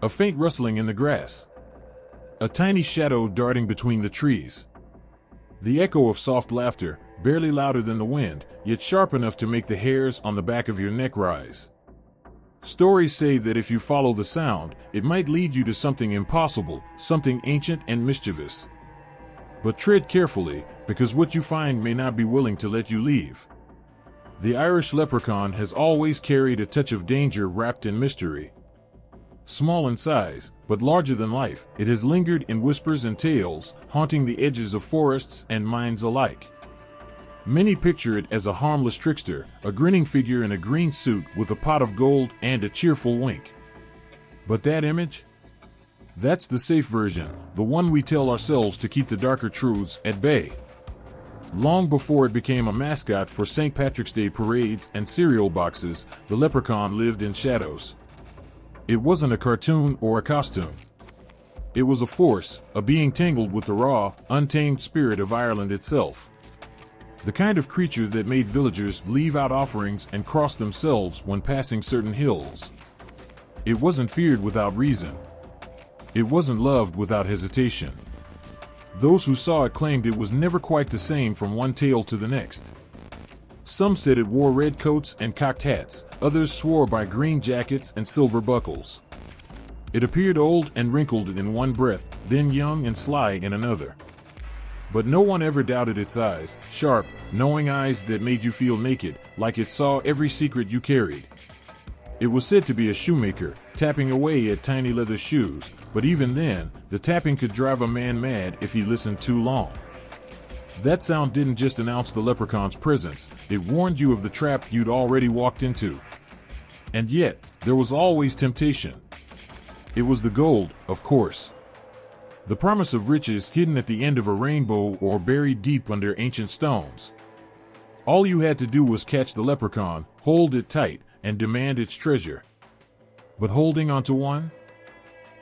A faint rustling in the grass. A tiny shadow darting between the trees. The echo of soft laughter, barely louder than the wind, yet sharp enough to make the hairs on the back of your neck rise. Stories say that if you follow the sound, it might lead you to something impossible, something ancient and mischievous. But tread carefully, because what you find may not be willing to let you leave. The Irish leprechaun has always carried a touch of danger wrapped in mystery. Small in size, but larger than life, it has lingered in whispers and tales, haunting the edges of forests and minds alike. Many picture it as a harmless trickster, a grinning figure in a green suit with a pot of gold and a cheerful wink. But that image? That's the safe version, the one we tell ourselves to keep the darker truths at bay. Long before it became a mascot for St. Patrick's Day parades and cereal boxes, the leprechaun lived in shadows. It wasn't a cartoon or a costume. It was a force, a being tangled with the raw, untamed spirit of Ireland itself. The kind of creature that made villagers leave out offerings and cross themselves when passing certain hills. It wasn't feared without reason. It wasn't loved without hesitation. Those who saw it claimed it was never quite the same from one tale to the next. Some said it wore red coats and cocked hats, others swore by green jackets and silver buckles. It appeared old and wrinkled in one breath, then young and sly in another. But no one ever doubted its eyes, sharp, knowing eyes that made you feel naked, like it saw every secret you carried. It was said to be a shoemaker, tapping away at tiny leather shoes, but even then, the tapping could drive a man mad if he listened too long. That sound didn't just announce the leprechaun's presence, it warned you of the trap you'd already walked into. And yet, there was always temptation. It was the gold, of course. The promise of riches hidden at the end of a rainbow or buried deep under ancient stones. All you had to do was catch the leprechaun, hold it tight, and demand its treasure. But holding onto one?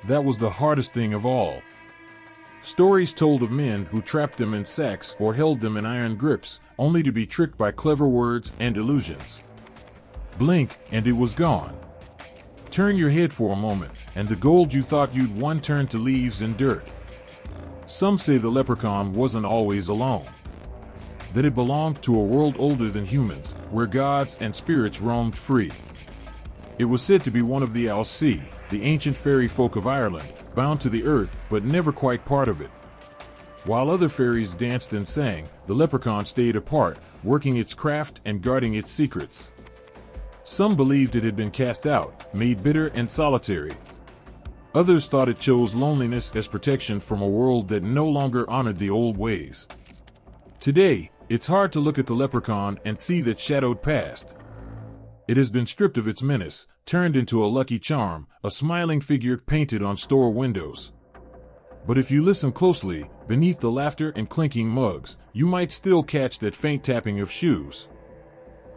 That was the hardest thing of all. Stories told of men who trapped them in sacks or held them in iron grips, only to be tricked by clever words and illusions. Blink, and it was gone. Turn your head for a moment, and the gold you thought you'd won turned to leaves and dirt. Some say the leprechaun wasn't always alone. That it belonged to a world older than humans, where gods and spirits roamed free. It was said to be one of the Alsi, the ancient fairy folk of Ireland, bound to the earth but never quite part of it. While other fairies danced and sang, the leprechaun stayed apart, working its craft and guarding its secrets. Some believed it had been cast out, made bitter and solitary. Others thought it chose loneliness as protection from a world that no longer honored the old ways. Today, it's hard to look at the leprechaun and see that shadowed past. It has been stripped of its menace, turned into a lucky charm, a smiling figure painted on store windows. But if you listen closely, beneath the laughter and clinking mugs, you might still catch that faint tapping of shoes.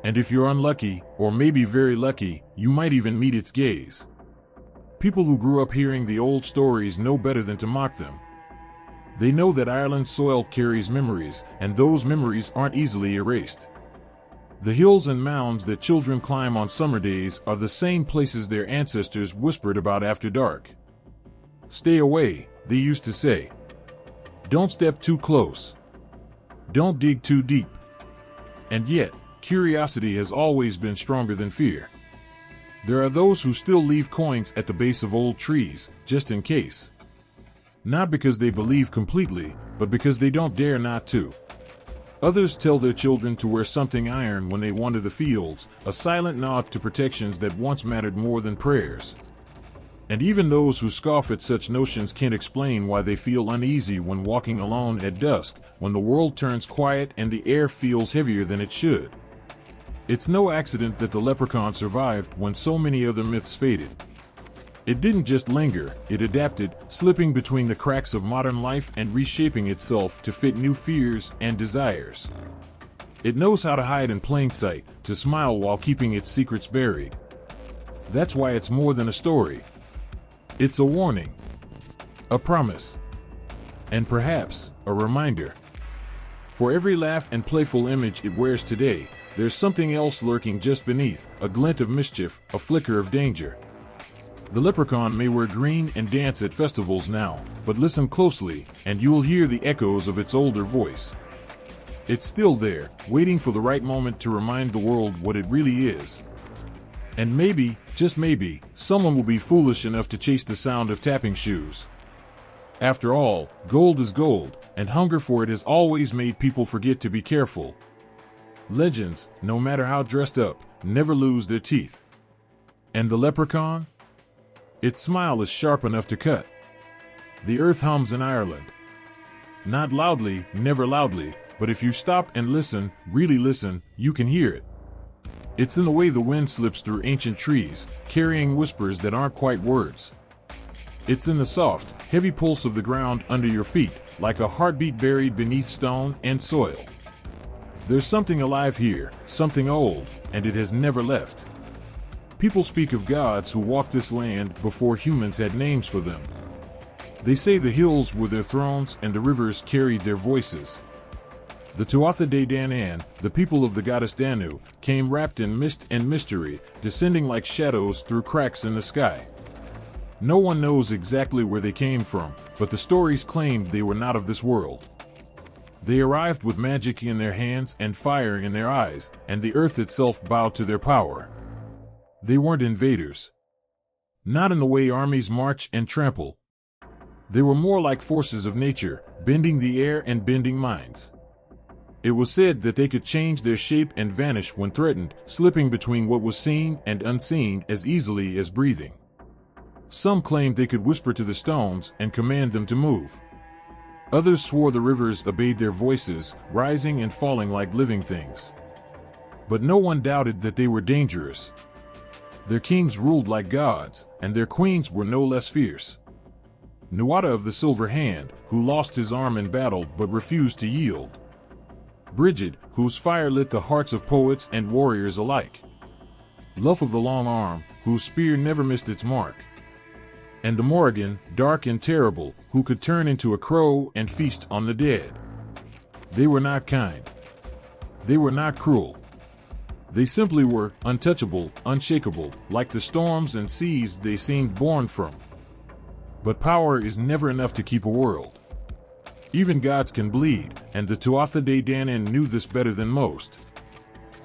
And if you're unlucky, or maybe very lucky, you might even meet its gaze. People who grew up hearing the old stories know better than to mock them. They know that Ireland's soil carries memories, and those memories aren't easily erased. The hills and mounds that children climb on summer days are the same places their ancestors whispered about after dark. Stay away, they used to say. Don't step too close. Don't dig too deep. And yet, curiosity has always been stronger than fear. There are those who still leave coins at the base of old trees, just in case. Not because they believe completely, but because they don't dare not to. Others tell their children to wear something iron when they wander the fields, a silent nod to protections that once mattered more than prayers. And even those who scoff at such notions can't explain why they feel uneasy when walking alone at dusk, when the world turns quiet and the air feels heavier than it should. It's no accident that the leprechaun survived when so many other myths faded. It didn't just linger, it adapted, slipping between the cracks of modern life and reshaping itself to fit new fears and desires. It knows how to hide in plain sight, to smile while keeping its secrets buried. That's why it's more than a story. It's a warning, a promise, and perhaps a reminder. For every laugh and playful image it wears today, there's something else lurking just beneath, a glint of mischief, a flicker of danger. The leprechaun may wear green and dance at festivals now, but listen closely, and you will hear the echoes of its older voice. It's still there, waiting for the right moment to remind the world what it really is. And maybe, just maybe, someone will be foolish enough to chase the sound of tapping shoes. After all, gold is gold, and hunger for it has always made people forget to be careful. Legends, no matter how dressed up, never lose their teeth. And the leprechaun? Its smile is sharp enough to cut. The earth hums in Ireland. Not loudly, never loudly, but if you stop and listen, really listen, you can hear it. It's in the way the wind slips through ancient trees, carrying whispers that aren't quite words. It's in the soft, heavy pulse of the ground under your feet, like a heartbeat buried beneath stone and soil. There's something alive here, something old, and it has never left. People speak of gods who walked this land before humans had names for them. They say the hills were their thrones and the rivers carried their voices. The Tuatha Dé Danann, the people of the goddess Danu, came wrapped in mist and mystery, descending like shadows through cracks in the sky. No one knows exactly where they came from, but the stories claimed they were not of this world. They arrived with magic in their hands and fire in their eyes, and the earth itself bowed to their power. They weren't invaders. Not in the way armies march and trample. They were more like forces of nature, bending the air and bending minds. It was said that they could change their shape and vanish when threatened, slipping between what was seen and unseen as easily as breathing. Some claimed they could whisper to the stones and command them to move. Others swore the rivers obeyed their voices, rising and falling like living things. But no one doubted that they were dangerous. Their kings ruled like gods, and their queens were no less fierce. Nuada of the Silver Hand, who lost his arm in battle but refused to yield. Brigid, whose fire lit the hearts of poets and warriors alike. Luff of the Long Arm, whose spear never missed its mark. And the Morrigan, dark and terrible, who could turn into a crow and feast on the dead. They were not kind. They were not cruel. They simply were untouchable, unshakable, like the storms and seas they seemed born from. But power is never enough to keep a world. Even gods can bleed, and the Tuatha Dé Danann knew this better than most.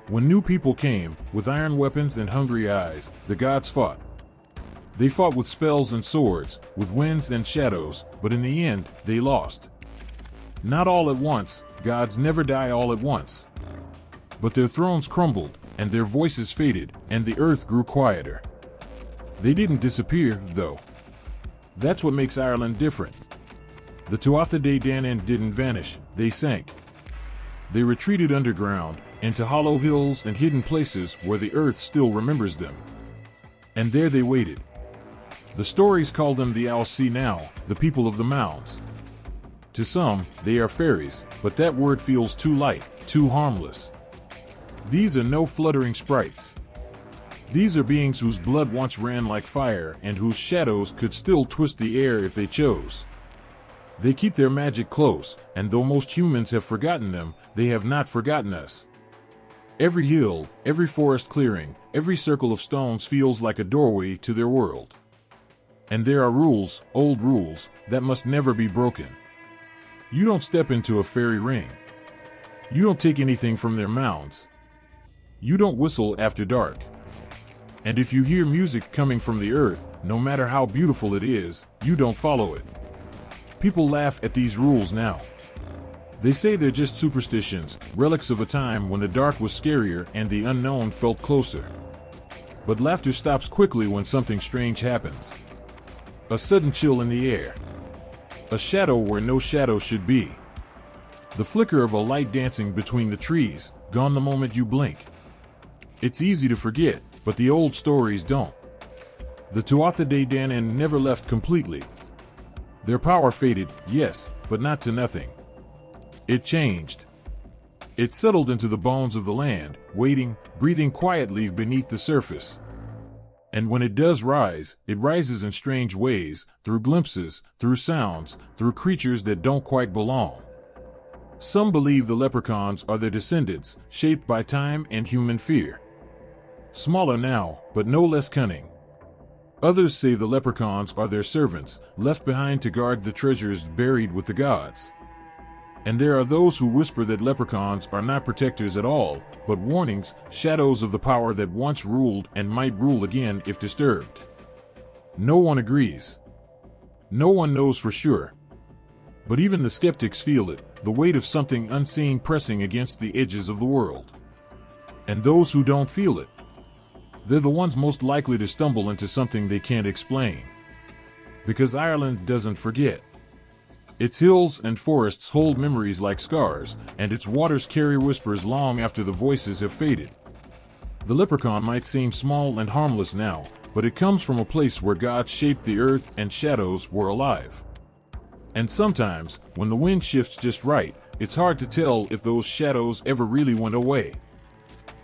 When new people came, with iron weapons and hungry eyes, the gods fought. They fought with spells and swords, with winds and shadows, but in the end, they lost. Not all at once, gods never die all at once. But their thrones crumbled, and their voices faded, and the earth grew quieter. They didn't disappear, though. That's what makes Ireland different. The Tuatha Dé Danann didn't vanish, they sank. They retreated underground, into hollow hills and hidden places where the earth still remembers them. And there they waited. The stories call them the Alsi now, the people of the mounds. To some, they are fairies, but that word feels too light, too harmless. These are no fluttering sprites. These are beings whose blood once ran like fire and whose shadows could still twist the air if they chose. They keep their magic close, and though most humans have forgotten them, they have not forgotten us. Every hill, every forest clearing, every circle of stones feels like a doorway to their world. And there are rules, old rules, that must never be broken. You don't step into a fairy ring. You don't take anything from their mounds. You don't whistle after dark. And if you hear music coming from the earth, no matter how beautiful it is, you don't follow it. People laugh at these rules now. They say they're just superstitions, relics of a time when the dark was scarier and the unknown felt closer. But laughter stops quickly when something strange happens. A sudden chill in the air. A shadow where no shadow should be. The flicker of a light dancing between the trees, gone the moment you blink. It's easy to forget, but the old stories don't. The Tuatha Dé Danann never left completely. Their power faded, yes, but not to nothing. It changed. It settled into the bones of the land, waiting, breathing quietly beneath the surface. And when it does rise, it rises in strange ways, through glimpses, through sounds, through creatures that don't quite belong. Some believe the leprechauns are their descendants, shaped by time and human fear. Smaller now, but no less cunning. Others say the leprechauns are their servants, left behind to guard the treasures buried with the gods. And there are those who whisper that leprechauns are not protectors at all, but warnings, shadows of the power that once ruled and might rule again if disturbed. No one agrees. No one knows for sure. But even the skeptics feel it, the weight of something unseen pressing against the edges of the world. And those who don't feel it, they're the ones most likely to stumble into something they can't explain. Because Ireland doesn't forget. Its hills and forests hold memories like scars, and its waters carry whispers long after the voices have faded. The leprechaun might seem small and harmless now, but it comes from a place where God shaped the earth and shadows were alive. And sometimes, when the wind shifts just right, it's hard to tell if those shadows ever really went away.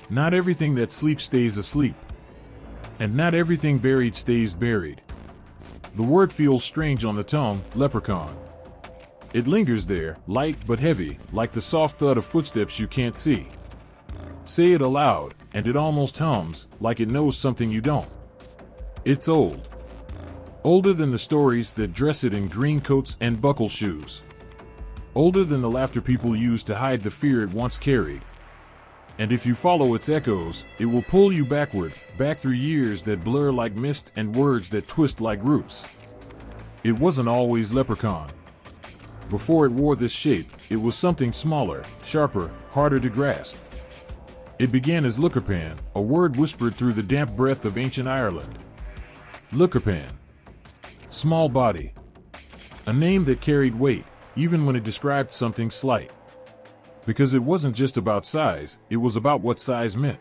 Not everything that sleeps stays asleep. And not everything buried stays buried. The word feels strange on the tongue, leprechaun. It lingers there, light but heavy, like the soft thud of footsteps you can't see. Say it aloud, and it almost hums, like it knows something you don't. It's old. Older than the stories that dress it in green coats and buckle shoes. Older than the laughter people used to hide the fear it once carried. And if you follow its echoes, it will pull you backward, back through years that blur like mist and words that twist like roots. It wasn't always leprechaun. Before it wore this shape, it was something smaller, sharper, harder to grasp. It began as Leprechaun, a word whispered through the damp breath of ancient Ireland. Leprechaun. Small body. A name that carried weight, even when it described something slight. Because it wasn't just about size, it was about what size meant.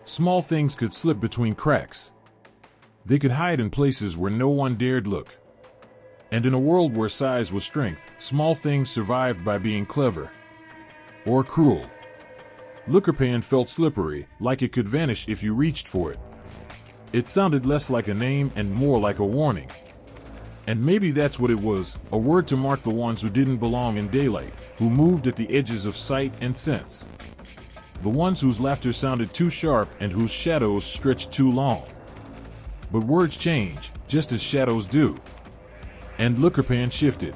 Small things could slip between cracks. They could hide in places where no one dared look. And in a world where size was strength, small things survived by being clever. Or cruel. Leprechaun felt slippery, like it could vanish if you reached for it. It sounded less like a name and more like a warning. And maybe that's what it was, a word to mark the ones who didn't belong in daylight, who moved at the edges of sight and sense. The ones whose laughter sounded too sharp and whose shadows stretched too long. But words change, just as shadows do. And Leprechaun shifted.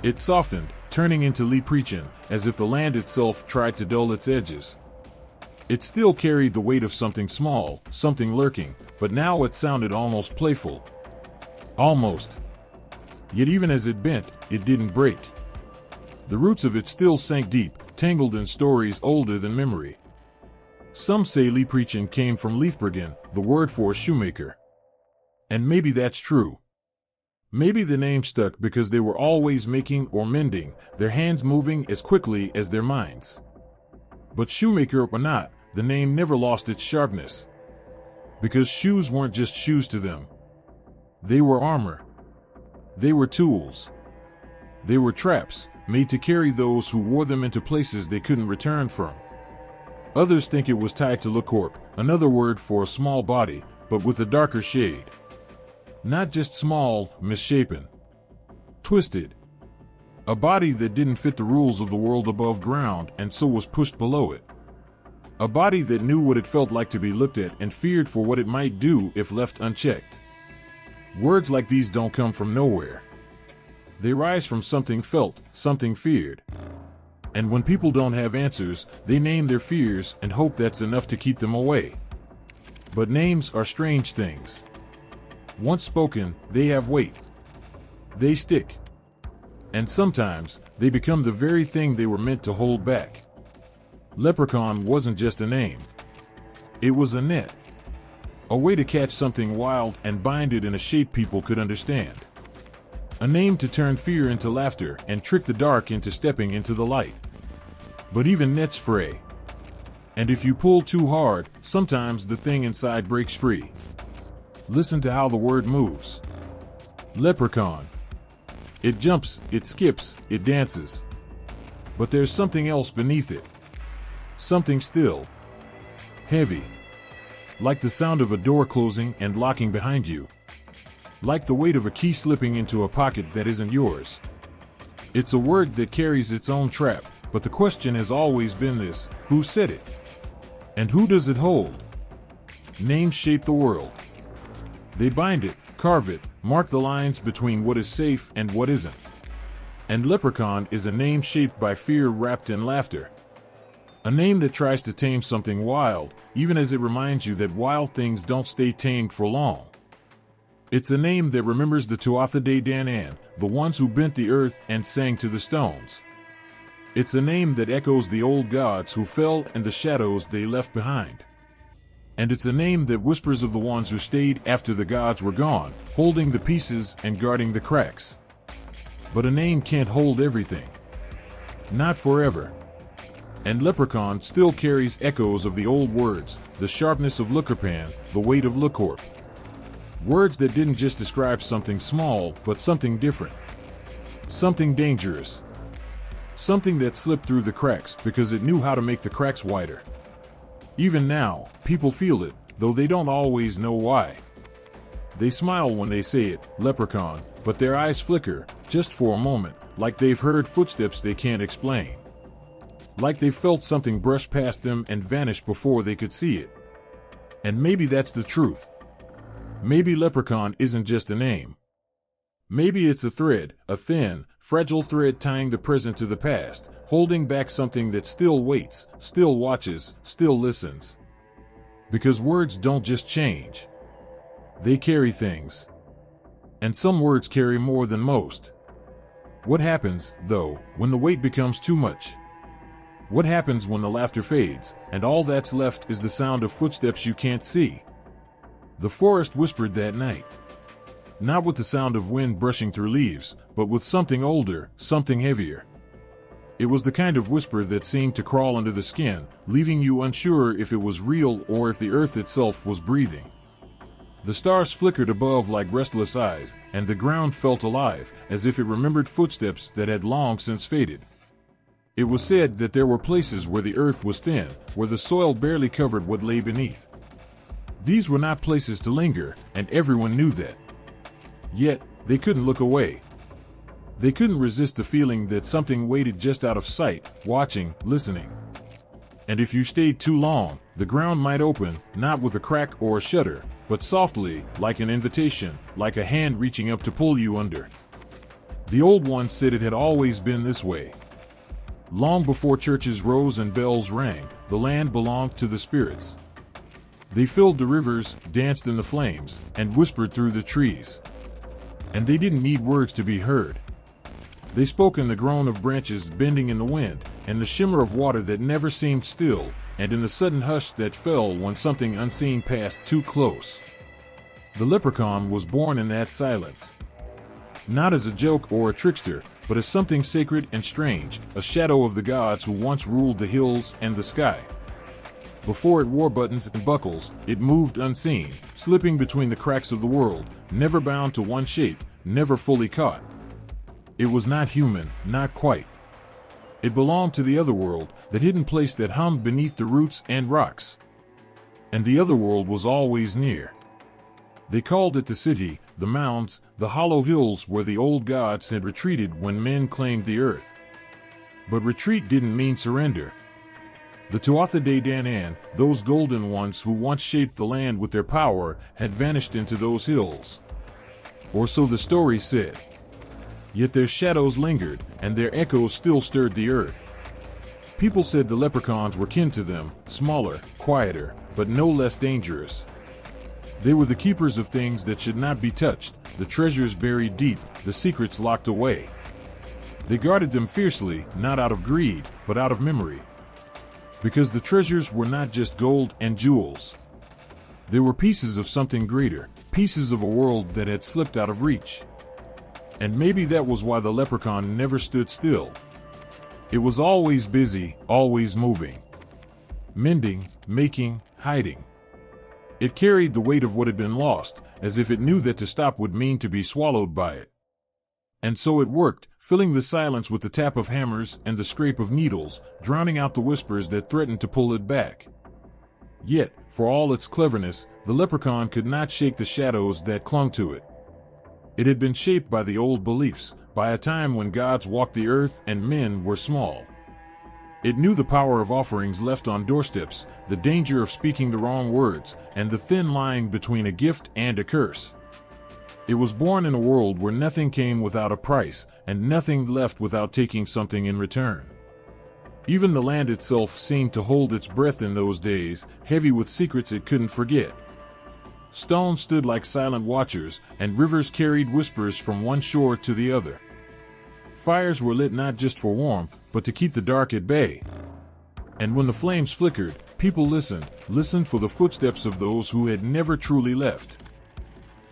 It softened, turning into Leprechaun, as if the land itself tried to dull its edges. It still carried the weight of something small, something lurking, but now it sounded almost playful. Almost. Yet even as it bent, it didn't break. The roots of it still sank deep, tangled in stories older than memory. Some say Leprechaun came from Leprechaun, the word for shoemaker. And maybe that's true. Maybe the name stuck because they were always making or mending, their hands moving as quickly as their minds. But shoemaker or not, the name never lost its sharpness. Because shoes weren't just shoes to them. They were armor. They were tools. They were traps, made to carry those who wore them into places they couldn't return from. Others think it was tied to lecorp, another word for a small body, but with a darker shade. Not just small, misshapen. Twisted. A body that didn't fit the rules of the world above ground and so was pushed below it. A body that knew what it felt like to be looked at and feared for what it might do if left unchecked. Words like these don't come from nowhere. They rise from something felt, something feared. And when people don't have answers, they name their fears and hope that's enough to keep them away. But names are strange things. Once spoken, they have weight. They stick. And sometimes, they become the very thing they were meant to hold back. Leprechaun wasn't just a name. It was a net. A way to catch something wild and bind it in a shape people could understand. A name to turn fear into laughter and trick the dark into stepping into the light. But even nets fray. And if you pull too hard, sometimes the thing inside breaks free. Listen to how the word moves. Leprechaun. It jumps, it skips, it dances. But there's something else beneath it. Something still. Heavy. Like the sound of a door closing and locking behind you. Like the weight of a key slipping into a pocket that isn't yours. It's a word that carries its own trap, but the question has always been this: who said it? And who does it hold? Names shape the world. They bind it, carve it, mark the lines between what is safe and what isn't. And leprechaun is a name shaped by fear wrapped in laughter. A name that tries to tame something wild, even as it reminds you that wild things don't stay tamed for long. It's a name that remembers the Tuatha Dé Danann, the ones who bent the earth and sang to the stones. It's a name that echoes the old gods who fell and the shadows they left behind. And it's a name that whispers of the ones who stayed after the gods were gone, holding the pieces and guarding the cracks. But a name can't hold everything. Not forever. And leprechaun still carries echoes of the old words, the sharpness of Leprechaun, the weight of Lecorp. Words that didn't just describe something small, but something different. Something dangerous. Something that slipped through the cracks because it knew how to make the cracks wider. Even now, people feel it, though they don't always know why. They smile when they say it, leprechaun, but their eyes flicker, just for a moment, like they've heard footsteps they can't explain. Like they felt something brush past them and vanish before they could see it. And maybe that's the truth. Maybe leprechaun isn't just a name. Maybe it's a thread, a thin, fragile thread tying the present to the past, holding back something that still waits, still watches, still listens. Because words don't just change. They carry things. And some words carry more than most. What happens, though, when the weight becomes too much? What happens when the laughter fades, and all that's left is the sound of footsteps you can't see? The forest whispered that night. Not with the sound of wind brushing through leaves, but with something older, something heavier. It was the kind of whisper that seemed to crawl under the skin, leaving you unsure if it was real or if the earth itself was breathing. The stars flickered above like restless eyes, and the ground felt alive, as if it remembered footsteps that had long since faded. It was said that there were places where the earth was thin, where the soil barely covered what lay beneath. These were not places to linger, and everyone knew that. Yet, they couldn't look away. They couldn't resist the feeling that something waited just out of sight, watching, listening. And if you stayed too long, the ground might open, not with a crack or a shudder, but softly, like an invitation, like a hand reaching up to pull you under. The old ones said it had always been this way. Long before churches rose and bells rang, the land belonged to the spirits. They filled the rivers, danced in the flames, and whispered through the trees. And they didn't need words to be heard. They spoke in the groan of branches bending in the wind, and the shimmer of water that never seemed still, and in the sudden hush that fell when something unseen passed too close. The leprechaun was born in that silence. Not as a joke or a trickster, but as something sacred and strange, a shadow of the gods who once ruled the hills and the sky. Before it wore buttons and buckles, it moved unseen, slipping between the cracks of the world, never bound to one shape, never fully caught. It was not human, not quite. It belonged to the other world, that hidden place that hummed beneath the roots and rocks. And the other world was always near. They called it the city, the mounds, the hollow hills where the old gods had retreated when men claimed the earth. But retreat didn't mean surrender. The Tuatha Dé Danann, those golden ones who once shaped the land with their power, had vanished into those hills. Or so the story said. Yet their shadows lingered, and their echoes still stirred the earth. People said the leprechauns were kin to them, smaller, quieter, but no less dangerous. They were the keepers of things that should not be touched, the treasures buried deep, the secrets locked away. They guarded them fiercely, not out of greed, but out of memory. Because the treasures were not just gold and jewels. They were pieces of something greater, pieces of a world that had slipped out of reach. And maybe that was why the leprechaun never stood still. It was always busy, always moving. Mending, making, hiding. It carried the weight of what had been lost, as if it knew that to stop would mean to be swallowed by it. And so it worked, filling the silence with the tap of hammers and the scrape of needles, drowning out the whispers that threatened to pull it back. Yet, for all its cleverness, the leprechaun could not shake the shadows that clung to it. It had been shaped by the old beliefs, by a time when gods walked the earth and men were small. It knew the power of offerings left on doorsteps, the danger of speaking the wrong words, and the thin line between a gift and a curse. It was born in a world where nothing came without a price, and nothing left without taking something in return. Even the land itself seemed to hold its breath in those days, heavy with secrets it couldn't forget. Stones stood like silent watchers, and rivers carried whispers from one shore to the other. Fires were lit not just for warmth, but to keep the dark at bay. And when the flames flickered, people listened for the footsteps of those who had never truly left.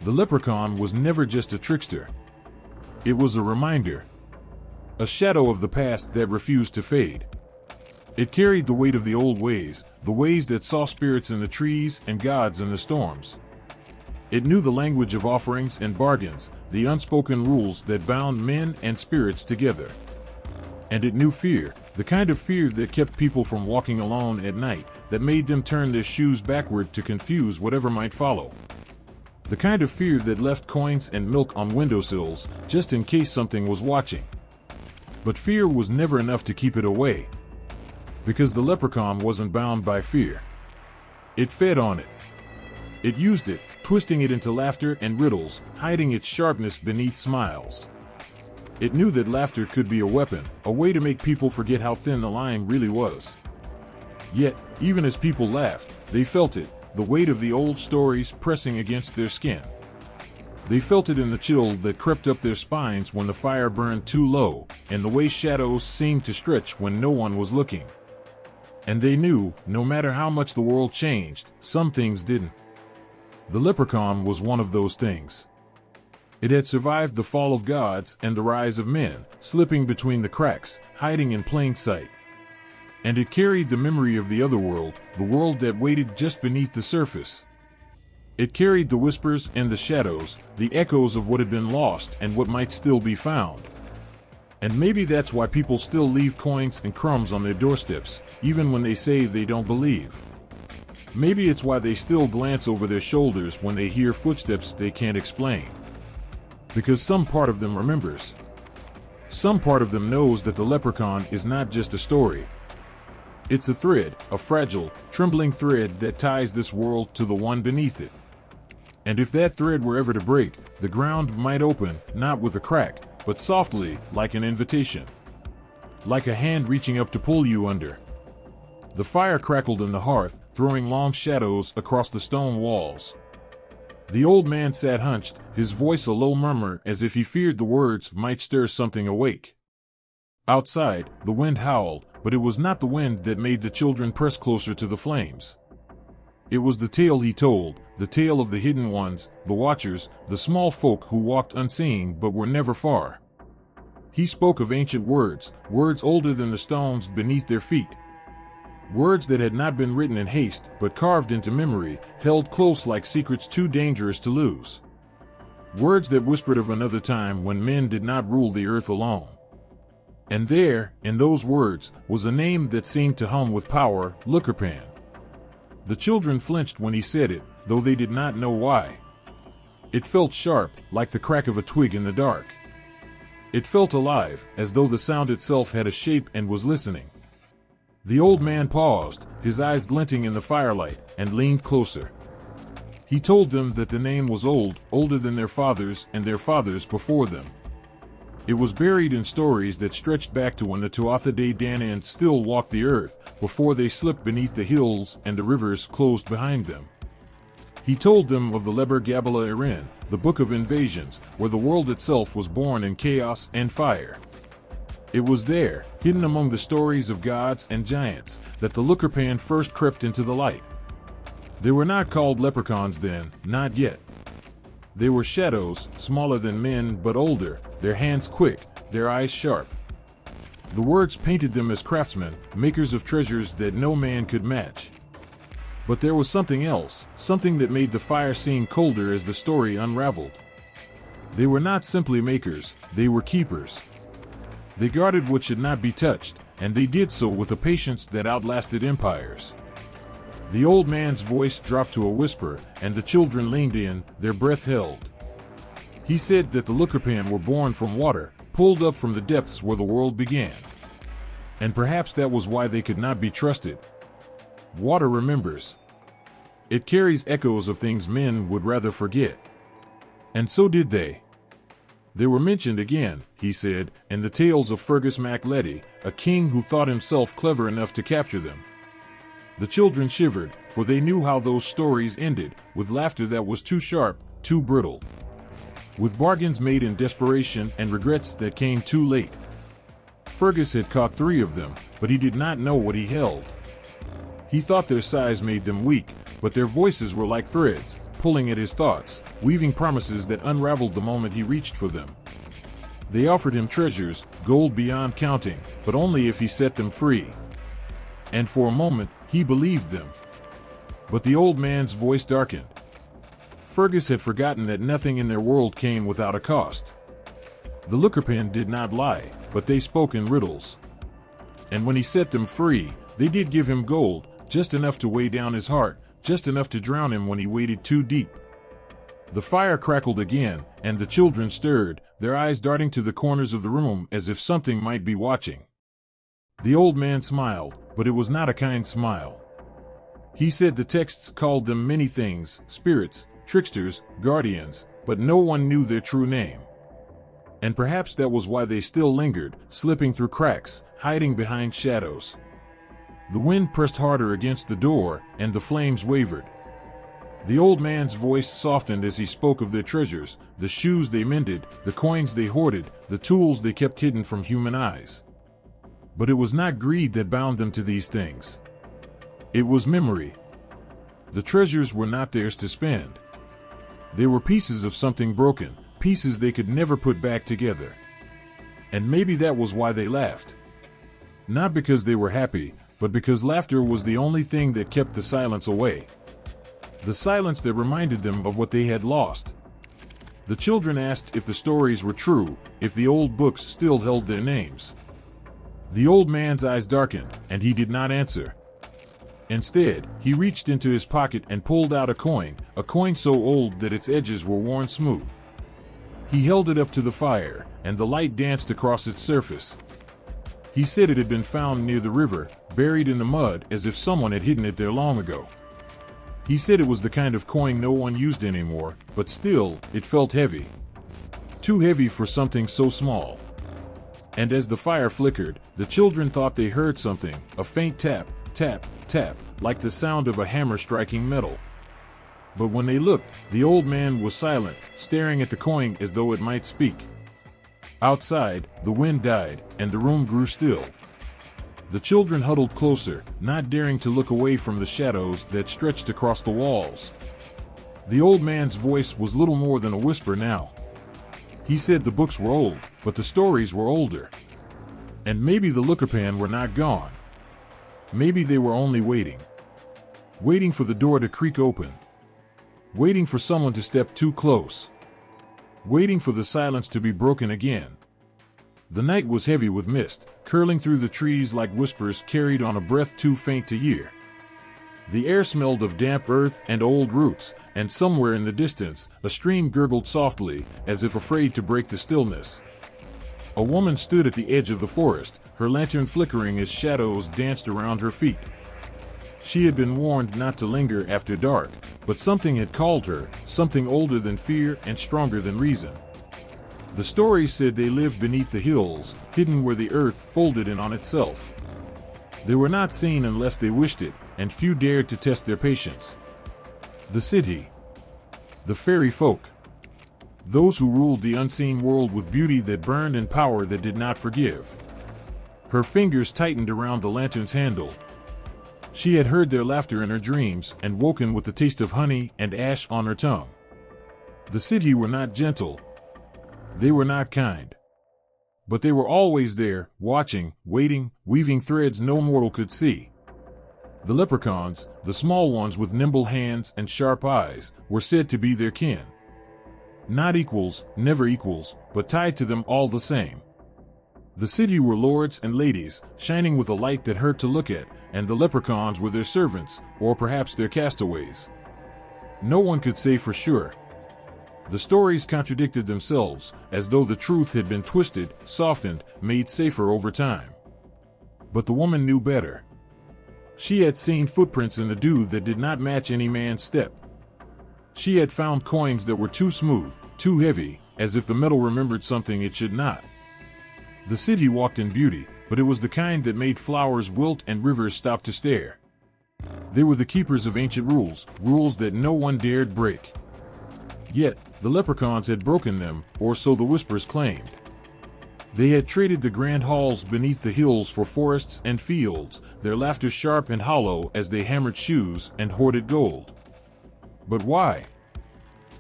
The leprechaun was never just a trickster. It was a reminder, a shadow of the past that refused to fade. It carried the weight of the old ways, the ways that saw spirits in the trees and gods in the storms. It knew the language of offerings and bargains, the unspoken rules that bound men and spirits together. And it knew fear, the kind of fear that kept people from walking alone at night, that made them turn their shoes backward to confuse whatever might follow. The kind of fear that left coins and milk on windowsills, just in case something was watching. But fear was never enough to keep it away. Because the leprechaun wasn't bound by fear. It fed on it. It used it, twisting it into laughter and riddles, hiding its sharpness beneath smiles. It knew that laughter could be a weapon, a way to make people forget how thin the line really was. Yet, even as people laughed, they felt it, the weight of the old stories pressing against their skin. They felt it in the chill that crept up their spines when the fire burned too low, and the way shadows seemed to stretch when no one was looking. And they knew, no matter how much the world changed, some things didn't. The leprechaun was one of those things. It had survived the fall of gods and the rise of men, slipping between the cracks, hiding in plain sight. And it carried the memory of the other world, the world that waited just beneath the surface. It carried the whispers and the shadows, the echoes of what had been lost and what might still be found. And maybe that's why people still leave coins and crumbs on their doorsteps, even when they say they don't believe. Maybe it's why they still glance over their shoulders when they hear footsteps they can't explain. Because some part of them remembers. Some part of them knows that the leprechaun is not just a story. It's a thread, a fragile, trembling thread that ties this world to the one beneath it. And if that thread were ever to break, the ground might open, not with a crack, but softly, like an invitation. Like a hand reaching up to pull you under. The fire crackled in the hearth, throwing long shadows across the stone walls. The old man sat hunched, his voice a low murmur as if he feared the words might stir something awake. Outside, the wind howled, but it was not the wind that made the children press closer to the flames. It was the tale he told, the tale of the hidden ones, the watchers, the small folk who walked unseen but were never far. He spoke of ancient words, words older than the stones beneath their feet. Words that had not been written in haste, but carved into memory, held close like secrets too dangerous to lose. Words that whispered of another time when men did not rule the earth alone. And there, in those words, was a name that seemed to hum with power, Leprechaun. The children flinched when he said it, though they did not know why. It felt sharp, like the crack of a twig in the dark. It felt alive, as though the sound itself had a shape and was listening. The old man paused, his eyes glinting in the firelight, and leaned closer. He told them that the name was old, older than their fathers and their fathers before them. It was buried in stories that stretched back to when the Tuatha Dé Danann still walked the earth, before they slipped beneath the hills and the rivers closed behind them. He told them of the Leber Gabala Erin, the book of invasions, where the world itself was born in chaos and fire. It was there, hidden among the stories of gods and giants, that the Leprechaun first crept into the light. They were not called leprechauns then, not yet. They were shadows, smaller than men but older, their hands quick, their eyes sharp. The words painted them as craftsmen, makers of treasures that no man could match. But there was something else, something that made the fire seem colder as the story unraveled. They were not simply makers, they were keepers. They guarded what should not be touched, and they did so with a patience that outlasted empires. The old man's voice dropped to a whisper, and the children leaned in, their breath held. He said that the Leprechaun were born from water, pulled up from the depths where the world began. And perhaps that was why they could not be trusted. Water remembers. It carries echoes of things men would rather forget. And so did they. They were mentioned again, he said, in the tales of Fergus MacLeody, a king who thought himself clever enough to capture them. The children shivered, for they knew how those stories ended, with laughter that was too sharp, too brittle. With bargains made in desperation and regrets that came too late. Fergus had caught 3 of them, but he did not know what he held. He thought their size made them weak, but their voices were like threads, pulling at his thoughts, weaving promises that unraveled the moment he reached for them. They offered him treasures, gold beyond counting, but only if he set them free. And for a moment, he believed them. But the old man's voice darkened. Fergus had forgotten that nothing in their world came without a cost. The Leprechaun did not lie, but they spoke in riddles. And when he set them free, they did give him gold, just enough to weigh down his heart, just enough to drown him when he waded too deep. The fire crackled again, and the children stirred, their eyes darting to the corners of the room as if something might be watching. The old man smiled, but it was not a kind smile. He said the texts called them many things, spirits, tricksters, guardians, but no one knew their true name. And perhaps that was why they still lingered, slipping through cracks, hiding behind shadows. The wind pressed harder against the door, and the flames wavered. The old man's voice softened as he spoke of their treasures, the shoes they mended, the coins they hoarded, the tools they kept hidden from human eyes. But it was not greed that bound them to these things. It was memory. The treasures were not theirs to spend. They were pieces of something broken, pieces they could never put back together. And maybe that was why they laughed. Not because they were happy, but because laughter was the only thing that kept the silence away. The silence that reminded them of what they had lost. The children asked if the stories were true, if the old books still held their names. The old man's eyes darkened, and he did not answer. Instead, he reached into his pocket and pulled out a coin so old that its edges were worn smooth. He held it up to the fire, and the light danced across its surface. He said it had been found near the river, buried in the mud as if someone had hidden it there long ago. He said it was the kind of coin no one used anymore, but still, it felt heavy. Too heavy for something so small. And as the fire flickered, the children thought they heard something, a faint tap, tap, tap, like the sound of a hammer striking metal. But when they looked, the old man was silent, staring at the coin as though it might speak. Outside, the wind died, and the room grew still. The children huddled closer, not daring to look away from the shadows that stretched across the walls. The old man's voice was little more than a whisper now. He said the books were old, but the stories were older. And maybe the Leprechaun were not gone. Maybe they were only waiting. Waiting for the door to creak open. Waiting for someone to step too close. Waiting for the silence to be broken again. The night was heavy with mist, curling through the trees like whispers carried on a breath too faint to hear. The air smelled of damp earth and old roots, and somewhere in the distance, a stream gurgled softly, as if afraid to break the stillness. A woman stood at the edge of the forest, her lantern flickering as shadows danced around her feet. She had been warned not to linger after dark, but something had called her, something older than fear and stronger than reason. The stories said they lived beneath the hills, hidden where the earth folded in on itself. They were not seen unless they wished it, and few dared to test their patience. The city. The fairy folk. Those who ruled the unseen world with beauty that burned and power that did not forgive. Her fingers tightened around the lantern's handle. She had heard their laughter in her dreams and woken with the taste of honey and ash on her tongue. The city were not gentle. They were not kind. But they were always there, watching, waiting, weaving threads no mortal could see. The leprechauns, the small ones with nimble hands and sharp eyes, were said to be their kin. Not equals, never equals, but tied to them all the same. The city were lords and ladies, shining with a light that hurt to look at, and the leprechauns were their servants, or perhaps their castaways. No one could say for sure. The stories contradicted themselves, as though the truth had been twisted, softened, made safer over time. But the woman knew better. She had seen footprints in the dew that did not match any man's step. She had found coins that were too smooth, too heavy, as if the metal remembered something it should not. The city walked in beauty, but it was the kind that made flowers wilt and rivers stop to stare. They were the keepers of ancient rules, rules that no one dared break. Yet, the leprechauns had broken them, or so the whispers claimed. They had traded the grand halls beneath the hills for forests and fields, their laughter sharp and hollow as they hammered shoes and hoarded gold. But why?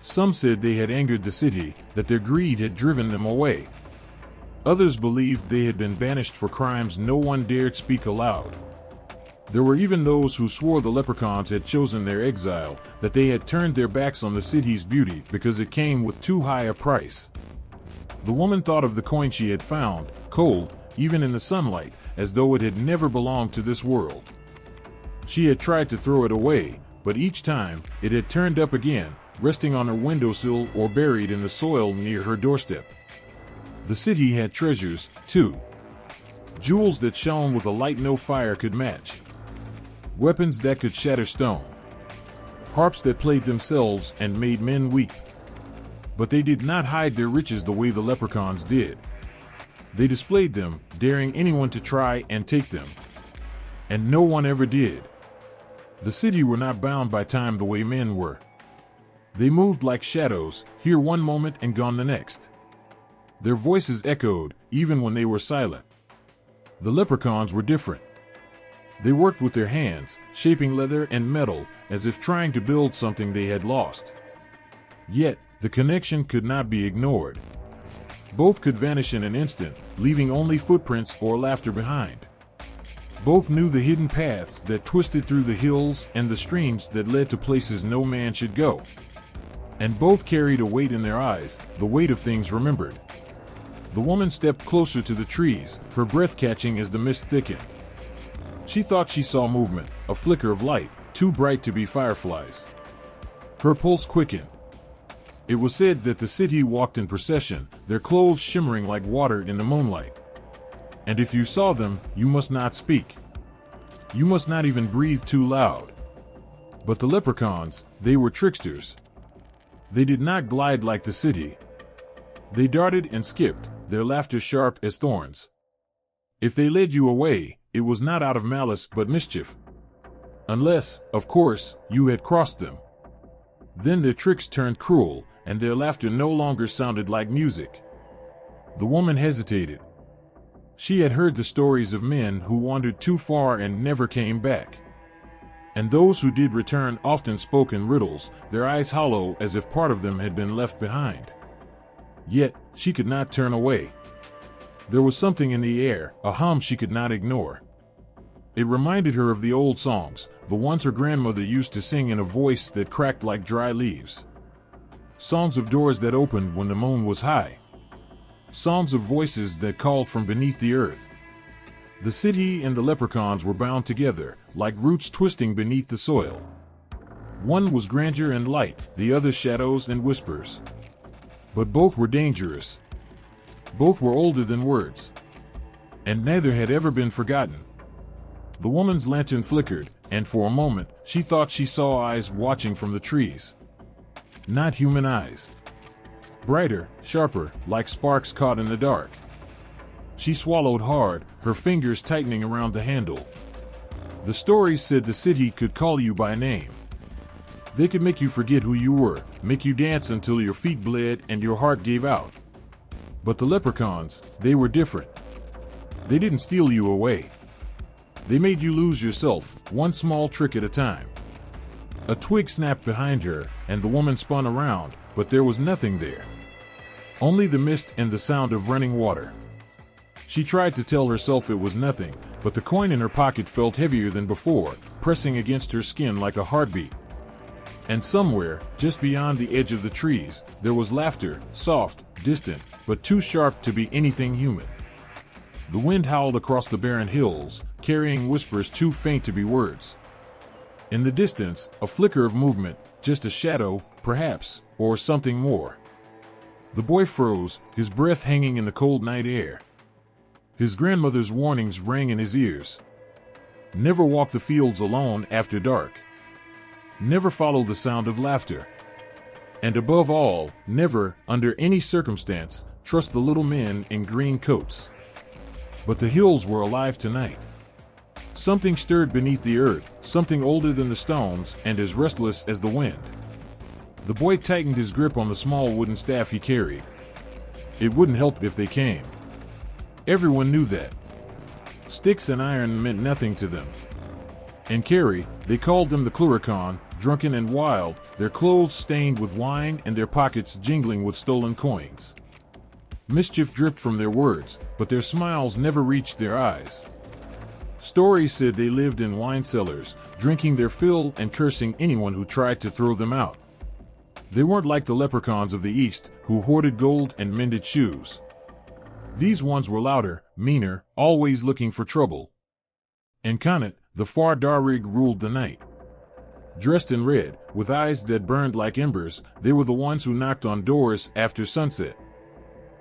Some said they had angered the city, that their greed had driven them away. Others believed they had been banished for crimes no one dared speak aloud. There were even those who swore the leprechauns had chosen their exile, that they had turned their backs on the city's beauty because it came with too high a price. The woman thought of the coin she had found, cold, even in the sunlight, as though it had never belonged to this world. She had tried to throw it away, but each time, it had turned up again, resting on her windowsill or buried in the soil near her doorstep. The city had treasures, too. Jewels that shone with a light no fire could match. Weapons that could shatter stone. Harps that played themselves and made men weep. But they did not hide their riches the way the leprechauns did. They displayed them, daring anyone to try and take them. And no one ever did. The city were not bound by time the way men were. They moved like shadows, here one moment and gone the next. Their voices echoed, even when they were silent. The leprechauns were different. They worked with their hands, shaping leather and metal, as if trying to build something they had lost. Yet, the connection could not be ignored. Both could vanish in an instant, leaving only footprints or laughter behind. Both knew the hidden paths that twisted through the hills and the streams that led to places no man should go. And both carried a weight in their eyes, the weight of things remembered. The woman stepped closer to the trees, her breath catching as the mist thickened. She thought she saw movement, a flicker of light, too bright to be fireflies. Her pulse quickened. It was said that the city walked in procession, their clothes shimmering like water in the moonlight. And if you saw them, you must not speak. You must not even breathe too loud. But the leprechauns, they were tricksters. They did not glide like the city. They darted and skipped, their laughter sharp as thorns. If they led you away, it was not out of malice but mischief. Unless, of course, you had crossed them. Then their tricks turned cruel, and their laughter no longer sounded like music. The woman hesitated. She had heard the stories of men who wandered too far and never came back. And those who did return often spoke in riddles, their eyes hollow as if part of them had been left behind. Yet, she could not turn away. There was something in the air, a hum she could not ignore. It reminded her of the old songs, the ones her grandmother used to sing in a voice that cracked like dry leaves. Songs of doors that opened when the moon was high. Songs of voices that called from beneath the earth. The city and the leprechauns were bound together, like roots twisting beneath the soil. One was grandeur and light, the other shadows and whispers. But both were dangerous. Both were older than words. And neither had ever been forgotten. The woman's lantern flickered, and for a moment, she thought she saw eyes watching from the trees. Not human eyes. Brighter, sharper, like sparks caught in the dark. She swallowed hard, her fingers tightening around the handle. The stories said the city could call you by name. They could make you forget who you were, make you dance until your feet bled and your heart gave out. But the leprechauns, they were different. They didn't steal you away. They made you lose yourself, one small trick at a time. A twig snapped behind her, and the woman spun around, but there was nothing there. Only the mist and the sound of running water. She tried to tell herself it was nothing, but the coin in her pocket felt heavier than before, pressing against her skin like a heartbeat. And somewhere, just beyond the edge of the trees, there was laughter, soft, distant, but too sharp to be anything human. The wind howled across the barren hills, carrying whispers too faint to be words. In the distance, a flicker of movement, just a shadow, perhaps, or something more. The boy froze, his breath hanging in the cold night air. His grandmother's warnings rang in his ears. Never walk the fields alone after dark. Never follow the sound of laughter. And above all, never, under any circumstance, trust the little men in green coats. But the hills were alive tonight. Something stirred beneath the earth, something older than the stones and as restless as the wind. The boy tightened his grip on the small wooden staff he carried. It wouldn't help if they came. Everyone knew that. Sticks and iron meant nothing to them. In Kerry, they called them the Leprechaun, drunken and wild, their clothes stained with wine and their pockets jingling with stolen coins. Mischief dripped from their words, but their smiles never reached their eyes. Stories said they lived in wine cellars, drinking their fill and cursing anyone who tried to throw them out. They weren't like the leprechauns of the East, who hoarded gold and mended shoes. These ones were louder, meaner, always looking for trouble. In Connacht, the Far Darrig ruled the night. Dressed in red, with eyes that burned like embers, they were the ones who knocked on doors after sunset.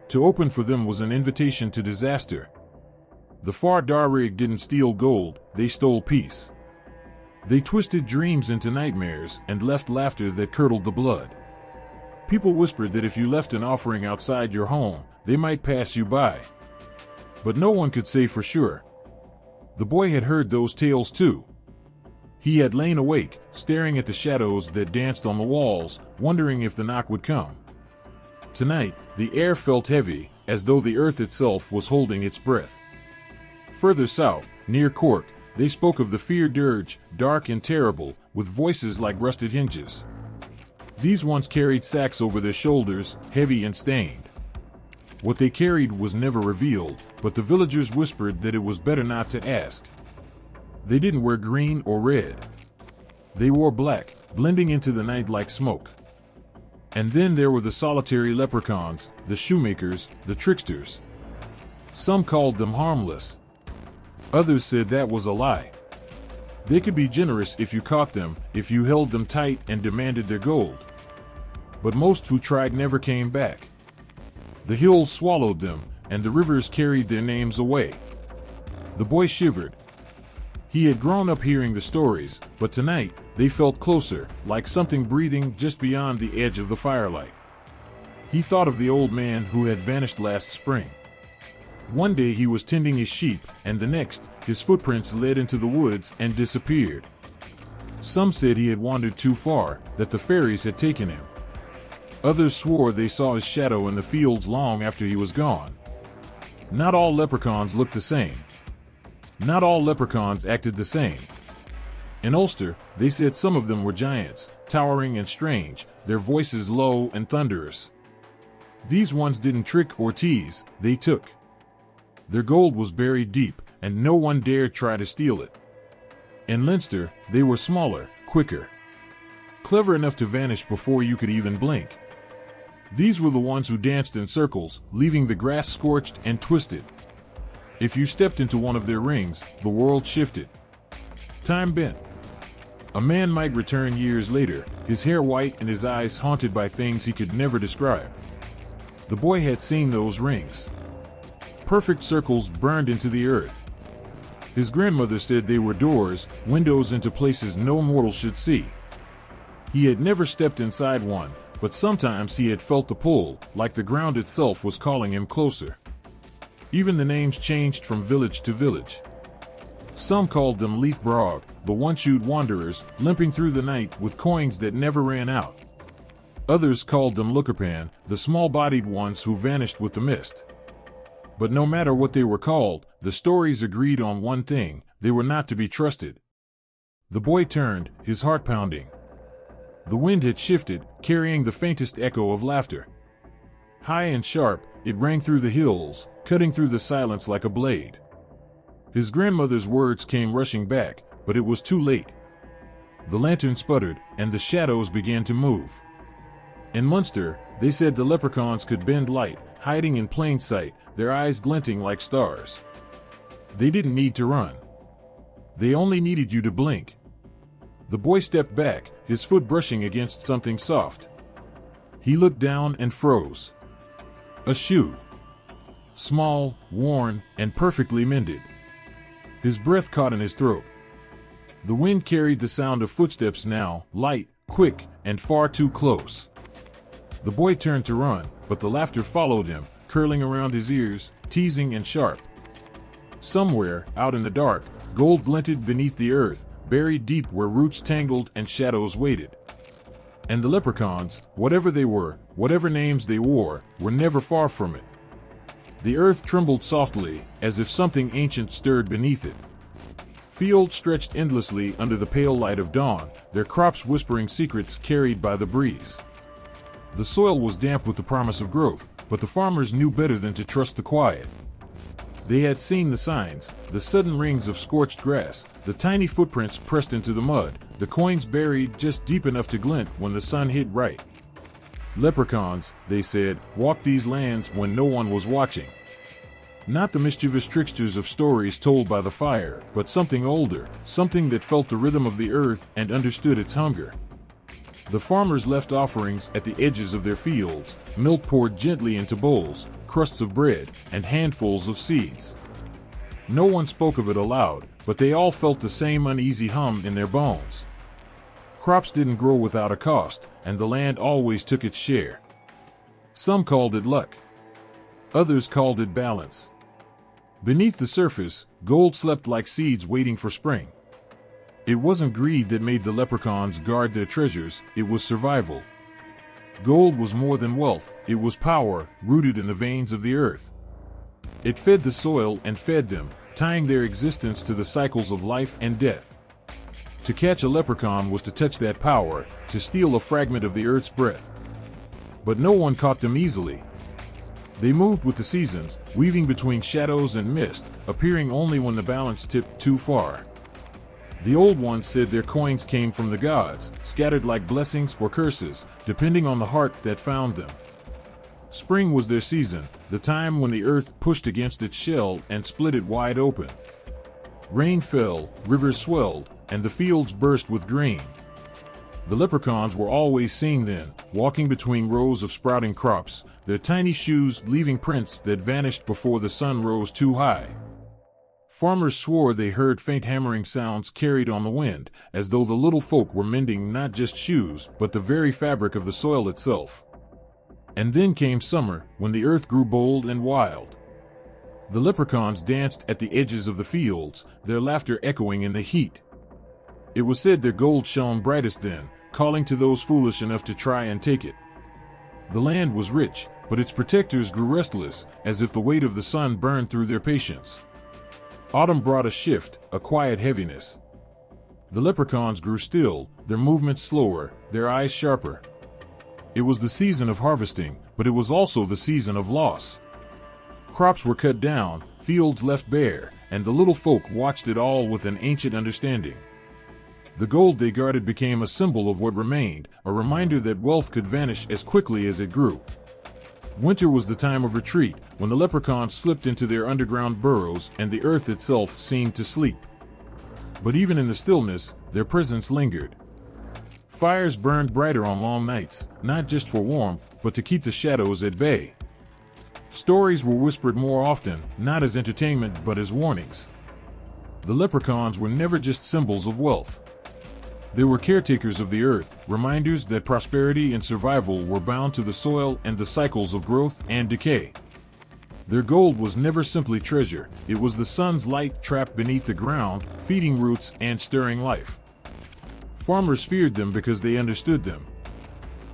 To open for them was an invitation to disaster. The Far Darrig didn't steal gold, they stole peace. They twisted dreams into nightmares and left laughter that curdled the blood. People whispered that if you left an offering outside your home, they might pass you by. But no one could say for sure. The boy had heard those tales too. He had lain awake, staring at the shadows that danced on the walls, wondering if the knock would come. Tonight, the air felt heavy, as though the earth itself was holding its breath. Further south, near Cork, they spoke of the fear dirge, dark and terrible, with voices like rusted hinges. These ones carried sacks over their shoulders, heavy and stained. What they carried was never revealed, but the villagers whispered that it was better not to ask. They didn't wear green or red. They wore black, blending into the night like smoke. And then there were the solitary leprechauns, the shoemakers, the tricksters. Some called them harmless. Others said that was a lie. They could be generous if you caught them, if you held them tight and demanded their gold. But most who tried never came back. The hills swallowed them, and the rivers carried their names away. The boy shivered. He had grown up hearing the stories, but tonight, they felt closer, like something breathing just beyond the edge of the firelight. He thought of the old man who had vanished last spring. One day he was tending his sheep, and the next, his footprints led into the woods and disappeared. Some said he had wandered too far, that the fairies had taken him. Others swore they saw his shadow in the fields long after he was gone. Not all leprechauns looked the same. Not all leprechauns acted the same. In Ulster, they said some of them were giants, towering and strange, their voices low and thunderous. These ones didn't trick or tease, they took. Their gold was buried deep, and no one dared try to steal it. In Leinster, they were smaller, quicker. Clever enough to vanish before you could even blink. These were the ones who danced in circles, leaving the grass scorched and twisted. If you stepped into one of their rings, the world shifted. Time bent. A man might return years later, his hair white and his eyes haunted by things he could never describe. The boy had seen those rings. Perfect circles burned into the earth. His grandmother said they were doors, windows into places no mortal should see. He had never stepped inside one, but sometimes he had felt the pull, like the ground itself was calling him closer. Even the names changed from village to village. Some called them Leithbrog, the one-shoed wanderers, limping through the night with coins that never ran out. Others called them Leprechaun, the small-bodied ones who vanished with the mist. But no matter what they were called, the stories agreed on one thing: they were not to be trusted. The boy turned, his heart pounding. The wind had shifted, carrying the faintest echo of laughter. High and sharp, it rang through the hills, cutting through the silence like a blade. His grandmother's words came rushing back, but it was too late. The lantern sputtered, and the shadows began to move. In Munster, they said the leprechauns could bend light, hiding in plain sight, their eyes glinting like stars. They didn't need to run. They only needed you to blink. The boy stepped back, his foot brushing against something soft. He looked down and froze. A shoe. small, worn, and perfectly mended. His breath caught in his throat. The wind carried the sound of footsteps now, light, quick, and far too close. The boy turned to run, but the laughter followed him, curling around his ears, teasing and sharp. Somewhere, out in the dark, gold glinted beneath the earth, buried deep where roots tangled and shadows waited. And the leprechauns, whatever they were, whatever names they wore, were never far from it. The earth trembled softly, as if something ancient stirred beneath it. Fields stretched endlessly under the pale light of dawn, their crops whispering secrets carried by the breeze. The soil was damp with the promise of growth, but the farmers knew better than to trust the quiet. They had seen the signs, the sudden rings of scorched grass, the tiny footprints pressed into the mud, the coins buried just deep enough to glint when the sun hit right. Leprechauns, they said, walked these lands when no one was watching. Not the mischievous tricksters of stories told by the fire, but something older, something that felt the rhythm of the earth and understood its hunger. The farmers left offerings at the edges of their fields, milk poured gently into bowls, crusts of bread, and handfuls of seeds. No one spoke of it aloud, but they all felt the same uneasy hum in their bones. Crops didn't grow without a cost, and the land always took its share. Some called it luck. Others called it balance. Beneath the surface, gold slept like seeds waiting for spring. It wasn't greed that made the leprechauns guard their treasures, it was survival. Gold was more than wealth, it was power, rooted in the veins of the earth. It fed the soil and fed them, tying their existence to the cycles of life and death. To catch a leprechaun was to touch that power, to steal a fragment of the earth's breath. But no one caught them easily. They moved with the seasons, weaving between shadows and mist, appearing only when the balance tipped too far. The old ones said their coins came from the gods, scattered like blessings or curses, depending on the heart that found them. Spring was their season, the time when the earth pushed against its shell and split it wide open. Rain fell, rivers swelled, and the fields burst with grain. The leprechauns were always seen then, walking between rows of sprouting crops, their tiny shoes leaving prints that vanished before the sun rose too high. Farmers swore they heard faint hammering sounds carried on the wind, as though the little folk were mending not just shoes, but the very fabric of the soil itself. And then came summer, when the earth grew bold and wild. The leprechauns danced at the edges of the fields, their laughter echoing in the heat. It was said their gold shone brightest then, calling to those foolish enough to try and take it. The land was rich, but its protectors grew restless, as if the weight of the sun burned through their patience. Autumn brought a shift, a quiet heaviness. The leprechauns grew still, their movements slower, their eyes sharper. It was the season of harvesting, but it was also the season of loss. Crops were cut down, fields left bare, and the little folk watched it all with an ancient understanding. The gold they guarded became a symbol of what remained, a reminder that wealth could vanish as quickly as it grew. Winter was the time of retreat, when the leprechauns slipped into their underground burrows and the earth itself seemed to sleep. But even in the stillness, their presence lingered. Fires burned brighter on long nights, not just for warmth, but to keep the shadows at bay. Stories were whispered more often, not as entertainment but as warnings. The leprechauns were never just symbols of wealth. They were caretakers of the earth, reminders that prosperity and survival were bound to the soil and the cycles of growth and decay. Their gold was never simply treasure, it was the sun's light trapped beneath the ground, feeding roots and stirring life. Farmers feared them because they understood them.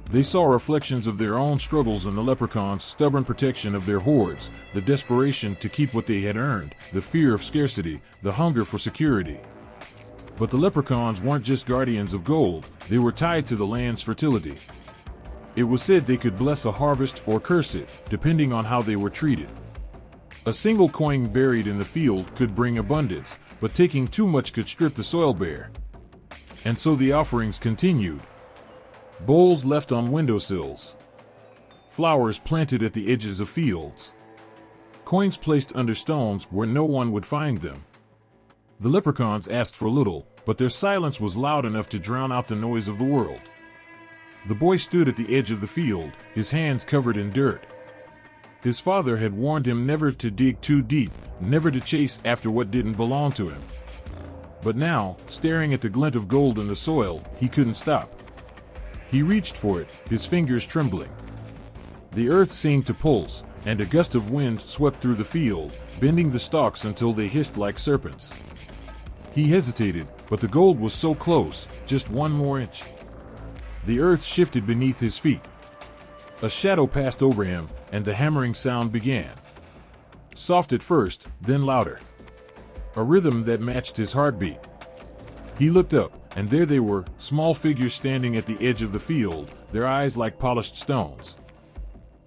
They saw reflections of their own struggles in the leprechauns' stubborn protection of their hoards, the desperation to keep what they had earned, the fear of scarcity, the hunger for security. But the leprechauns weren't just guardians of gold, they were tied to the land's fertility. It was said they could bless a harvest or curse it, depending on how they were treated. A single coin buried in the field could bring abundance, but taking too much could strip the soil bare. And so the offerings continued. Bowls left on windowsills. Flowers planted at the edges of fields. Coins placed under stones where no one would find them. The leprechauns asked for little, but their silence was loud enough to drown out the noise of the world. The boy stood at the edge of the field, his hands covered in dirt. His father had warned him never to dig too deep, never to chase after what didn't belong to him. But now, staring at the glint of gold in the soil, he couldn't stop. He reached for it, his fingers trembling. The earth seemed to pulse, and a gust of wind swept through the field, bending the stalks until they hissed like serpents. He hesitated, but the gold was so close, just one more inch. The earth shifted beneath his feet. A shadow passed over him, and the hammering sound began. Soft at first, then louder. A rhythm that matched his heartbeat. He looked up, and there they were, small figures standing at the edge of the field, their eyes like polished stones.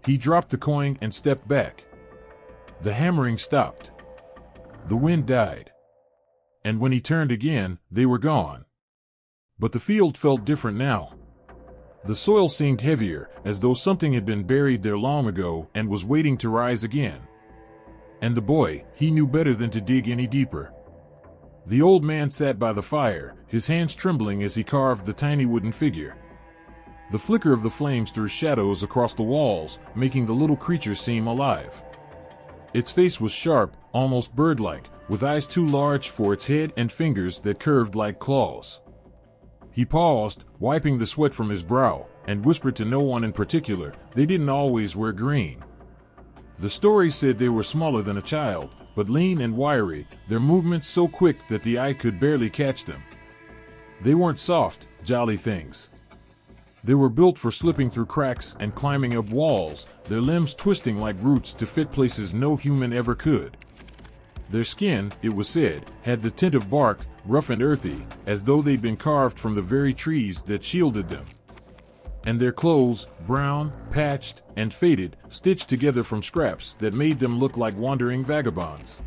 He dropped the coin and stepped back. The hammering stopped. The wind died. And when he turned again, they were gone. But the field felt different now. The soil seemed heavier, as though something had been buried there long ago and was waiting to rise again. And the boy, he knew better than to dig any deeper. The old man sat by the fire, his hands trembling as he carved the tiny wooden figure. The flicker of the flames threw shadows across the walls, making the little creature seem alive. Its face was sharp, almost bird-like, with eyes too large for its head and fingers that curved like claws. He paused, wiping the sweat from his brow, and whispered to no one in particular, they didn't always wear green. The story said they were smaller than a child, but lean and wiry, their movements so quick that the eye could barely catch them. They weren't soft, jolly things. They were built for slipping through cracks and climbing up walls, their limbs twisting like roots to fit places no human ever could. Their skin, it was said, had the tint of bark, rough and earthy, as though they'd been carved from the very trees that shielded them. And their clothes, brown, patched, and faded, stitched together from scraps that made them look like wandering vagabonds.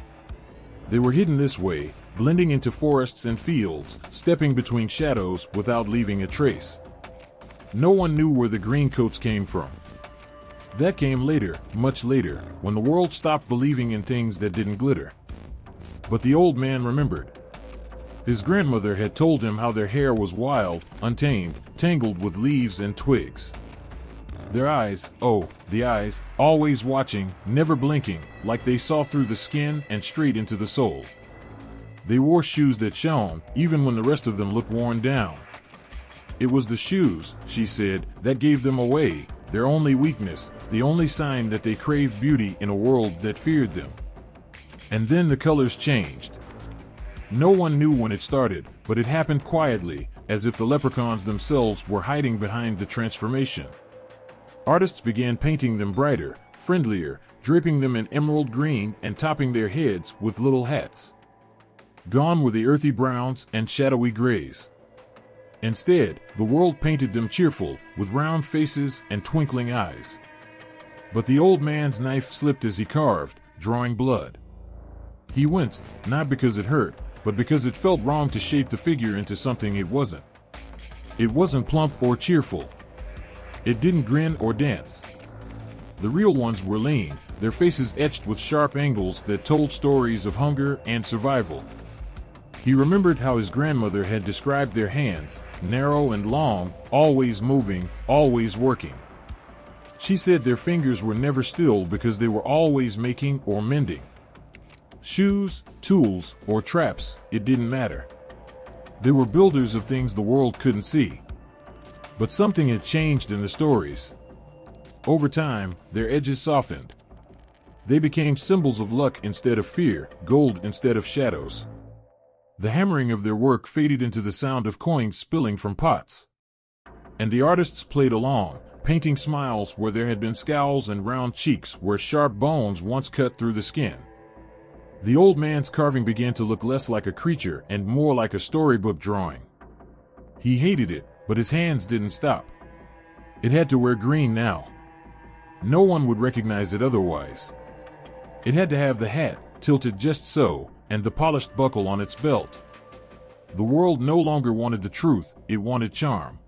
They were hidden this way, blending into forests and fields, stepping between shadows without leaving a trace. No one knew where the green coats came from. That came later, much later, when the world stopped believing in things that didn't glitter. But the old man remembered. His grandmother had told him how their hair was wild, untamed, tangled with leaves and twigs. Their eyes, oh, the eyes, always watching, never blinking, like they saw through the skin and straight into the soul. They wore shoes that shone, even when the rest of them looked worn down. It was the shoes, she said, that gave them away, their only weakness, the only sign that they craved beauty in a world that feared them. And then the colors changed. No one knew when it started, but it happened quietly, as if the leprechauns themselves were hiding behind the transformation. Artists began painting them brighter, friendlier, draping them in emerald green and topping their heads with little hats. Gone were the earthy browns and shadowy grays. Instead, the world painted them cheerful, with round faces and twinkling eyes. But the old man's knife slipped as he carved, drawing blood. He winced, not because it hurt, but because it felt wrong to shape the figure into something it wasn't. It wasn't plump or cheerful. It didn't grin or dance. The real ones were lean, their faces etched with sharp angles that told stories of hunger and survival. He remembered how his grandmother had described their hands, narrow and long, always moving, always working. She said their fingers were never still because they were always making or mending. Shoes, tools, or traps, it didn't matter. They were builders of things the world couldn't see. But something had changed in the stories. Over time, their edges softened. They became symbols of luck instead of fear, gold instead of shadows. The hammering of their work faded into the sound of coins spilling from pots. And the artists played along, painting smiles where there had been scowls and round cheeks where sharp bones once cut through the skin. The old man's carving began to look less like a creature and more like a storybook drawing. He hated it, but his hands didn't stop. It had to wear green now. No one would recognize it otherwise. It had to have the hat, tilted just so, and the polished buckle on its belt. The world no longer wanted the truth, it wanted charm.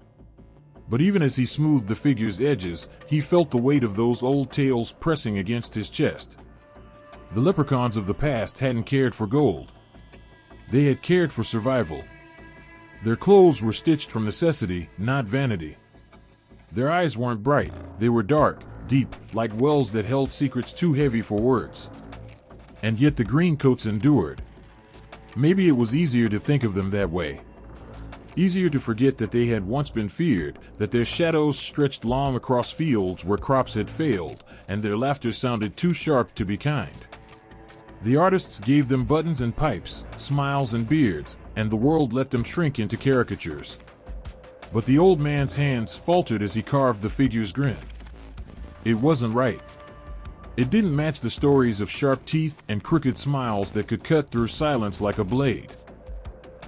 But even as he smoothed the figure's edges, he felt the weight of those old tales pressing against his chest. The leprechauns of the past hadn't cared for gold. They had cared for survival. Their clothes were stitched from necessity, not vanity. Their eyes weren't bright, they were dark, deep, like wells that held secrets too heavy for words. And yet the greencoats endured. Maybe it was easier to think of them that way. Easier to forget that they had once been feared, that their shadows stretched long across fields where crops had failed, and their laughter sounded too sharp to be kind. The artists gave them buttons and pipes, smiles and beards, and the world let them shrink into caricatures. But the old man's hands faltered as he carved the figure's grin. It wasn't right. It didn't match the stories of sharp teeth and crooked smiles that could cut through silence like a blade.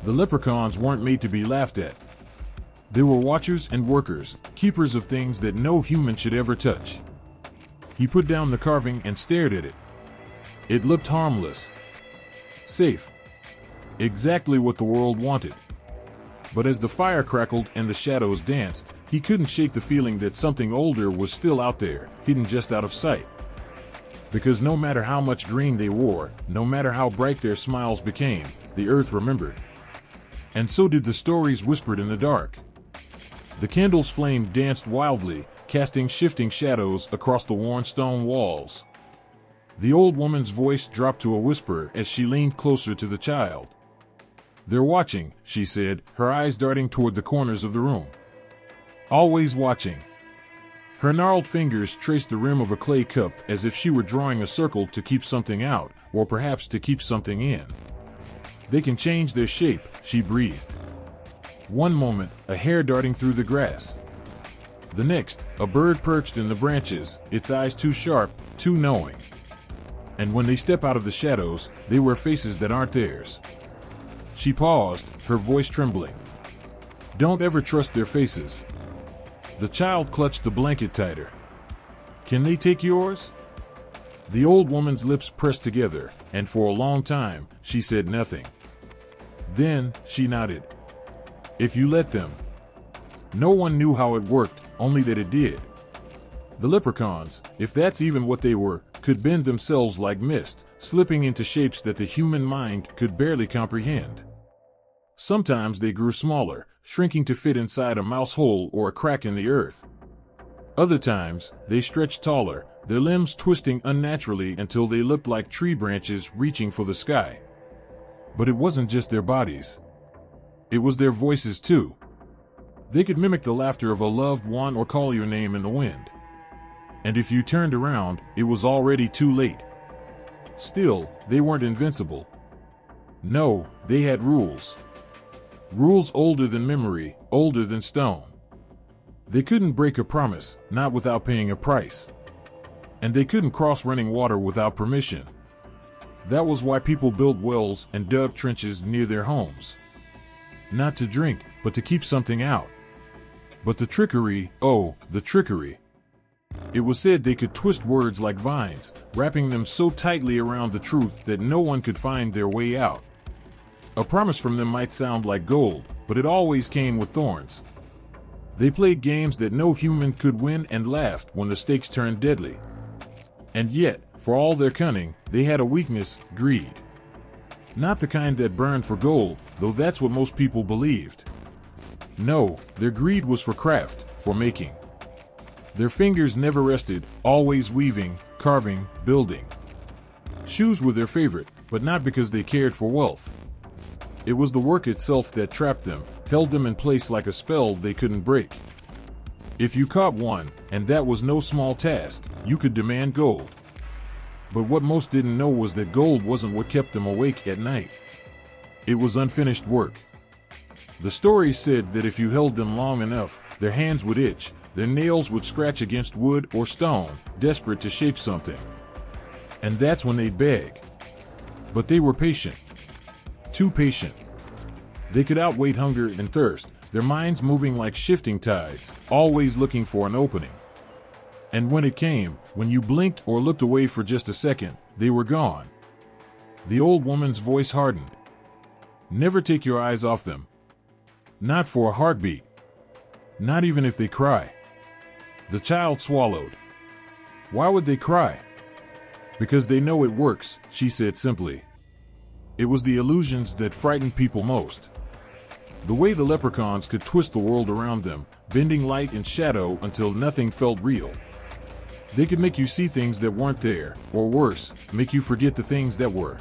The leprechauns weren't made to be laughed at. They were watchers and workers, keepers of things that no human should ever touch. He put down the carving and stared at it. It looked harmless. Safe. Exactly what the world wanted. But as the fire crackled and the shadows danced, he couldn't shake the feeling that something older was still out there, hidden just out of sight. Because no matter how much green they wore, no matter how bright their smiles became, the earth remembered. And so did the stories whispered in the dark. The candle's flame danced wildly, casting shifting shadows across the worn stone walls. The old woman's voice dropped to a whisper as she leaned closer to the child. "They're watching," she said, her eyes darting toward the corners of the room. "Always watching." Her gnarled fingers traced the rim of a clay cup as if she were drawing a circle to keep something out, or perhaps to keep something in. "They can change their shape," she breathed. One moment, a hare darting through the grass. The next, a bird perched in the branches, its eyes too sharp, too knowing. And when they step out of the shadows, they wear faces that aren't theirs. She paused, her voice trembling. "Don't ever trust their faces." The child clutched the blanket tighter. "Can they take yours?" The old woman's lips pressed together, and for a long time, she said nothing. Then, she nodded. "If you let them." No one knew how it worked, only that it did. The leprechauns, if that's even what they were, could bend themselves like mist, slipping into shapes that the human mind could barely comprehend. Sometimes they grew smaller, shrinking to fit inside a mouse hole or a crack in the earth. Other times, they stretched taller, their limbs twisting unnaturally until they looked like tree branches reaching for the sky. But it wasn't just their bodies. It was their voices too. They could mimic the laughter of a loved one or call your name in the wind. And if you turned around, it was already too late. Still, they weren't invincible. No, they had rules. Rules older than memory, older than stone. They couldn't break a promise, not without paying a price. And they couldn't cross running water without permission. That was why people built wells and dug trenches near their homes. Not to drink, but to keep something out. But the trickery, oh, the trickery. It was said they could twist words like vines, wrapping them so tightly around the truth that no one could find their way out. A promise from them might sound like gold, but it always came with thorns. They played games that no human could win and laughed when the stakes turned deadly. And yet, for all their cunning, they had a weakness: greed. Not the kind that burned for gold, though that's what most people believed. No, their greed was for craft, for making. Their fingers never rested, always weaving, carving, building. Shoes were their favorite, but not because they cared for wealth. It was the work itself that trapped them, held them in place like a spell they couldn't break. If you caught one, and that was no small task, you could demand gold. But what most didn't know was that gold wasn't what kept them awake at night. It was unfinished work. The story said that if you held them long enough, their hands would itch, their nails would scratch against wood or stone, desperate to shape something. And that's when they'd beg. But they were patient. Too patient. They could outwait hunger and thirst, their minds moving like shifting tides, always looking for an opening. And when it came, when you blinked or looked away for just a second, they were gone. The old woman's voice hardened. Never take your eyes off them. Not for a heartbeat. Not even if they cry. The child swallowed. Why would they cry? Because they know it works, she said simply. It was the illusions that frightened people most. The way the leprechauns could twist the world around them, bending light and shadow until nothing felt real. They could make you see things that weren't there, or worse, make you forget the things that were.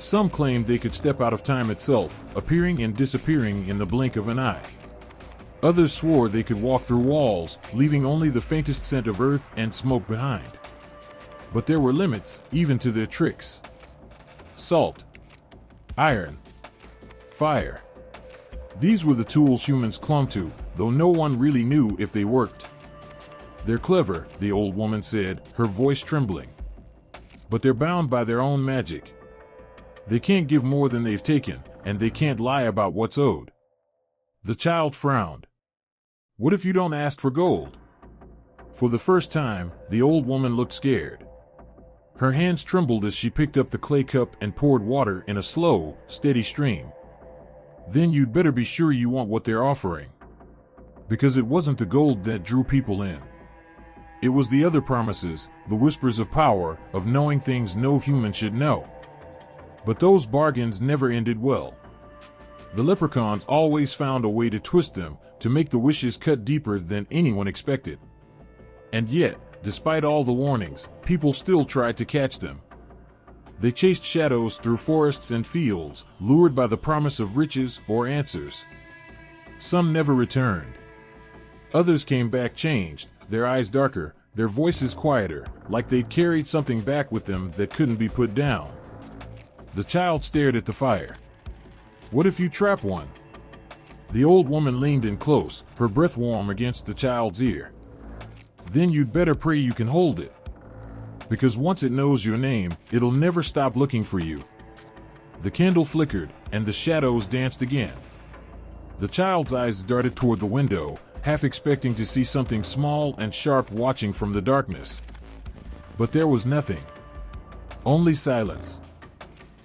Some claimed they could step out of time itself, appearing and disappearing in the blink of an eye. Others swore they could walk through walls, leaving only the faintest scent of earth and smoke behind. But there were limits, even to their tricks. Salt, iron, fire. These were the tools humans clung to, though no one really knew if they worked. They're clever, the old woman said, her voice trembling. But they're bound by their own magic. They can't give more than they've taken, and they can't lie about what's owed. The child frowned. What if you don't ask for gold? For the first time, the old woman looked scared. Her hands trembled as she picked up the clay cup and poured water in a slow, steady stream. Then you'd better be sure you want what they're offering. Because it wasn't the gold that drew people in. It was the other promises, the whispers of power, of knowing things no human should know. But those bargains never ended well. The Leprechauns always found a way to twist them, to make the wishes cut deeper than anyone expected. And yet, despite all the warnings, people still tried to catch them. They chased shadows through forests and fields, lured by the promise of riches or answers. Some never returned. Others came back changed, their eyes darker, their voices quieter, like they'd carried something back with them that couldn't be put down. The child stared at the fire. What if you trap one? The old woman leaned in close, her breath warm against the child's ear. Then you'd better pray you can hold it. Because once it knows your name, it'll never stop looking for you. The candle flickered, and the shadows danced again. The child's eyes darted toward the window, half expecting to see something small and sharp watching from the darkness. But there was nothing. Only silence.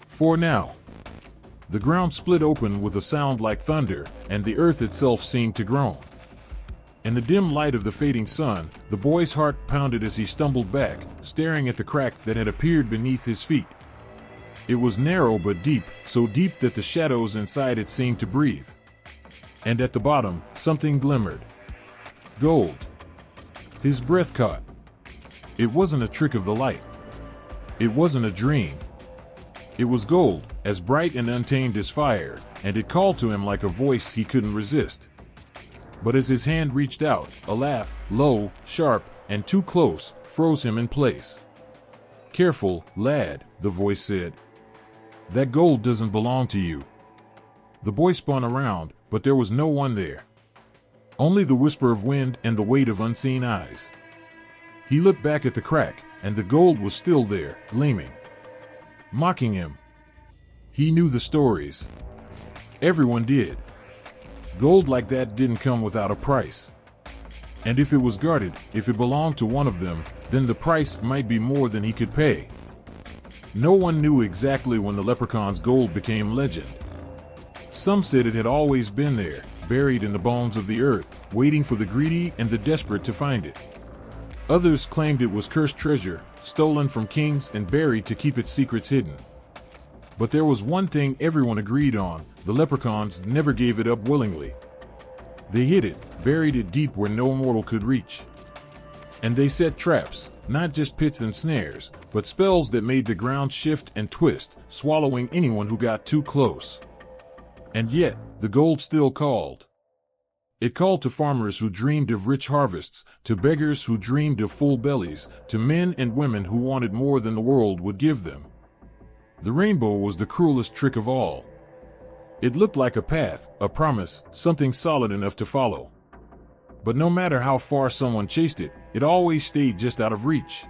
For now. The ground split open with a sound like thunder, and the earth itself seemed to groan. In the dim light of the fading sun, the boy's heart pounded as he stumbled back, staring at the crack that had appeared beneath his feet. It was narrow but deep, so deep that the shadows inside it seemed to breathe. And at the bottom, something glimmered. Gold. His breath caught. It wasn't a trick of the light. It wasn't a dream. It was gold, as bright and untamed as fire, and it called to him like a voice he couldn't resist. But as his hand reached out, a laugh, low, sharp, and too close, froze him in place. Careful, lad, the voice said. That gold doesn't belong to you. The boy spun around, but there was no one there. Only the whisper of wind and the weight of unseen eyes. He looked back at the crack, and the gold was still there, gleaming. Mocking him. He knew the stories. Everyone did. Gold like that didn't come without a price. And if it was guarded, if it belonged to one of them, then the price might be more than he could pay. No one knew exactly when the Leprechaun's gold became legend. Some said it had always been there, buried in the bones of the earth, waiting for the greedy and the desperate to find it. Others claimed it was cursed treasure, stolen from kings and buried to keep its secrets hidden. But there was one thing everyone agreed on: the Leprechauns never gave it up willingly. They hid it, buried it deep where no mortal could reach. And they set traps, not just pits and snares, but spells that made the ground shift and twist, swallowing anyone who got too close. And yet, the gold still called. It called to farmers who dreamed of rich harvests, to beggars who dreamed of full bellies, to men and women who wanted more than the world would give them. The rainbow was the cruelest trick of all. It looked like a path, a promise, something solid enough to follow. But no matter how far someone chased it, it always stayed just out of reach.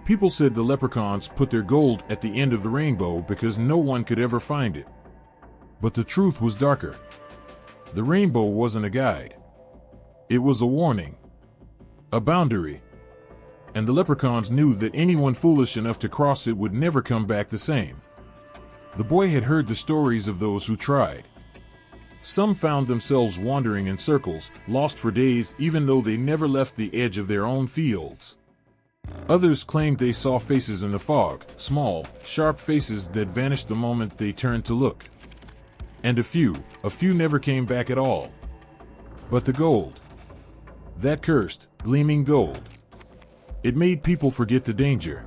People said the Leprechauns put their gold at the end of the rainbow because no one could ever find it. But the truth was darker. The rainbow wasn't a guide. It was a warning. A boundary. And the Leprechauns knew that anyone foolish enough to cross it would never come back the same. The boy had heard the stories of those who tried. Some found themselves wandering in circles, lost for days even though they never left the edge of their own fields. Others claimed they saw faces in the fog, small, sharp faces that vanished the moment they turned to look. And a few never came back at all. But the gold. That cursed, gleaming gold. It made people forget the danger.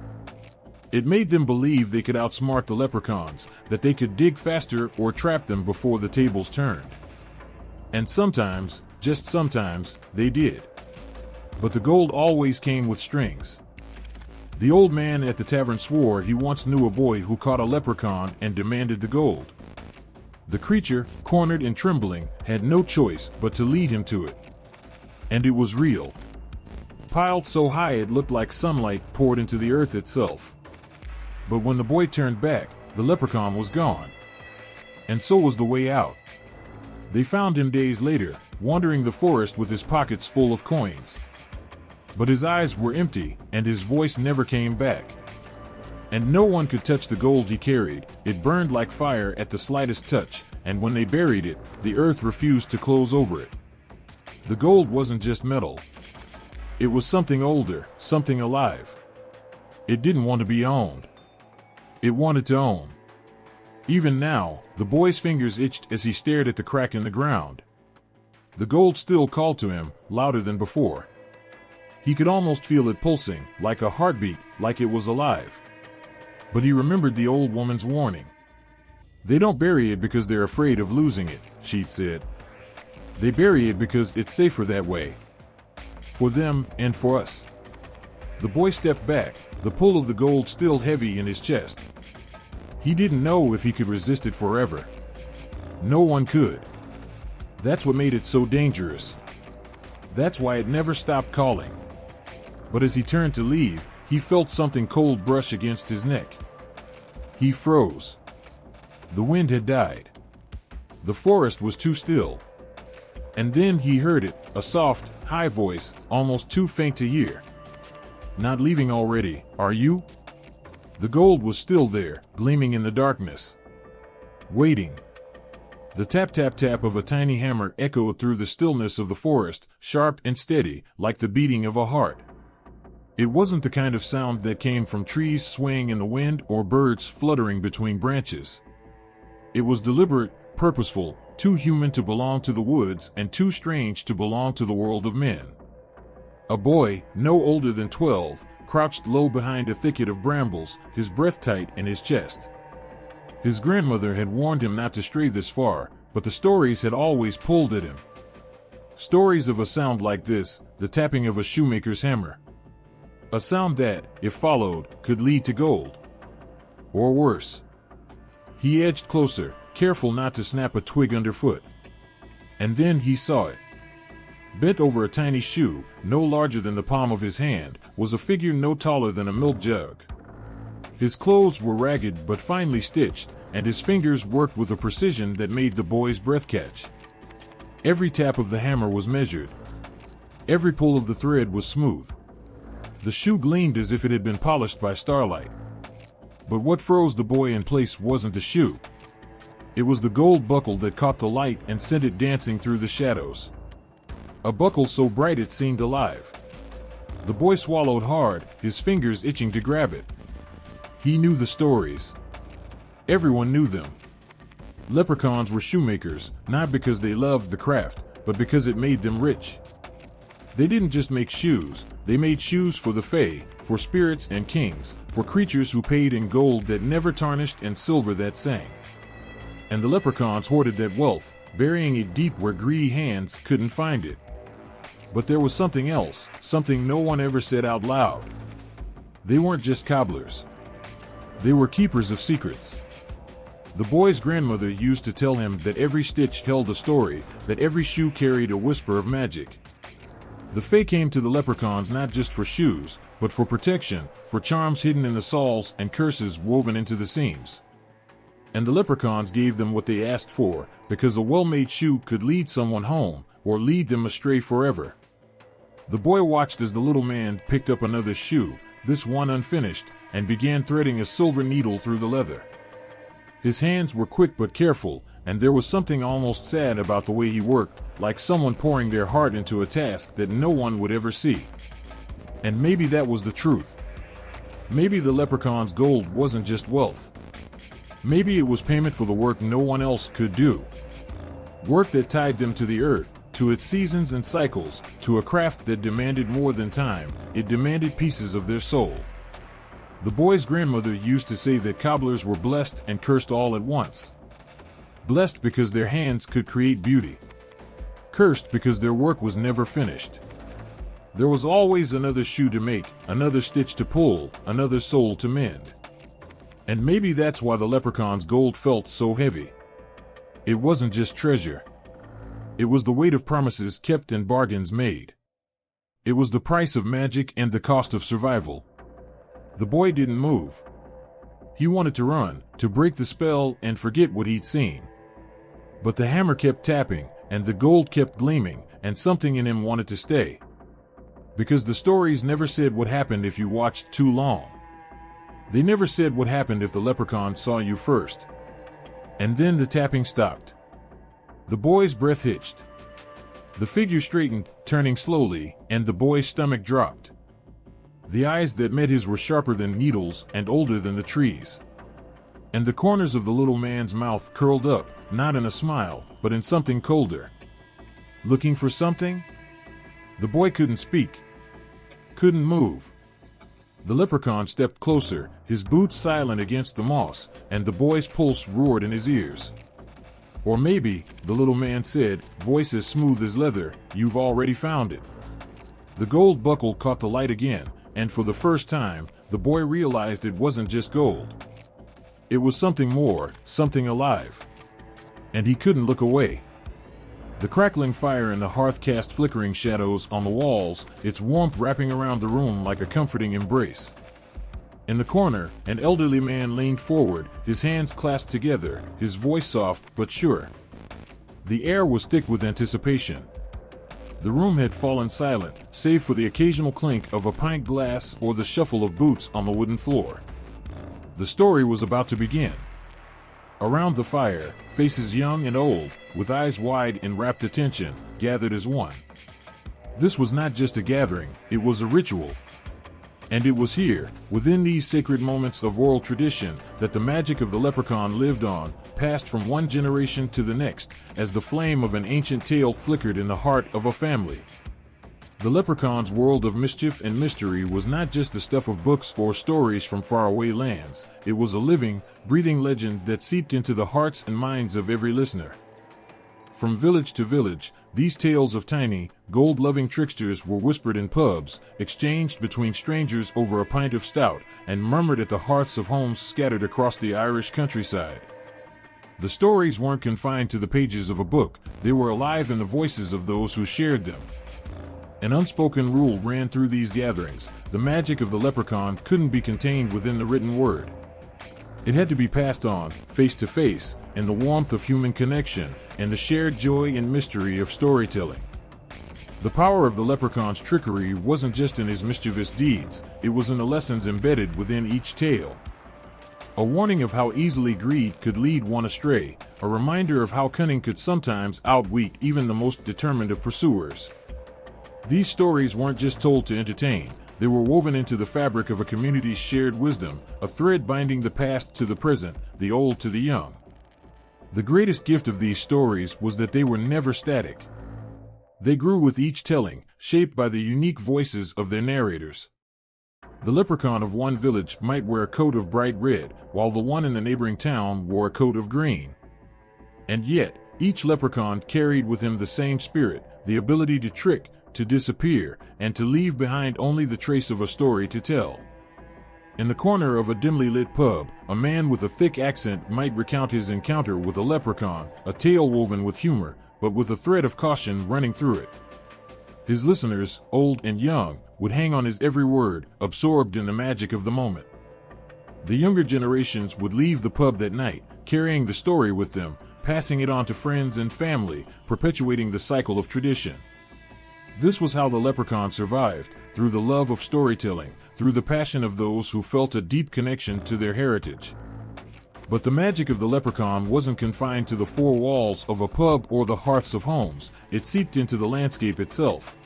It made them believe they could outsmart the leprechauns, that they could dig faster or trap them before the tables turned. And sometimes, just sometimes, they did. But the gold always came with strings. The old man at the tavern swore he once knew a boy who caught a leprechaun and demanded the gold. The creature, cornered and trembling, had no choice but to lead him to it. And it was real. Piled so high it looked like sunlight poured into the earth itself. But when the boy turned back, the leprechaun was gone. And so was the way out. They found him days later, wandering the forest with his pockets full of coins. But his eyes were empty, and his voice never came back. And no one could touch the gold he carried. It burned like fire at the slightest touch, and when they buried it, the earth refused to close over it. The gold wasn't just metal. It was something older, something alive. It didn't want to be owned. It wanted to own. Even now, the boy's fingers itched as he stared at the crack in the ground. The gold still called to him, louder than before. He could almost feel it pulsing, like a heartbeat, like it was alive. But he remembered the old woman's warning. They don't bury it because they're afraid of losing it, she'd said. They bury it because it's safer that way. For them and for us. The boy stepped back, the pull of the gold still heavy in his chest. He didn't know if he could resist it forever. No one could. That's what made it so dangerous. That's why it never stopped calling. But as he turned to leave, he felt something cold brush against his neck. He froze. The wind had died. The forest was too still. And then he heard it, a soft, high voice, almost too faint to hear. Not leaving already, are you? The gold was still there, gleaming in the darkness. Waiting. The tap-tap-tap of a tiny hammer echoed through the stillness of the forest, sharp and steady, like the beating of a heart. It wasn't the kind of sound that came from trees swaying in the wind or birds fluttering between branches. It was deliberate, purposeful, too human to belong to the woods and too strange to belong to the world of men. A boy, no older than 12, crouched low behind a thicket of brambles, his breath tight in his chest. His grandmother had warned him not to stray this far, but the stories had always pulled at him. Stories of a sound like this, the tapping of a shoemaker's hammer. A sound that, if followed, could lead to gold. Or worse. He edged closer, careful not to snap a twig underfoot. And then he saw it. Bent over a tiny shoe, no larger than the palm of his hand, was a figure no taller than a milk jug. His clothes were ragged but finely stitched, and his fingers worked with a precision that made the boy's breath catch. Every tap of the hammer was measured. Every pull of the thread was smooth. The shoe gleamed as if it had been polished by starlight. But what froze the boy in place wasn't the shoe. It was the gold buckle that caught the light and sent it dancing through the shadows. A buckle so bright it seemed alive. The boy swallowed hard, his fingers itching to grab it. He knew the stories. Everyone knew them. Leprechauns were shoemakers, not because they loved the craft, but because it made them rich. They didn't just make shoes, they made shoes for the fae, for spirits and kings, for creatures who paid in gold that never tarnished and silver that sang. And the leprechauns hoarded that wealth, burying it deep where greedy hands couldn't find it. But there was something else, something no one ever said out loud. They weren't just cobblers. They were keepers of secrets. The boy's grandmother used to tell him that every stitch held a story, that every shoe carried a whisper of magic. The fae came to the leprechauns not just for shoes, but for protection, for charms hidden in the soles and curses woven into the seams. And the leprechauns gave them what they asked for, because a well-made shoe could lead someone home, or lead them astray forever. The boy watched as the little man picked up another shoe, this one unfinished, and began threading a silver needle through the leather. His hands were quick but careful, and there was something almost sad about the way he worked, like someone pouring their heart into a task that no one would ever see. And maybe that was the truth. Maybe the leprechaun's gold wasn't just wealth. Maybe it was payment for the work no one else could do. Work that tied them to the earth, to its seasons and cycles, to a craft that demanded more than time. It demanded pieces of their soul. The boy's grandmother used to say that cobblers were blessed and cursed all at once. Blessed because their hands could create beauty. Cursed because their work was never finished. There was always another shoe to make, another stitch to pull, another soul to mend. And maybe that's why the leprechaun's gold felt so heavy. It wasn't just treasure. It was the weight of promises kept and bargains made. It was the price of magic and the cost of survival. The boy didn't move. He wanted to run, to break the spell and forget what he'd seen. But the hammer kept tapping, and the gold kept gleaming, and something in him wanted to stay. Because the stories never said what happened if you watched too long. They never said what happened if the leprechaun saw you first. And then the tapping stopped. The boy's breath hitched. The figure straightened, turning slowly, and the boy's stomach dropped. The eyes that met his were sharper than needles and older than the trees. And the corners of the little man's mouth curled up, not in a smile, but in something colder. Looking for something? The boy couldn't speak. Couldn't move. The leprechaun stepped closer, his boots silent against the moss, and the boy's pulse roared in his ears. Or maybe, the little man said, voice as smooth as leather, you've already found it. The gold buckle caught the light again, and for the first time, the boy realized it wasn't just gold. It was something more, something alive. And he couldn't look away. The crackling fire in the hearth cast flickering shadows on the walls, its warmth wrapping around the room like a comforting embrace. In the corner, an elderly man leaned forward, his hands clasped together, his voice soft but sure. The air was thick with anticipation. The room had fallen silent, save for the occasional clink of a pint glass or the shuffle of boots on the wooden floor. The story was about to begin. Around the fire, faces young and old, with eyes wide in rapt attention, gathered as one. This was not just a gathering, it was a ritual. And it was here, within these sacred moments of oral tradition, that the magic of the leprechaun lived on, passed from one generation to the next, as the flame of an ancient tale flickered in the heart of a family. The leprechaun's world of mischief and mystery was not just the stuff of books or stories from faraway lands. It was a living, breathing legend that seeped into the hearts and minds of every listener. From village to village, these tales of tiny, gold-loving tricksters were whispered in pubs, exchanged between strangers over a pint of stout, and murmured at the hearths of homes scattered across the Irish countryside. The stories weren't confined to the pages of a book, they were alive in the voices of those who shared them. An unspoken rule ran through these gatherings: the magic of the leprechaun couldn't be contained within the written word. It had to be passed on, face to face, in the warmth of human connection, and the shared joy and mystery of storytelling. The power of the leprechaun's trickery wasn't just in his mischievous deeds, it was in the lessons embedded within each tale. A warning of how easily greed could lead one astray, a reminder of how cunning could sometimes outwit even the most determined of pursuers. These stories weren't just told to entertain, they were woven into the fabric of a community's shared wisdom, a thread binding the past to the present, the old to the young. The greatest gift of these stories was that they were never static. They grew with each telling, shaped by the unique voices of their narrators. The leprechaun of one village might wear a coat of bright red, while the one in the neighboring town wore a coat of green. And yet, each leprechaun carried with him the same spirit, the ability to trick, to disappear, and to leave behind only the trace of a story to tell. In the corner of a dimly lit pub, a man with a thick accent might recount his encounter with a leprechaun, a tale woven with humor, but with a thread of caution running through it. His listeners, old and young, would hang on his every word, absorbed in the magic of the moment. The younger generations would leave the pub that night, carrying the story with them, passing it on to friends and family, perpetuating the cycle of tradition. This was how the leprechaun survived, through the love of storytelling, through the passion of those who felt a deep connection to their heritage. But the magic of the leprechaun wasn't confined to the four walls of a pub or the hearths of homes, it seeped into the landscape itself.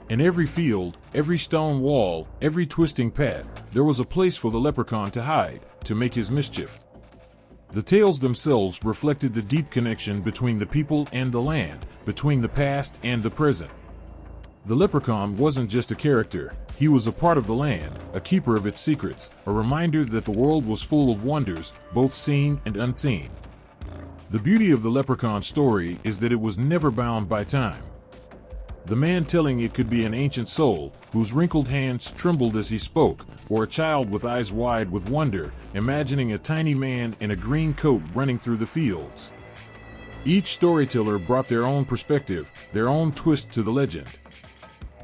In every field, every stone wall, every twisting path, there was a place for the leprechaun to hide, to make his mischief. The tales themselves reflected the deep connection between the people and the land, between the past and the present. The leprechaun wasn't just a character, he was a part of the land, a keeper of its secrets, a reminder that the world was full of wonders, both seen and unseen. The beauty of the leprechaun story is that it was never bound by time. The man telling it could be an ancient soul, whose wrinkled hands trembled as he spoke, or a child with eyes wide with wonder, imagining a tiny man in a green coat running through the fields. Each storyteller brought their own perspective, their own twist to the legend.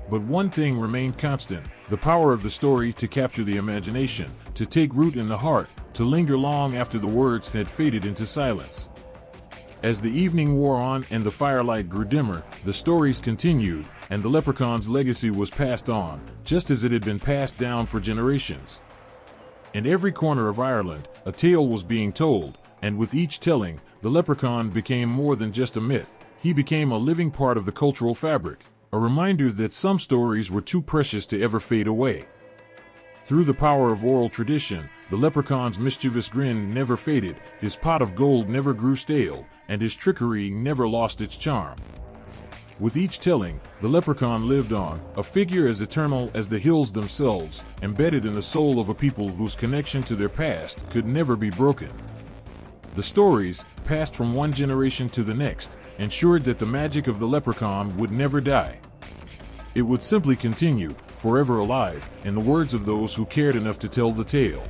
But one thing remained constant: the power of the story to capture the imagination, to take root in the heart, to linger long after the words had faded into silence. As the evening wore on and the firelight grew dimmer, the stories continued, and the leprechaun's legacy was passed on, just as it had been passed down for generations. In every corner of Ireland, a tale was being told, and with each telling, the leprechaun became more than just a myth. He became a living part of the cultural fabric, a reminder that some stories were too precious to ever fade away. Through the power of oral tradition, the leprechaun's mischievous grin never faded, his pot of gold never grew stale, and his trickery never lost its charm. With each telling, the leprechaun lived on, a figure as eternal as the hills themselves, embedded in the soul of a people whose connection to their past could never be broken. The stories, passed from one generation to the next, ensured that the magic of the leprechaun would never die. It would simply continue, forever alive, in the words of those who cared enough to tell the tale.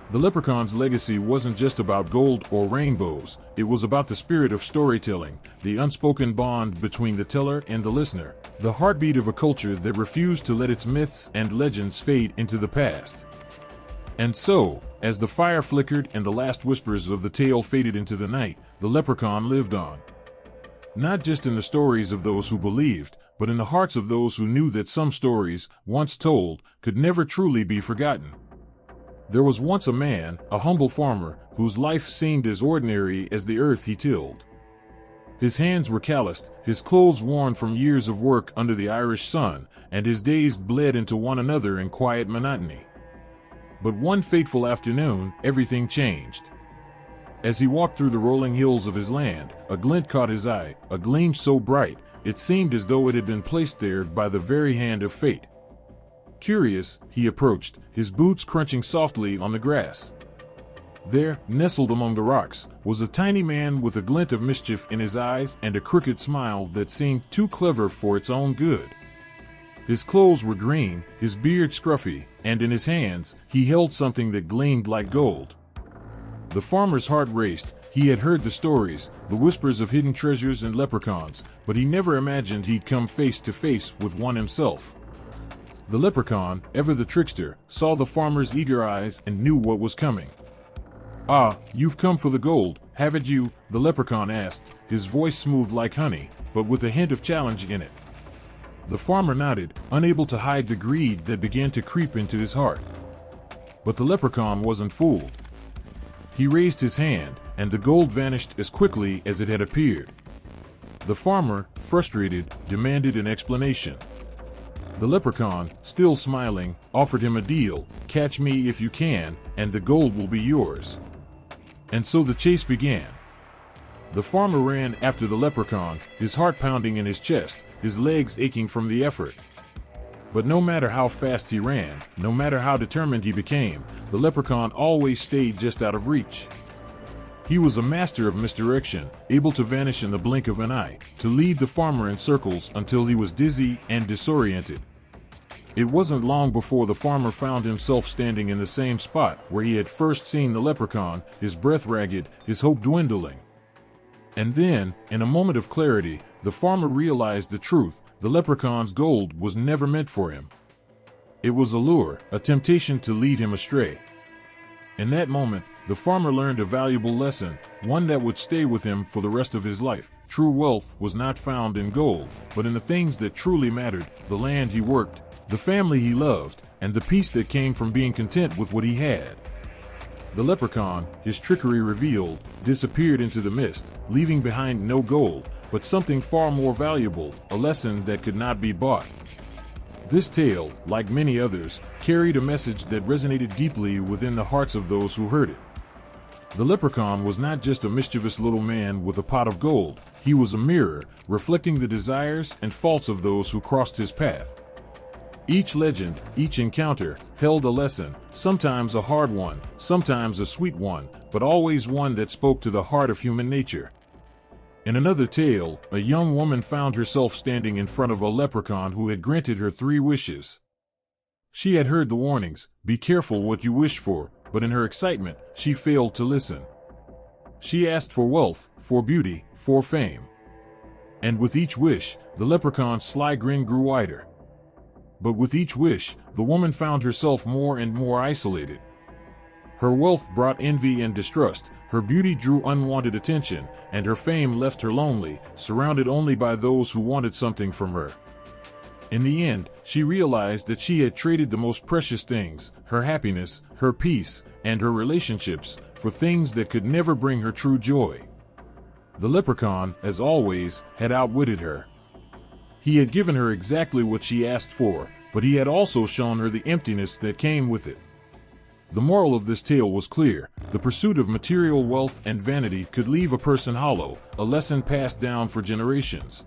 The leprechaun's legacy wasn't just about gold or rainbows, it was about the spirit of storytelling, the unspoken bond between the teller and the listener, the heartbeat of a culture that refused to let its myths and legends fade into the past. And so, as the fire flickered and the last whispers of the tale faded into the night, the leprechaun lived on. Not just in the stories of those who believed, but in the hearts of those who knew that some stories, once told, could never truly be forgotten. There was once a man, a humble farmer, whose life seemed as ordinary as the earth he tilled. His hands were calloused, his clothes worn from years of work under the Irish sun, and his days bled into one another in quiet monotony. But one fateful afternoon, everything changed. As he walked through the rolling hills of his land, a glint caught his eye, a gleam so bright, it seemed as though it had been placed there by the very hand of fate. Curious, he approached, his boots crunching softly on the grass. There, nestled among the rocks, was a tiny man with a glint of mischief in his eyes and a crooked smile that seemed too clever for its own good. His clothes were green, his beard scruffy, and in his hands, he held something that gleamed like gold. The farmer's heart raced. He had heard the stories, the whispers of hidden treasures and leprechauns, but he never imagined he'd come face to face with one himself. The leprechaun, ever the trickster, saw the farmer's eager eyes and knew what was coming. "Ah, you've come for the gold, haven't you?" the leprechaun asked, his voice smooth like honey, but with a hint of challenge in it. The farmer nodded, unable to hide the greed that began to creep into his heart. But the leprechaun wasn't fooled. He raised his hand, and the gold vanished as quickly as it had appeared. The farmer, frustrated, demanded an explanation. The leprechaun, still smiling, offered him a deal: catch me if you can, and the gold will be yours. And so the chase began. The farmer ran after the leprechaun, his heart pounding in his chest, his legs aching from the effort. But no matter how fast he ran, no matter how determined he became, the leprechaun always stayed just out of reach. He was a master of misdirection, able to vanish in the blink of an eye, to lead the farmer in circles until he was dizzy and disoriented. It wasn't long before the farmer found himself standing in the same spot where he had first seen the leprechaun, his breath ragged, his hope dwindling. And then, in a moment of clarity, the farmer realized the truth: the leprechaun's gold was never meant for him. It was a lure, a temptation to lead him astray. In that moment, the farmer learned a valuable lesson, one that would stay with him for the rest of his life. True wealth was not found in gold, but in the things that truly mattered: the land he worked, the family he loved, and the peace that came from being content with what he had. The leprechaun, his trickery revealed, disappeared into the mist, leaving behind no gold, but something far more valuable, a lesson that could not be bought. This tale, like many others, carried a message that resonated deeply within the hearts of those who heard it. The leprechaun was not just a mischievous little man with a pot of gold. He was a mirror, reflecting the desires and faults of those who crossed his path. Each legend, each encounter, held a lesson, sometimes a hard one, sometimes a sweet one, but always one that spoke to the heart of human nature. In another tale, a young woman found herself standing in front of a leprechaun who had granted her 3 wishes. She had heard the warnings, "Be careful what you wish for," but in her excitement, she failed to listen. She asked for wealth, for beauty, for fame. And with each wish, the leprechaun's sly grin grew wider. But with each wish, the woman found herself more and more isolated. Her wealth brought envy and distrust, her beauty drew unwanted attention, and her fame left her lonely, surrounded only by those who wanted something from her. In the end, she realized that she had traded the most precious things, her happiness, her peace, and her relationships, for things that could never bring her true joy. The leprechaun, as always, had outwitted her. He had given her exactly what she asked for, but he had also shown her the emptiness that came with it. The moral of this tale was clear: the pursuit of material wealth and vanity could leave a person hollow, a lesson passed down for generations.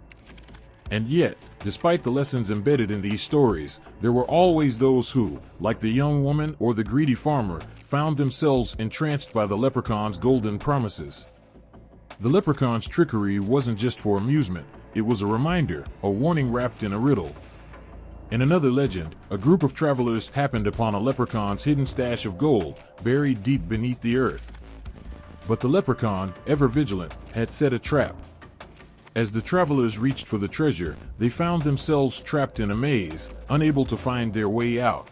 And yet, despite the lessons embedded in these stories, there were always those who, like the young woman or the greedy farmer, found themselves entranced by the leprechaun's golden promises. The leprechaun's trickery wasn't just for amusement, it was a reminder, a warning wrapped in a riddle. In another legend, a group of travelers happened upon a leprechaun's hidden stash of gold, buried deep beneath the earth. But the leprechaun, ever vigilant, had set a trap. As the travelers reached for the treasure, they found themselves trapped in a maze, unable to find their way out.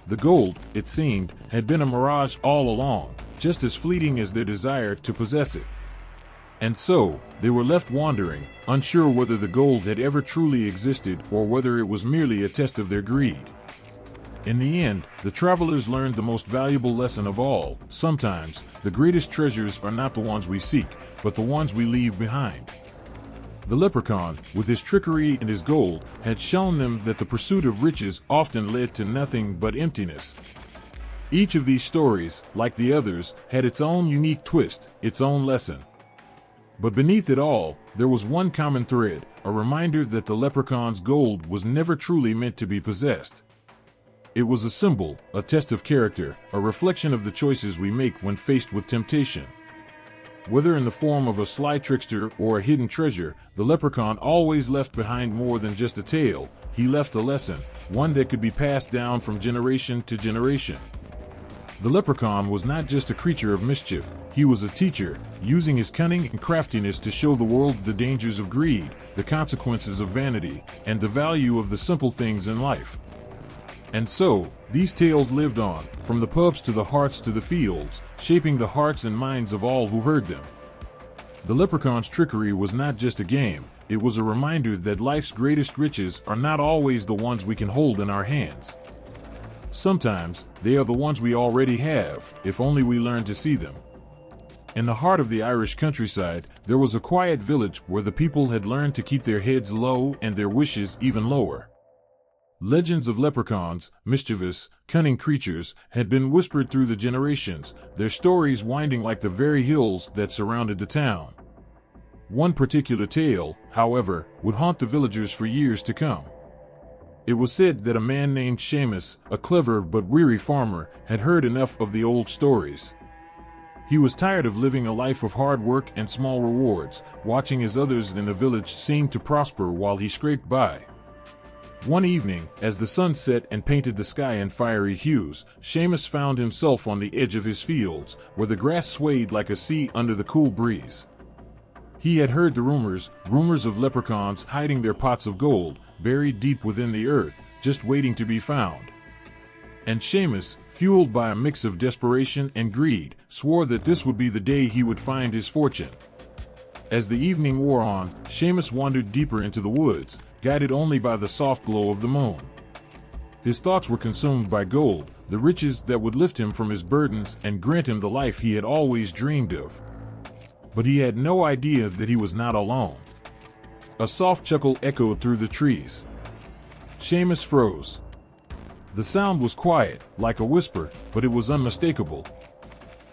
The gold, it seemed, had been a mirage all along, just as fleeting as their desire to possess it. And so, they were left wandering, unsure whether the gold had ever truly existed or whether it was merely a test of their greed. In the end, the travelers learned the most valuable lesson of all: sometimes, the greatest treasures are not the ones we seek, but the ones we leave behind. The leprechaun, with his trickery and his gold, had shown them that the pursuit of riches often led to nothing but emptiness. Each of these stories, like the others, had its own unique twist, its own lesson. But beneath it all, there was one common thread, a reminder that the leprechaun's gold was never truly meant to be possessed. It was a symbol, a test of character, a reflection of the choices we make when faced with temptation. Whether in the form of a sly trickster or a hidden treasure, the leprechaun always left behind more than just a tale. He left a lesson, one that could be passed down from generation to generation. The leprechaun was not just a creature of mischief, he was a teacher, using his cunning and craftiness to show the world the dangers of greed, the consequences of vanity, and the value of the simple things in life. And so, these tales lived on, from the pubs to the hearths to the fields, shaping the hearts and minds of all who heard them. The leprechaun's trickery was not just a game, it was a reminder that life's greatest riches are not always the ones we can hold in our hands. Sometimes, they are the ones we already have, if only we learn to see them. In the heart of the Irish countryside, there was a quiet village where the people had learned to keep their heads low and their wishes even lower. Legends of leprechauns, mischievous, cunning creatures, had been whispered through the generations, their stories winding like the very hills that surrounded the town. One particular tale, however, would haunt the villagers for years to come. It was said that a man named Seamus, a clever but weary farmer, had heard enough of the old stories. He was tired of living a life of hard work and small rewards, watching as others in the village seemed to prosper while he scraped by. One evening, as the sun set and painted the sky in fiery hues, Seamus found himself on the edge of his fields, where the grass swayed like a sea under the cool breeze. He had heard the rumors of leprechauns hiding their pots of gold, buried deep within the earth, just waiting to be found. And Seamus, fueled by a mix of desperation and greed, swore that this would be the day he would find his fortune. As the evening wore on, Seamus wandered deeper into the woods, guided only by the soft glow of the moon. His thoughts were consumed by gold, the riches that would lift him from his burdens and grant him the life he had always dreamed of. But he had no idea that he was not alone. A soft chuckle echoed through the trees. Seamus froze. The sound was quiet, like a whisper, but it was unmistakable.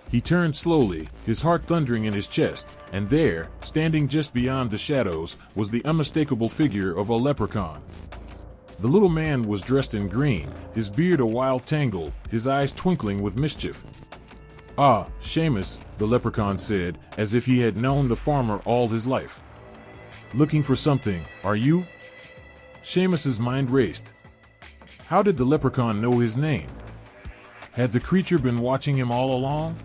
He turned slowly, his heart thundering in his chest, and there, standing just beyond the shadows, was the unmistakable figure of a leprechaun. The little man was dressed in green, his beard a wild tangle, his eyes twinkling with mischief. "Ah, Seamus," the leprechaun said, as if he had known the farmer all his life. "Looking for something, are you?" Seamus's mind raced. How did the leprechaun know his name? Had the creature been watching him all along?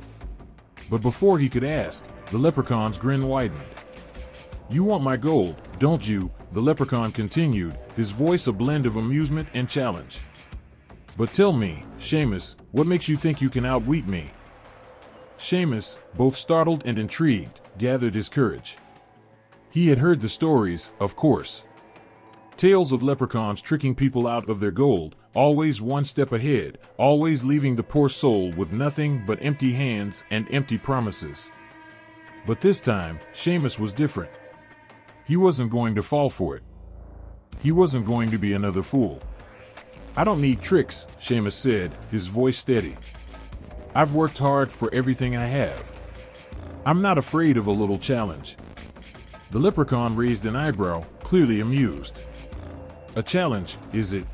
But before he could ask, the leprechaun's grin widened. "You want my gold, don't you?" the leprechaun continued, his voice a blend of amusement and challenge. "But tell me, Seamus, what makes you think you can outwit me?" Seamus, both startled and intrigued, gathered his courage. He had heard the stories, of course. Tales of leprechauns tricking people out of their gold, always one step ahead, always leaving the poor soul with nothing but empty hands and empty promises. But this time, Seamus was different. He wasn't going to fall for it. He wasn't going to be another fool. "I don't need tricks," Seamus said, his voice steady. "I've worked hard for everything I have. I'm not afraid of a little challenge." The leprechaun raised an eyebrow, clearly amused. "A challenge, is it?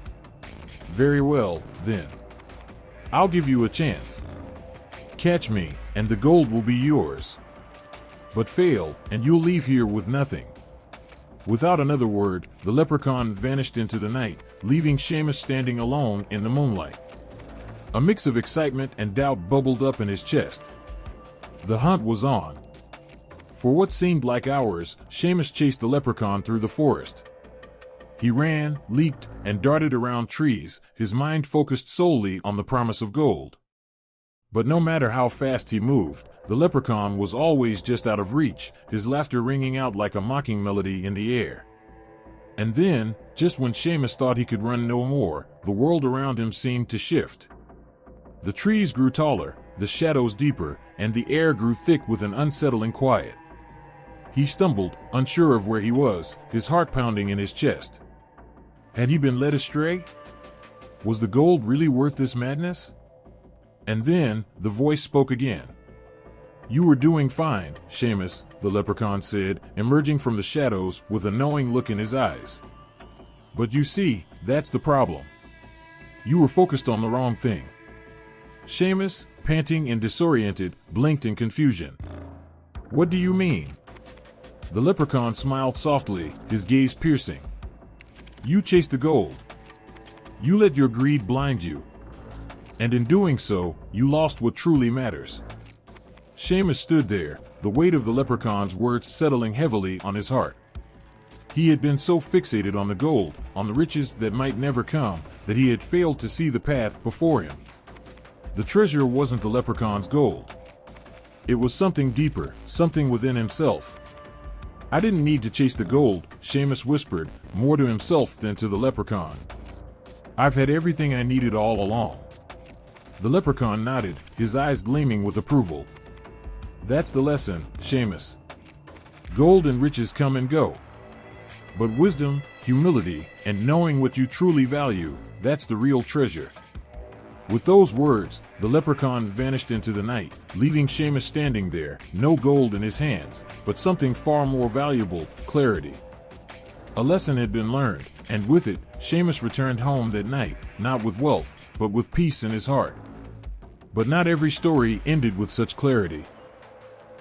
Very well, then. I'll give you a chance. Catch me, and the gold will be yours. But fail, and you'll leave here with nothing." Without another word, the leprechaun vanished into the night, leaving Seamus standing alone in the moonlight. A mix of excitement and doubt bubbled up in his chest. The hunt was on. For what seemed like hours, Seamus chased the leprechaun through the forest. He ran, leaped, and darted around trees, his mind focused solely on the promise of gold. But no matter how fast he moved, the leprechaun was always just out of reach, his laughter ringing out like a mocking melody in the air. And then, just when Seamus thought he could run no more, the world around him seemed to shift. The trees grew taller, the shadows deeper, and the air grew thick with an unsettling quiet. He stumbled, unsure of where he was, his heart pounding in his chest. Had he been led astray? Was the gold really worth this madness? And then, the voice spoke again. "You were doing fine, Seamus," the leprechaun said, emerging from the shadows with a knowing look in his eyes. "But you see, that's the problem. You were focused on the wrong thing." Seamus, panting and disoriented, blinked in confusion. "What do you mean?" The leprechaun smiled softly, his gaze piercing. "You chased the gold. You let your greed blind you. And in doing so, you lost what truly matters." Seamus stood there, the weight of the leprechaun's words settling heavily on his heart. He had been so fixated on the gold, on the riches that might never come, that he had failed to see the path before him. The treasure wasn't the leprechaun's gold. It was something deeper, something within himself. "I didn't need to chase the gold," Seamus whispered, more to himself than to the leprechaun. "I've had everything I needed all along." The leprechaun nodded, his eyes gleaming with approval. "That's the lesson, Seamus. Gold and riches come and go. But wisdom, humility, and knowing what you truly value, that's the real treasure." With those words, the leprechaun vanished into the night, leaving Seamus standing there, no gold in his hands, but something far more valuable, clarity. A lesson had been learned, and with it, Seamus returned home that night, not with wealth, but with peace in his heart. But not every story ended with such clarity.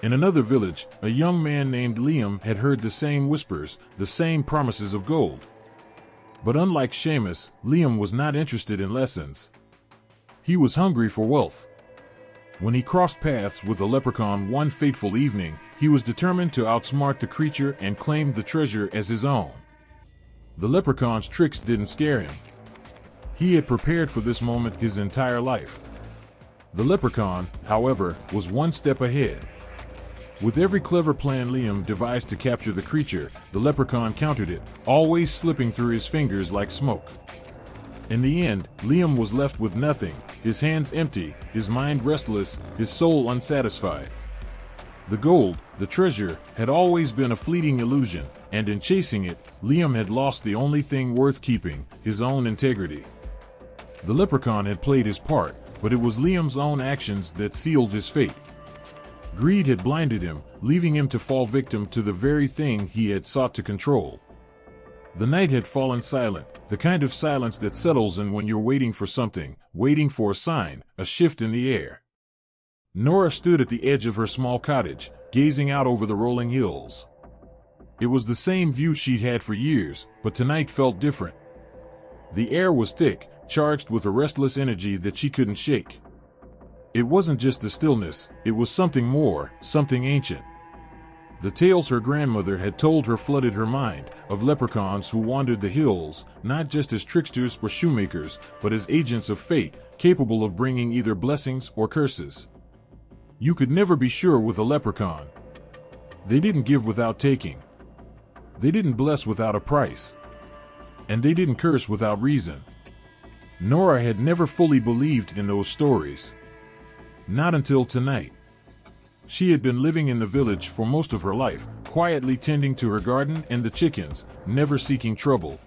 In another village, a young man named Liam had heard the same whispers, the same promises of gold. But unlike Seamus, Liam was not interested in lessons. He was hungry for wealth. When he crossed paths with a leprechaun one fateful evening, he was determined to outsmart the creature and claim the treasure as his own. The leprechaun's tricks didn't scare him. He had prepared for this moment his entire life. The leprechaun, however, was one step ahead. With every clever plan Liam devised to capture the creature, the leprechaun countered it, always slipping through his fingers like smoke. In the end, Liam was left with nothing, his hands empty, his mind restless, his soul unsatisfied. The gold, the treasure, had always been a fleeting illusion, and in chasing it, Liam had lost the only thing worth keeping, his own integrity. The leprechaun had played his part, but it was Liam's own actions that sealed his fate. Greed had blinded him, leaving him to fall victim to the very thing he had sought to control. The night had fallen silent, the kind of silence that settles in when you're waiting for something, waiting for a sign, a shift in the air. Nora stood at the edge of her small cottage, gazing out over the rolling hills. It was the same view she'd had for years, but tonight felt different. The air was thick, charged with a restless energy that she couldn't shake. It wasn't just the stillness, it was something more, something ancient. The tales her grandmother had told her flooded her mind, of leprechauns who wandered the hills, not just as tricksters or shoemakers, but as agents of fate, capable of bringing either blessings or curses. You could never be sure with a leprechaun. They didn't give without taking. They didn't bless without a price. And they didn't curse without reason. Nora had never fully believed in those stories. Not until tonight. She had been living in the village for most of her life, quietly tending to her garden and the chickens, never seeking trouble.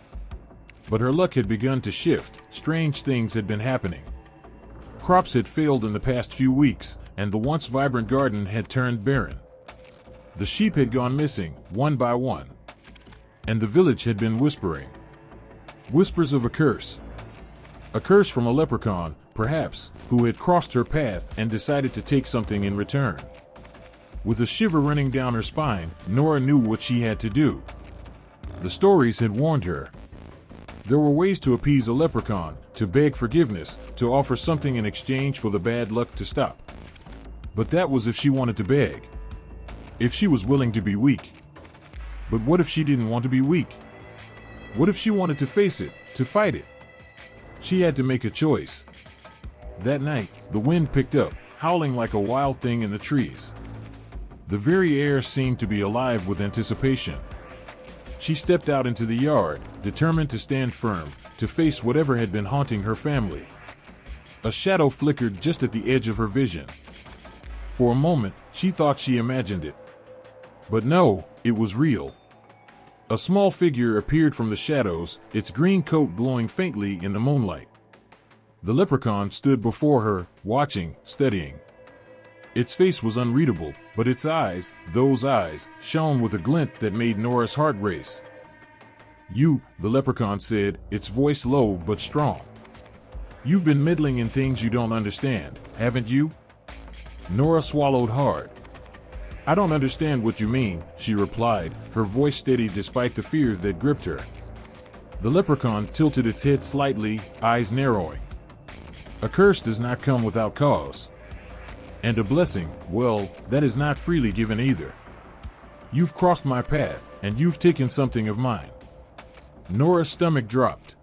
But her luck had begun to shift, strange things had been happening. Crops had failed in the past few weeks, and the once vibrant garden had turned barren. The sheep had gone missing, one by one. And the village had been whispering. Whispers of a curse. A curse from a leprechaun, perhaps, who had crossed her path and decided to take something in return. With a shiver running down her spine, Nora knew what she had to do. The stories had warned her. There were ways to appease a leprechaun, to beg forgiveness, to offer something in exchange for the bad luck to stop. But that was if she wanted to beg. If she was willing to be weak. But what if she didn't want to be weak? What if she wanted to face it, to fight it? She had to make a choice. That night, the wind picked up, howling like a wild thing in the trees. The very air seemed to be alive with anticipation. She stepped out into the yard, determined to stand firm, to face whatever had been haunting her family. A shadow flickered just at the edge of her vision. For a moment, she thought she imagined it. But no, it was real. A small figure appeared from the shadows, its green coat glowing faintly in the moonlight. The leprechaun stood before her, watching, studying. Its face was unreadable, but its eyes, those eyes, shone with a glint that made Nora's heart race. "You," the leprechaun said, its voice low but strong. "You've been meddling in things you don't understand, haven't you?" Nora swallowed hard. "I don't understand what you mean," she replied, her voice steady despite the fear that gripped her. The leprechaun tilted its head slightly, eyes narrowing. "A curse does not come without cause. And a blessing, well, that is not freely given either. You've crossed my path, and you've taken something of mine." Nora's stomach dropped.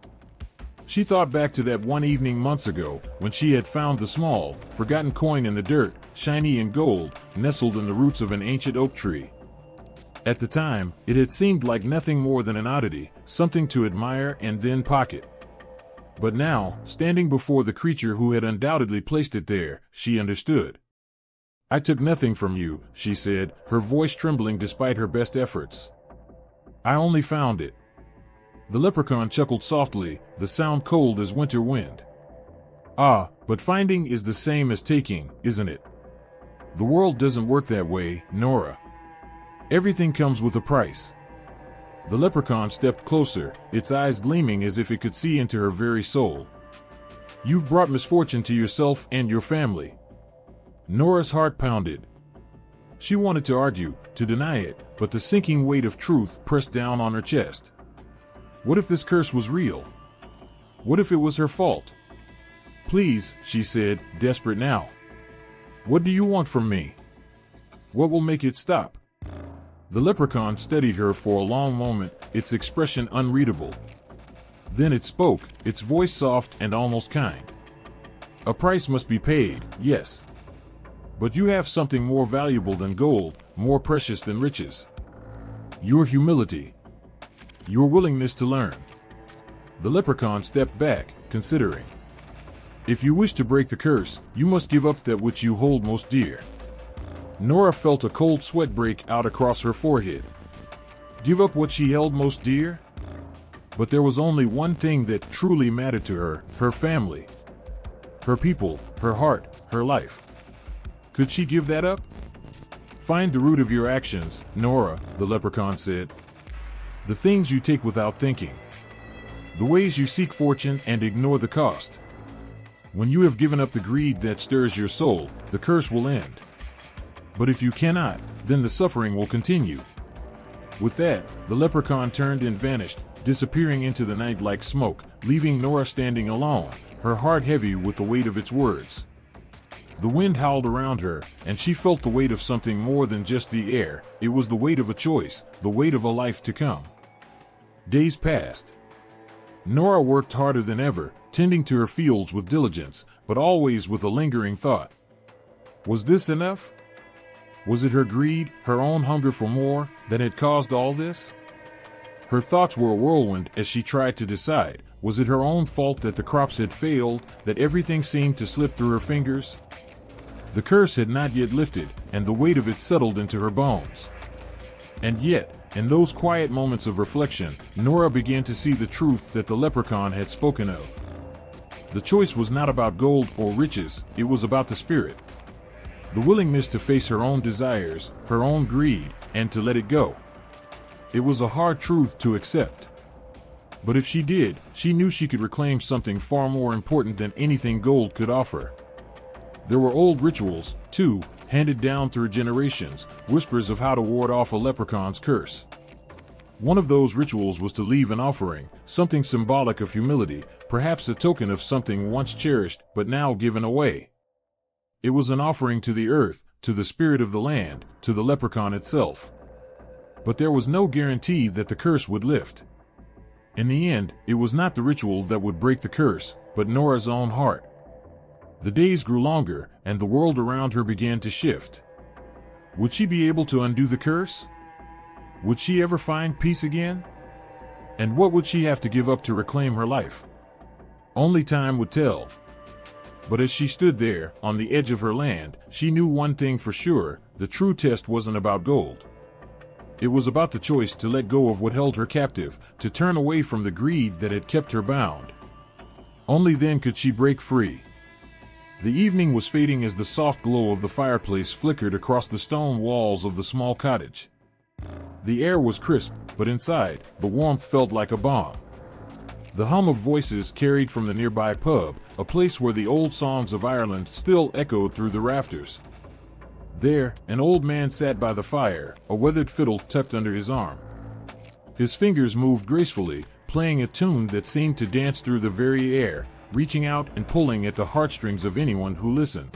She thought back to that one evening months ago, when she had found the small, forgotten coin in the dirt, shiny and gold, nestled in the roots of an ancient oak tree. At the time, it had seemed like nothing more than an oddity, something to admire and then pocket. But now, standing before the creature who had undoubtedly placed it there, she understood. "I took nothing from you," she said, her voice trembling despite her best efforts. "I only found it." The leprechaun chuckled softly, the sound cold as winter wind. "Ah, but finding is the same as taking, isn't it? The world doesn't work that way, Nora. Everything comes with a price." The leprechaun stepped closer, its eyes gleaming as if it could see into her very soul. "You've brought misfortune to yourself and your family." Nora's heart pounded. She wanted to argue, to deny it, but the sinking weight of truth pressed down on her chest. What if this curse was real? What if it was her fault? "Please," she said, desperate now. "What do you want from me? What will make it stop?" The leprechaun studied her for a long moment, its expression unreadable. Then it spoke, its voice soft and almost kind. "A price must be paid, yes. But you have something more valuable than gold, more precious than riches. Your humility. Your willingness to learn." The leprechaun stepped back, considering. "If you wish to break the curse, you must give up that which you hold most dear." Nora felt a cold sweat break out across her forehead. Give up what she held most dear? But there was only one thing that truly mattered to her, her family. Her people, her heart, her life. Could she give that up? Find the root of your actions, Nora, the leprechaun said. The things you take without thinking. The ways you seek fortune and ignore the cost. When you have given up the greed that stirs your soul, the curse will end. But if you cannot, then the suffering will continue. With that, the leprechaun turned and vanished, disappearing into the night like smoke, leaving Nora standing alone, her heart heavy with the weight of its words. The wind howled around her, and she felt the weight of something more than just the air. It was the weight of a choice, the weight of a life to come. Days passed. Nora worked harder than ever, tending to her fields with diligence, but always with a lingering thought. Was this enough? Was it her greed, her own hunger for more, that had caused all this? Her thoughts were a whirlwind as she tried to decide. Was it her own fault that the crops had failed, that everything seemed to slip through her fingers? The curse had not yet lifted, and the weight of it settled into her bones. And yet, in those quiet moments of reflection, Nora began to see the truth that the leprechaun had spoken of. The choice was not about gold or riches, it was about the spirit. The willingness to face her own desires, her own greed, and to let it go. It was a hard truth to accept. But if she did, she knew she could reclaim something far more important than anything gold could offer. There were old rituals, too, handed down through generations, whispers of how to ward off a leprechaun's curse. One of those rituals was to leave an offering, something symbolic of humility, perhaps a token of something once cherished but now given away. It was an offering to the earth, to the spirit of the land, to the leprechaun itself. But there was no guarantee that the curse would lift. In the end, it was not the ritual that would break the curse, but Nora's own heart. The days grew longer, and the world around her began to shift. Would she be able to undo the curse? Would she ever find peace again? And what would she have to give up to reclaim her life? Only time would tell. But as she stood there, on the edge of her land, she knew one thing for sure: the true test wasn't about gold. It was about the choice to let go of what held her captive, to turn away from the greed that had kept her bound. Only then could she break free. The evening was fading as the soft glow of the fireplace flickered across the stone walls of the small cottage. The air was crisp, but inside, the warmth felt like a balm. The hum of voices carried from the nearby pub, a place where the old songs of Ireland still echoed through the rafters. There, an old man sat by the fire, a weathered fiddle tucked under his arm. His fingers moved gracefully, playing a tune that seemed to dance through the very air, reaching out and pulling at the heartstrings of anyone who listened.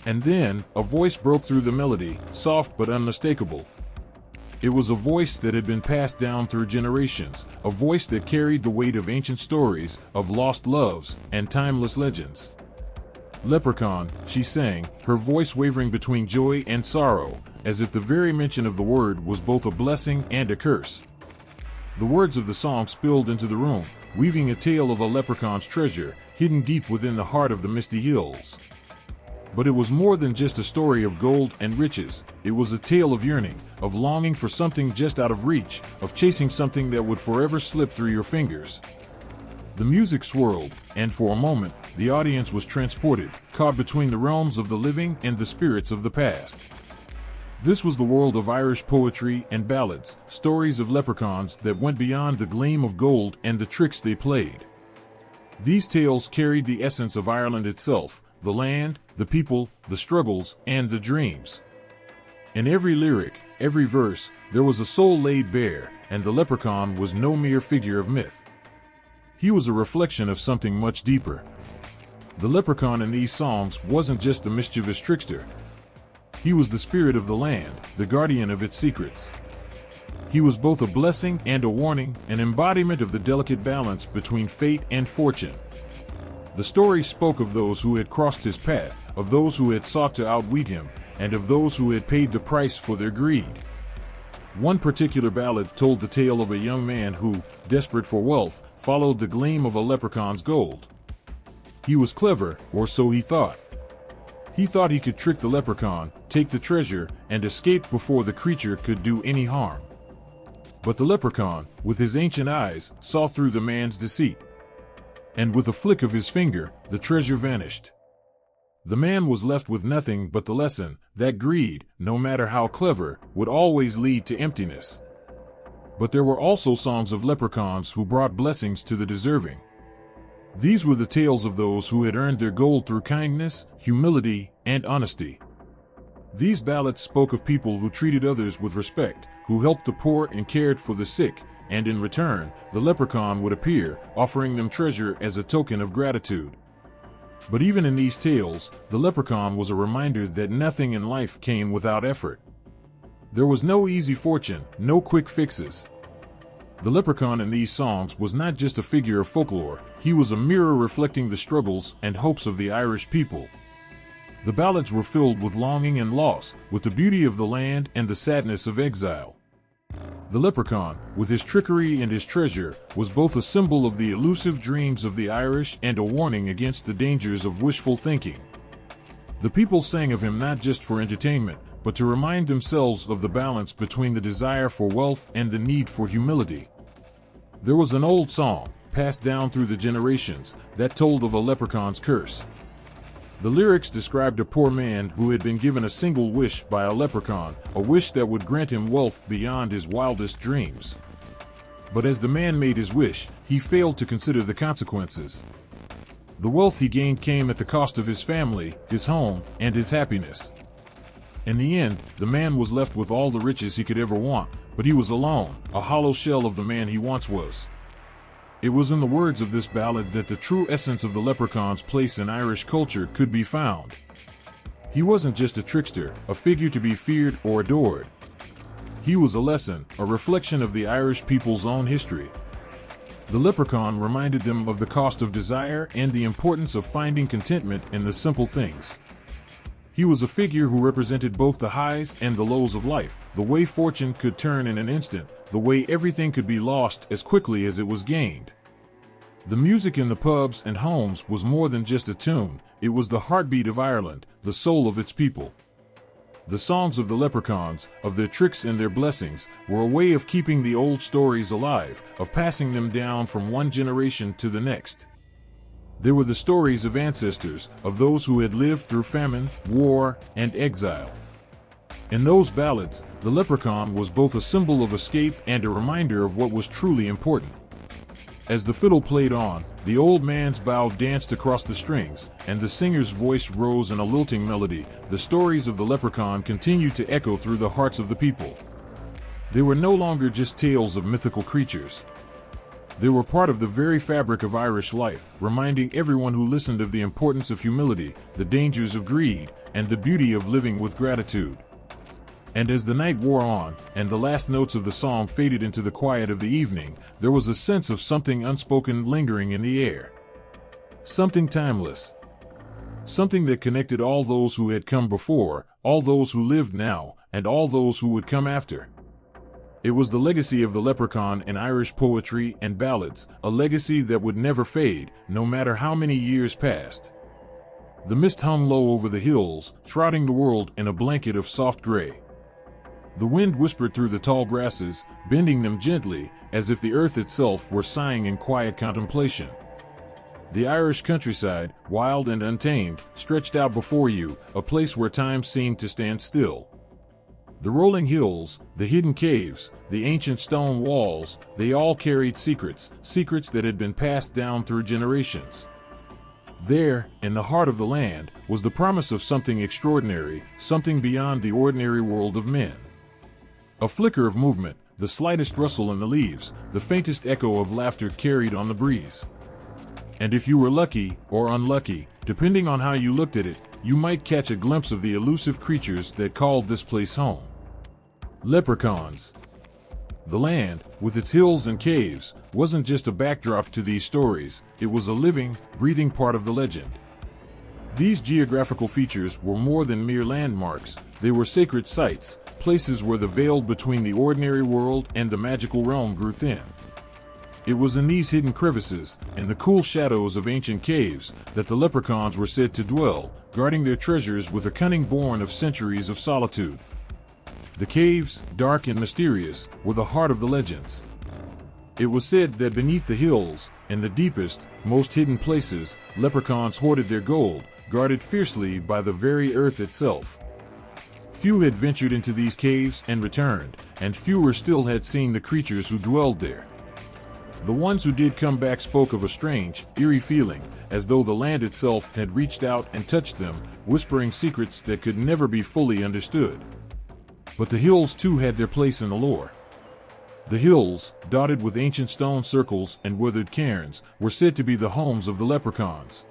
And then, a voice broke through the melody, soft but unmistakable. It was a voice that had been passed down through generations, a voice that carried the weight of ancient stories, of lost loves, and timeless legends. Leprechaun, she sang, her voice wavering between joy and sorrow, as if the very mention of the word was both a blessing and a curse. The words of the song spilled into the room, weaving a tale of a leprechaun's treasure, hidden deep within the heart of the misty hills. But it was more than just a story of gold and riches. It was a tale of yearning, of longing for something just out of reach, of chasing something that would forever slip through your fingers. The music swirled, and for a moment, the audience was transported, caught between the realms of the living and the spirits of the past. This was the world of Irish poetry and ballads, stories of leprechauns that went beyond the gleam of gold and the tricks they played. These tales carried the essence of Ireland itself, the land, the people, the struggles, and the dreams. In every lyric, every verse, there was a soul laid bare, and the leprechaun was no mere figure of myth. He was a reflection of something much deeper. The leprechaun in these songs wasn't just a mischievous trickster. He was the spirit of the land, the guardian of its secrets. He was both a blessing and a warning, an embodiment of the delicate balance between fate and fortune. The story spoke of those who had crossed his path, of those who had sought to outwit him, and of those who had paid the price for their greed. One particular ballad told the tale of a young man who, desperate for wealth, followed the gleam of a leprechaun's gold. He was clever, or so he thought. He thought he could trick the leprechaun, take the treasure, and escape before the creature could do any harm. But the leprechaun, with his ancient eyes, saw through the man's deceit. And with a flick of his finger, the treasure vanished. The man was left with nothing but the lesson that greed, no matter how clever, would always lead to emptiness. But there were also songs of leprechauns who brought blessings to the deserving. These were the tales of those who had earned their gold through kindness, humility, and honesty. These ballads spoke of people who treated others with respect, who helped the poor and cared for the sick, and in return, the leprechaun would appear, offering them treasure as a token of gratitude. But even in these tales, the leprechaun was a reminder that nothing in life came without effort. There was no easy fortune, no quick fixes. The leprechaun in these songs was not just a figure of folklore, he was a mirror reflecting the struggles and hopes of the Irish people. The ballads were filled with longing and loss, with the beauty of the land and the sadness of exile. The leprechaun, with his trickery and his treasure, was both a symbol of the elusive dreams of the Irish and a warning against the dangers of wishful thinking. The people sang of him not just for entertainment, but to remind themselves of the balance between the desire for wealth and the need for humility. There was an old song, passed down through the generations, that told of a leprechaun's curse. The lyrics described a poor man who had been given a single wish by a leprechaun, a wish that would grant him wealth beyond his wildest dreams. But as the man made his wish, he failed to consider the consequences. The wealth he gained came at the cost of his family, his home, and his happiness. In the end, the man was left with all the riches he could ever want, but he was alone, a hollow shell of the man he once was. It was in the words of this ballad that the true essence of the leprechaun's place in Irish culture could be found. He wasn't just a trickster, a figure to be feared or adored. He was a lesson, a reflection of the Irish people's own history. The leprechaun reminded them of the cost of desire and the importance of finding contentment in the simple things. He was a figure who represented both the highs and the lows of life, the way fortune could turn in an instant, the way everything could be lost as quickly as it was gained. The music in the pubs and homes was more than just a tune, it was the heartbeat of Ireland, the soul of its people. The songs of the leprechauns, of their tricks and their blessings, were a way of keeping the old stories alive, of passing them down from one generation to the next. There were the stories of ancestors, of those who had lived through famine, war, and exile. In those ballads, the leprechaun was both a symbol of escape and a reminder of what was truly important. As the fiddle played on, the old man's bow danced across the strings, and the singer's voice rose in a lilting melody. The stories of the leprechaun continued to echo through the hearts of the people. They were no longer just tales of mythical creatures. They were part of the very fabric of Irish life, reminding everyone who listened of the importance of humility, the dangers of greed, and the beauty of living with gratitude. And as the night wore on, and the last notes of the song faded into the quiet of the evening, there was a sense of something unspoken lingering in the air. Something timeless. Something that connected all those who had come before, all those who lived now, and all those who would come after. It was the legacy of the leprechaun in Irish poetry and ballads, a legacy that would never fade, no matter how many years passed. The mist hung low over the hills, shrouding the world in a blanket of soft gray. The wind whispered through the tall grasses, bending them gently, as if the earth itself were sighing in quiet contemplation. The Irish countryside, wild and untamed, stretched out before you, a place where time seemed to stand still. The rolling hills, the hidden caves, the ancient stone walls, they all carried secrets, secrets that had been passed down through generations. There, in the heart of the land, was the promise of something extraordinary, something beyond the ordinary world of men. A flicker of movement, the slightest rustle in the leaves, the faintest echo of laughter carried on the breeze. And if you were lucky, or unlucky, depending on how you looked at it, you might catch a glimpse of the elusive creatures that called this place home. Leprechauns. The land, with its hills and caves, wasn't just a backdrop to these stories, it was a living, breathing part of the legend. These geographical features were more than mere landmarks, they were sacred sites, places where the veil between the ordinary world and the magical realm grew thin. It was in these hidden crevices, in the cool shadows of ancient caves, that the leprechauns were said to dwell, guarding their treasures with a cunning born of centuries of solitude. The caves, dark and mysterious, were the heart of the legends. It was said that beneath the hills, in the deepest, most hidden places, leprechauns hoarded their gold, guarded fiercely by the very earth itself. Few had ventured into these caves and returned, and fewer still had seen the creatures who dwelled there. The ones who did come back spoke of a strange, eerie feeling, as though the land itself had reached out and touched them, whispering secrets that could never be fully understood. But the hills too had their place in the lore. The hills, dotted with ancient stone circles and weathered cairns, were said to be the homes of the Leprechauns.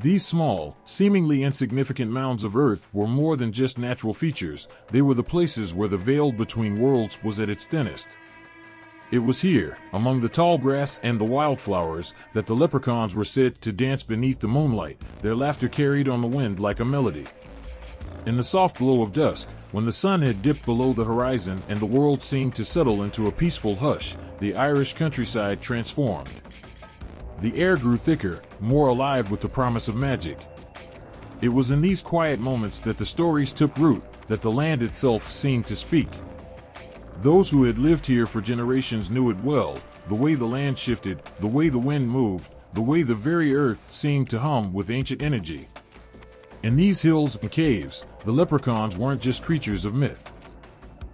These small, seemingly insignificant mounds of earth were more than just natural features, they were the places where the veil between worlds was at its thinnest. It was here, among the tall grass and the wildflowers, that the Leprechauns were said to dance beneath the moonlight, their laughter carried on the wind like a melody. In the soft glow of dusk, when the sun had dipped below the horizon and the world seemed to settle into a peaceful hush, the Irish countryside transformed. The air grew thicker, more alive with the promise of magic. It was in these quiet moments that the stories took root, that the land itself seemed to speak. Those who had lived here for generations knew it well, the way the land shifted, the way the wind moved, the way the very earth seemed to hum with ancient energy. In these hills and caves, the Leprechauns weren't just creatures of myth.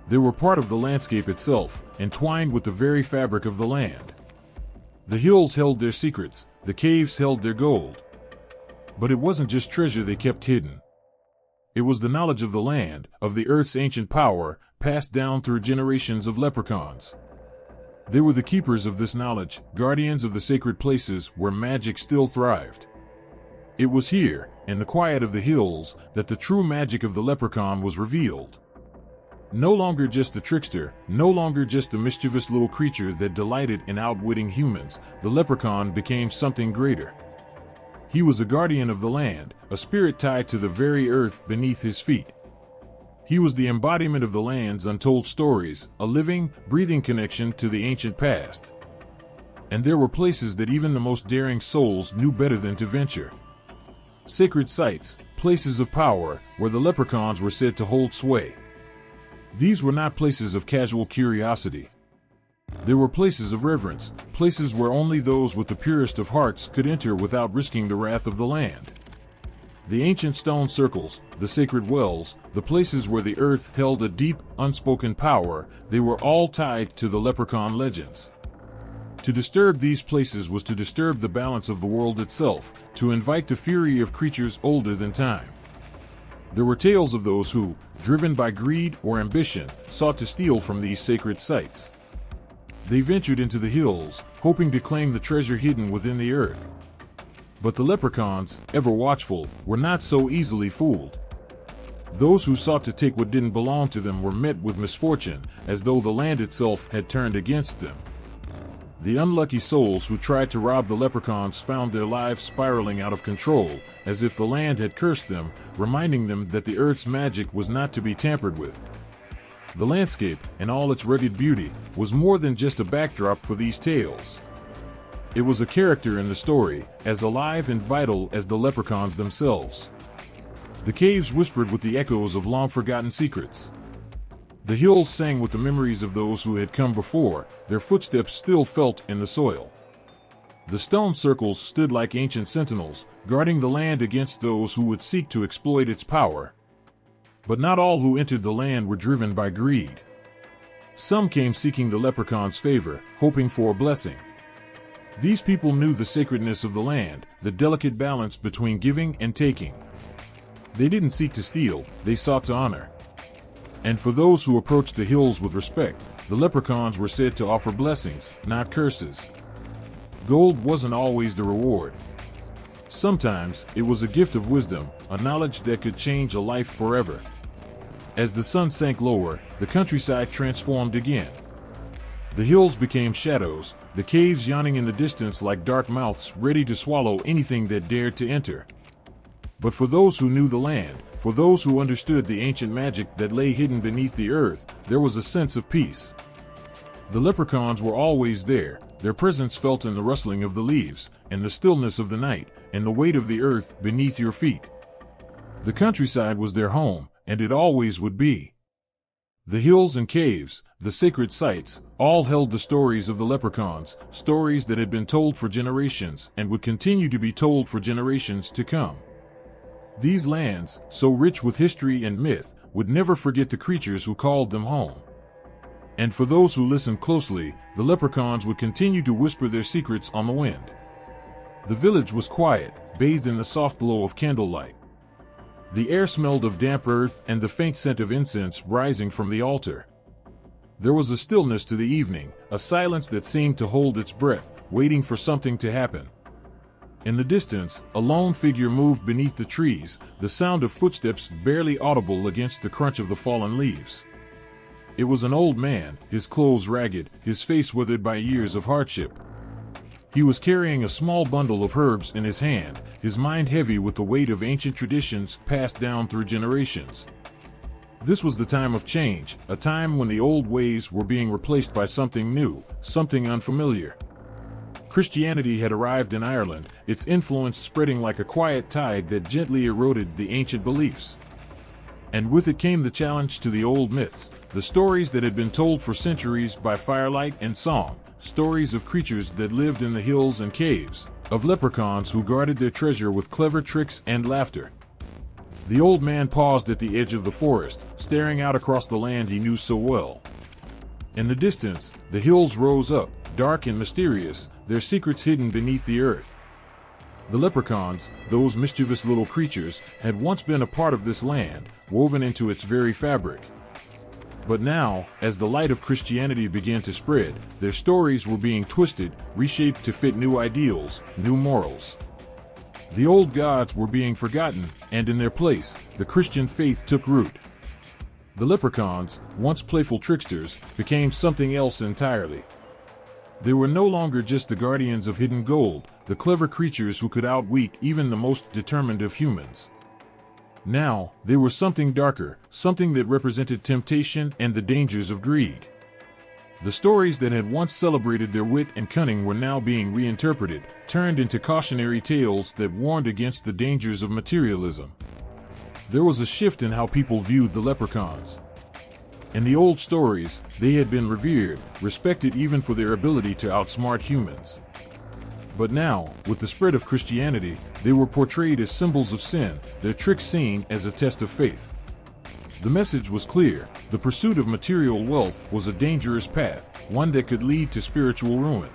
They were part of the landscape itself, entwined with the very fabric of the land. The hills held their secrets, the caves held their gold. But it wasn't just treasure they kept hidden. It was the knowledge of the land, of the earth's ancient power, passed down through generations of leprechauns. They were the keepers of this knowledge, guardians of the sacred places where magic still thrived. It was here, in the quiet of the hills, that the true magic of the leprechaun was revealed. No longer just the trickster, no longer just the mischievous little creature that delighted in outwitting humans, the leprechaun became something greater. He was a guardian of the land, a spirit tied to the very earth beneath his feet. He was the embodiment of the land's untold stories, a living, breathing connection to the ancient past. And there were places that even the most daring souls knew better than to venture. Sacred sites, places of power, where the leprechauns were said to hold sway. These were not places of casual curiosity. They were places of reverence, places where only those with the purest of hearts could enter without risking the wrath of the land. The ancient stone circles, the sacred wells, the places where the earth held a deep, unspoken power, they were all tied to the leprechaun legends. To disturb these places was to disturb the balance of the world itself, to invite the fury of creatures older than time. There were tales of those who, driven by greed or ambition, sought to steal from these sacred sites. They ventured into the hills, hoping to claim the treasure hidden within the earth. But the leprechauns, ever watchful, were not so easily fooled. Those who sought to take what didn't belong to them were met with misfortune, as though the land itself had turned against them. The unlucky souls who tried to rob the leprechauns found their lives spiraling out of control, as if the land had cursed them, reminding them that the earth's magic was not to be tampered with. The landscape, in all its rugged beauty, was more than just a backdrop for these tales. It was a character in the story, as alive and vital as the leprechauns themselves. The caves whispered with the echoes of long-forgotten secrets. The hills sang with the memories of those who had come before, their footsteps still felt in the soil. The stone circles stood like ancient sentinels, guarding the land against those who would seek to exploit its power. But not all who entered the land were driven by greed. Some came seeking the leprechaun's favor, hoping for a blessing. These people knew the sacredness of the land, the delicate balance between giving and taking. They didn't seek to steal, they sought to honor. And for those who approached the hills with respect, the leprechauns were said to offer blessings, not curses. Gold wasn't always the reward. Sometimes, it was a gift of wisdom, a knowledge that could change a life forever. As the sun sank lower, the countryside transformed again. The hills became shadows, the caves yawning in the distance like dark mouths ready to swallow anything that dared to enter. But for those who knew the land, for those who understood the ancient magic that lay hidden beneath the earth, there was a sense of peace. The leprechauns were always there, their presence felt in the rustling of the leaves, in the stillness of the night, and the weight of the earth beneath your feet. The countryside was their home, and it always would be. The hills and caves, the sacred sites, all held the stories of the leprechauns, stories that had been told for generations and would continue to be told for generations to come. These lands, so rich with history and myth, would never forget the creatures who called them home. And for those who listened closely, the leprechauns would continue to whisper their secrets on the wind. The village was quiet, bathed in the soft glow of candlelight. The air smelled of damp earth and the faint scent of incense rising from the altar. There was a stillness to the evening, a silence that seemed to hold its breath, waiting for something to happen. In the distance, a lone figure moved beneath the trees, the sound of footsteps barely audible against the crunch of the fallen leaves. It was an old man, his clothes ragged, his face withered by years of hardship. He was carrying a small bundle of herbs in his hand, his mind heavy with the weight of ancient traditions passed down through generations. This was the time of change, a time when the old ways were being replaced by something new, something unfamiliar. Christianity had arrived in Ireland, its influence spreading like a quiet tide that gently eroded the ancient beliefs. And with it came the challenge to the old myths, the stories that had been told for centuries by firelight and song, stories of creatures that lived in the hills and caves, of leprechauns who guarded their treasure with clever tricks and laughter. The old man paused at the edge of the forest, staring out across the land he knew so well. In the distance, the hills rose up, dark and mysterious, their secrets hidden beneath the earth. The leprechauns, those mischievous little creatures, had once been a part of this land, woven into its very fabric. But now, as the light of Christianity began to spread, their stories were being twisted, reshaped to fit new ideals, new morals. The old gods were being forgotten, and in their place, the Christian faith took root. The leprechauns, once playful tricksters, became something else entirely. They were no longer just the guardians of hidden gold, the clever creatures who could outwit even the most determined of humans. Now, they were something darker, something that represented temptation and the dangers of greed. The stories that had once celebrated their wit and cunning were now being reinterpreted, turned into cautionary tales that warned against the dangers of materialism. There was a shift in how people viewed the leprechauns. In the old stories, they had been revered, respected even for their ability to outsmart humans. But now, with the spread of Christianity, they were portrayed as symbols of sin, their tricks seen as a test of faith. The message was clear: the pursuit of material wealth was a dangerous path, one that could lead to spiritual ruin.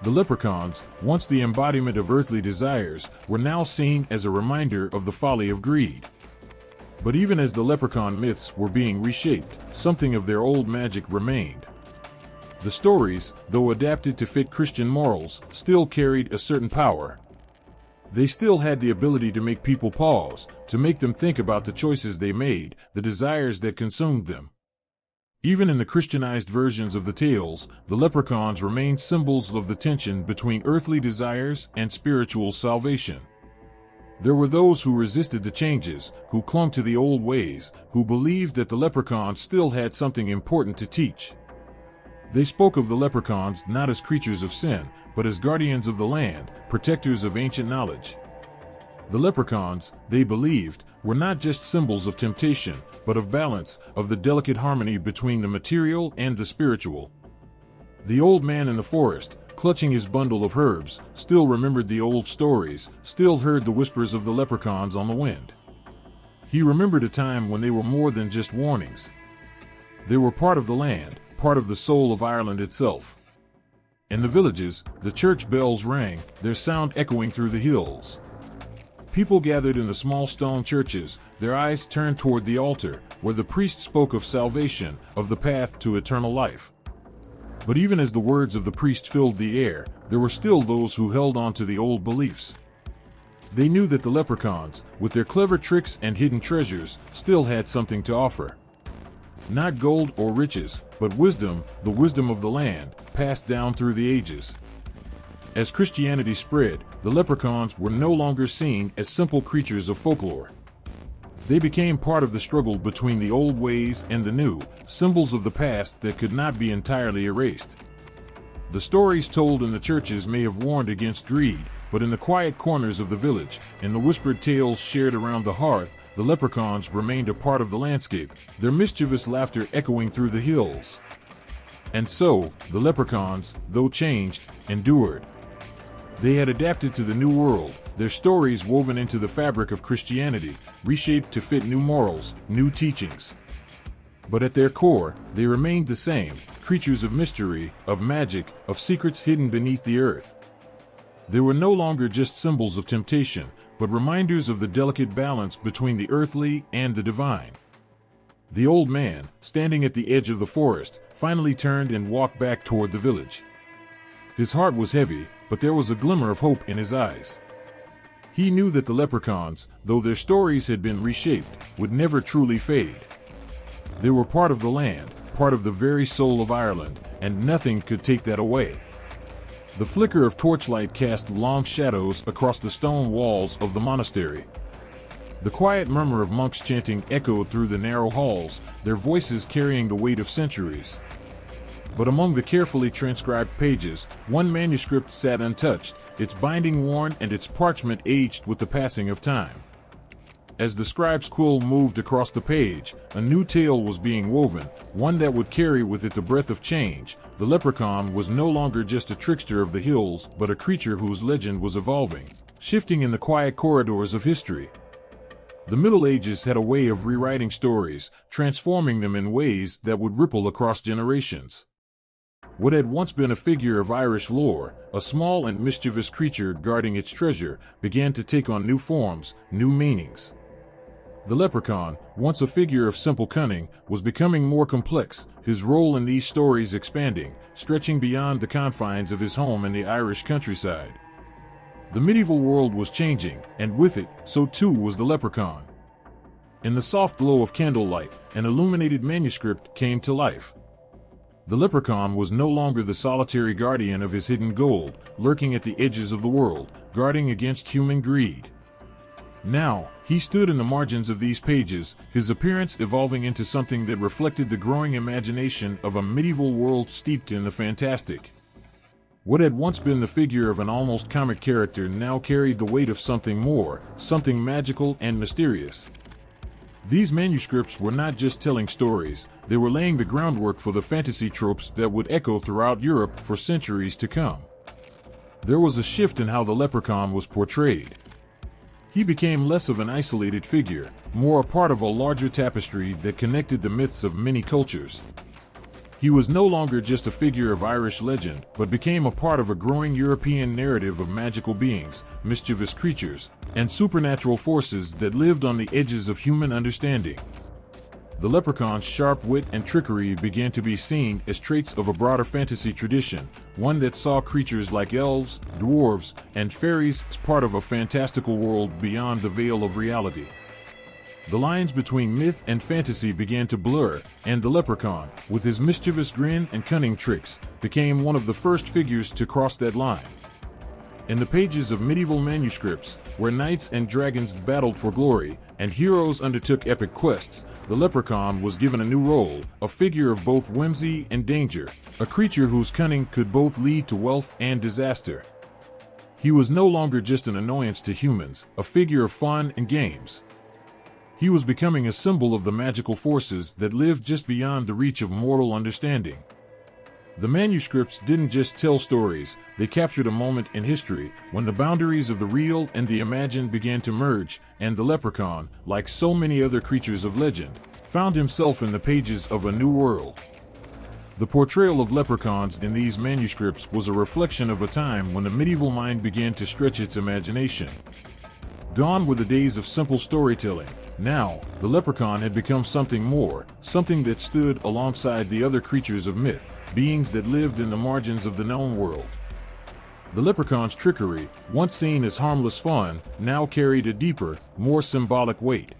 The leprechauns, once the embodiment of earthly desires, were now seen as a reminder of the folly of greed. But even as the leprechaun myths were being reshaped, something of their old magic remained. The stories, though adapted to fit Christian morals, still carried a certain power. They still had the ability to make people pause, to make them think about the choices they made, the desires that consumed them. Even in the Christianized versions of the tales, the leprechauns remained symbols of the tension between earthly desires and spiritual salvation. There were those who resisted the changes, who clung to the old ways, who believed that the leprechauns still had something important to teach. They spoke of the leprechauns not as creatures of sin, but as guardians of the land, protectors of ancient knowledge. The leprechauns, they believed, were not just symbols of temptation, but of balance, of the delicate harmony between the material and the spiritual. The old man in the forest, clutching his bundle of herbs, still remembered the old stories, still heard the whispers of the leprechauns on the wind. He remembered a time when they were more than just warnings. They were part of the land, part of the soul of Ireland itself. In the villages, the church bells rang, their sound echoing through the hills. People gathered in the small stone churches, their eyes turned toward the altar, where the priest spoke of salvation, of the path to eternal life. But even as the words of the priest filled the air, there were still those who held on to the old beliefs. They knew that the leprechauns, with their clever tricks and hidden treasures, still had something to offer. Not gold or riches, but wisdom, the wisdom of the land, passed down through the ages. As Christianity spread, the leprechauns were no longer seen as simple creatures of folklore. They became part of the struggle between the old ways and the new, symbols of the past that could not be entirely erased. The stories told in the churches may have warned against greed, but in the quiet corners of the village, in the whispered tales shared around the hearth, the leprechauns remained a part of the landscape, their mischievous laughter echoing through the hills. And so, the leprechauns, though changed, endured. They had adapted to the new world, their stories woven into the fabric of Christianity, reshaped to fit new morals, new teachings. But at their core, they remained the same, creatures of mystery, of magic, of secrets hidden beneath the earth. They were no longer just symbols of temptation, but reminders of the delicate balance between the earthly and the divine. The old man, standing at the edge of the forest, finally turned and walked back toward the village. His heart was heavy, but there was a glimmer of hope in his eyes. He knew that the Leprechauns, though their stories had been reshaped, would never truly fade. They were part of the land, part of the very soul of Ireland, and nothing could take that away. The flicker of torchlight cast long shadows across the stone walls of the monastery. The quiet murmur of monks chanting echoed through the narrow halls, their voices carrying the weight of centuries. But among the carefully transcribed pages, one manuscript sat untouched, its binding worn and its parchment aged with the passing of time. As the scribe's quill moved across the page, a new tale was being woven, one that would carry with it the breath of change. The leprechaun was no longer just a trickster of the hills, but a creature whose legend was evolving, shifting in the quiet corridors of history. The Middle Ages had a way of rewriting stories, transforming them in ways that would ripple across generations. What had once been a figure of Irish lore, a small and mischievous creature guarding its treasure, began to take on new forms, new meanings. The leprechaun, once a figure of simple cunning, was becoming more complex, his role in these stories expanding, stretching beyond the confines of his home in the Irish countryside. The medieval world was changing, and with it, so too was the leprechaun. In the soft glow of candlelight, an illuminated manuscript came to life. The leprechaun was no longer the solitary guardian of his hidden gold, lurking at the edges of the world, guarding against human greed. Now, he stood in the margins of these pages, his appearance evolving into something that reflected the growing imagination of a medieval world steeped in the fantastic. What had once been the figure of an almost comic character now carried the weight of something more, something magical and mysterious. These manuscripts were not just telling stories, they were laying the groundwork for the fantasy tropes that would echo throughout Europe for centuries to come. There was a shift in how the leprechaun was portrayed. He became less of an isolated figure, more a part of a larger tapestry that connected the myths of many cultures. He was no longer just a figure of Irish legend, but became a part of a growing European narrative of magical beings, mischievous creatures, and supernatural forces that lived on the edges of human understanding. The leprechaun's sharp wit and trickery began to be seen as traits of a broader fantasy tradition, one that saw creatures like elves, dwarves, and fairies as part of a fantastical world beyond the veil of reality. The lines between myth and fantasy began to blur, and the leprechaun, with his mischievous grin and cunning tricks, became one of the first figures to cross that line. In the pages of medieval manuscripts, where knights and dragons battled for glory, and heroes undertook epic quests, the leprechaun was given a new role, a figure of both whimsy and danger, a creature whose cunning could both lead to wealth and disaster. He was no longer just an annoyance to humans, a figure of fun and games. He was becoming a symbol of the magical forces that lived just beyond the reach of mortal understanding. The manuscripts didn't just tell stories, they captured a moment in history when the boundaries of the real and the imagined began to merge, and the leprechaun, like so many other creatures of legend, found himself in the pages of a new world. The portrayal of leprechauns in these manuscripts was a reflection of a time when the medieval mind began to stretch its imagination. Gone were the days of simple storytelling. Now, the leprechaun had become something more, something that stood alongside the other creatures of myth, beings that lived in the margins of the known world. The leprechaun's trickery, once seen as harmless fun, now carried a deeper, more symbolic weight.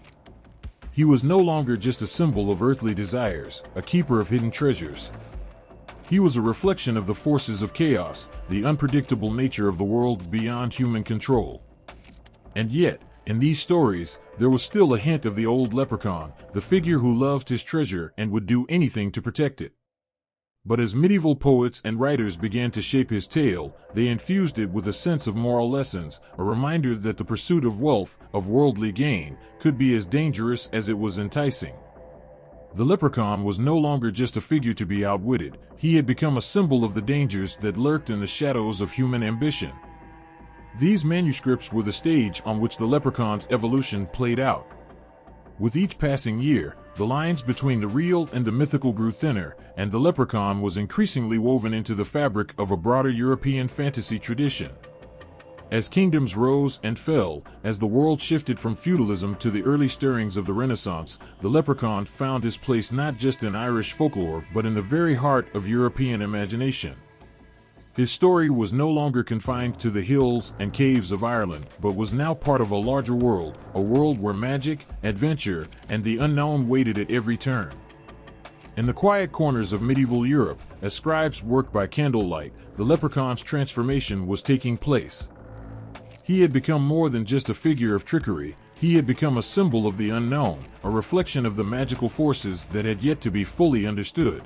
He was no longer just a symbol of earthly desires, a keeper of hidden treasures. He was a reflection of the forces of chaos, the unpredictable nature of the world beyond human control. And yet, in these stories, there was still a hint of the old leprechaun, the figure who loved his treasure and would do anything to protect it. But as medieval poets and writers began to shape his tale, they infused it with a sense of moral lessons, a reminder that the pursuit of wealth, of worldly gain, could be as dangerous as it was enticing. The leprechaun was no longer just a figure to be outwitted, he had become a symbol of the dangers that lurked in the shadows of human ambition. These manuscripts were the stage on which the leprechaun's evolution played out. With each passing year, the lines between the real and the mythical grew thinner, and the leprechaun was increasingly woven into the fabric of a broader European fantasy tradition. As kingdoms rose and fell, as the world shifted from feudalism to the early stirrings of the Renaissance, the leprechaun found his place not just in Irish folklore but in the very heart of European imagination. His story was no longer confined to the hills and caves of Ireland, but was now part of a larger world, a world where magic, adventure, and the unknown waited at every turn. In the quiet corners of medieval Europe, as scribes worked by candlelight, the leprechaun's transformation was taking place. He had become more than just a figure of trickery. He had become a symbol of the unknown, a reflection of the magical forces that had yet to be fully understood.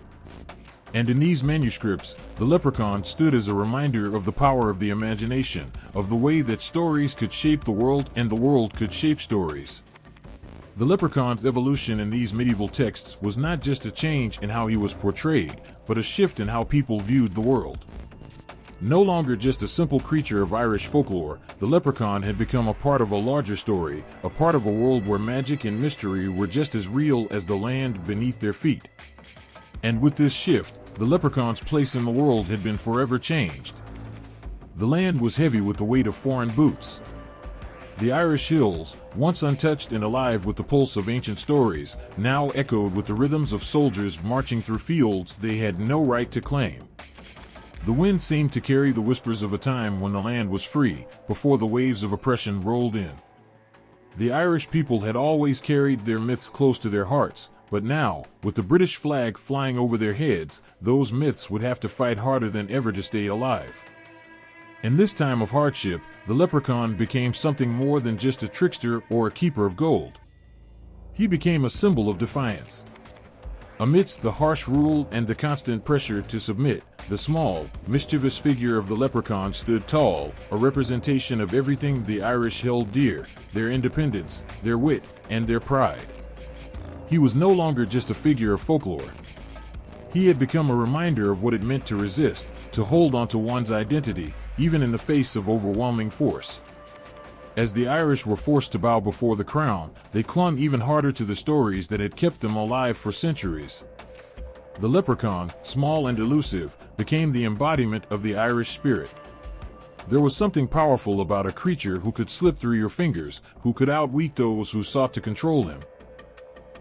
And in these manuscripts, the leprechaun stood as a reminder of the power of the imagination, of the way that stories could shape the world and the world could shape stories. The leprechaun's evolution in these medieval texts was not just a change in how he was portrayed, but a shift in how people viewed the world. No longer just a simple creature of Irish folklore, the leprechaun had become a part of a larger story, a part of a world where magic and mystery were just as real as the land beneath their feet. And with this shift, the leprechaun's place in the world had been forever changed. The land was heavy with the weight of foreign boots. The Irish hills, once untouched and alive with the pulse of ancient stories, now echoed with the rhythms of soldiers marching through fields they had no right to claim. The wind seemed to carry the whispers of a time when the land was free, before the waves of oppression rolled in. The Irish people had always carried their myths close to their hearts, but now, with the British flag flying over their heads, those myths would have to fight harder than ever to stay alive. In this time of hardship, the leprechaun became something more than just a trickster or a keeper of gold. He became a symbol of defiance. Amidst the harsh rule and the constant pressure to submit, the small, mischievous figure of the leprechaun stood tall, a representation of everything the Irish held dear, their independence, their wit, and their pride. He was no longer just a figure of folklore. He had become a reminder of what it meant to resist, to hold on to one's identity, even in the face of overwhelming force. As the Irish were forced to bow before the crown, they clung even harder to the stories that had kept them alive for centuries. The leprechaun, small and elusive, became the embodiment of the Irish spirit. There was something powerful about a creature who could slip through your fingers, who could outwit those who sought to control him.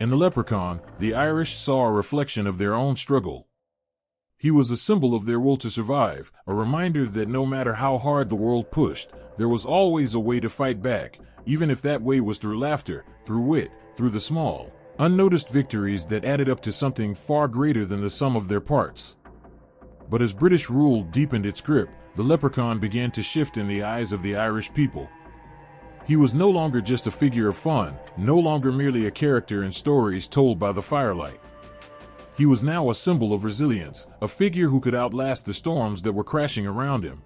In the leprechaun, the Irish saw a reflection of their own struggle. He was a symbol of their will to survive, a reminder that no matter how hard the world pushed, there was always a way to fight back, even if that way was through laughter, through wit, through the small, unnoticed victories that added up to something far greater than the sum of their parts. But as British rule deepened its grip, the leprechaun began to shift in the eyes of the Irish people. He was no longer just a figure of fun, no longer merely a character in stories told by the firelight. He was now a symbol of resilience, a figure who could outlast the storms that were crashing around him.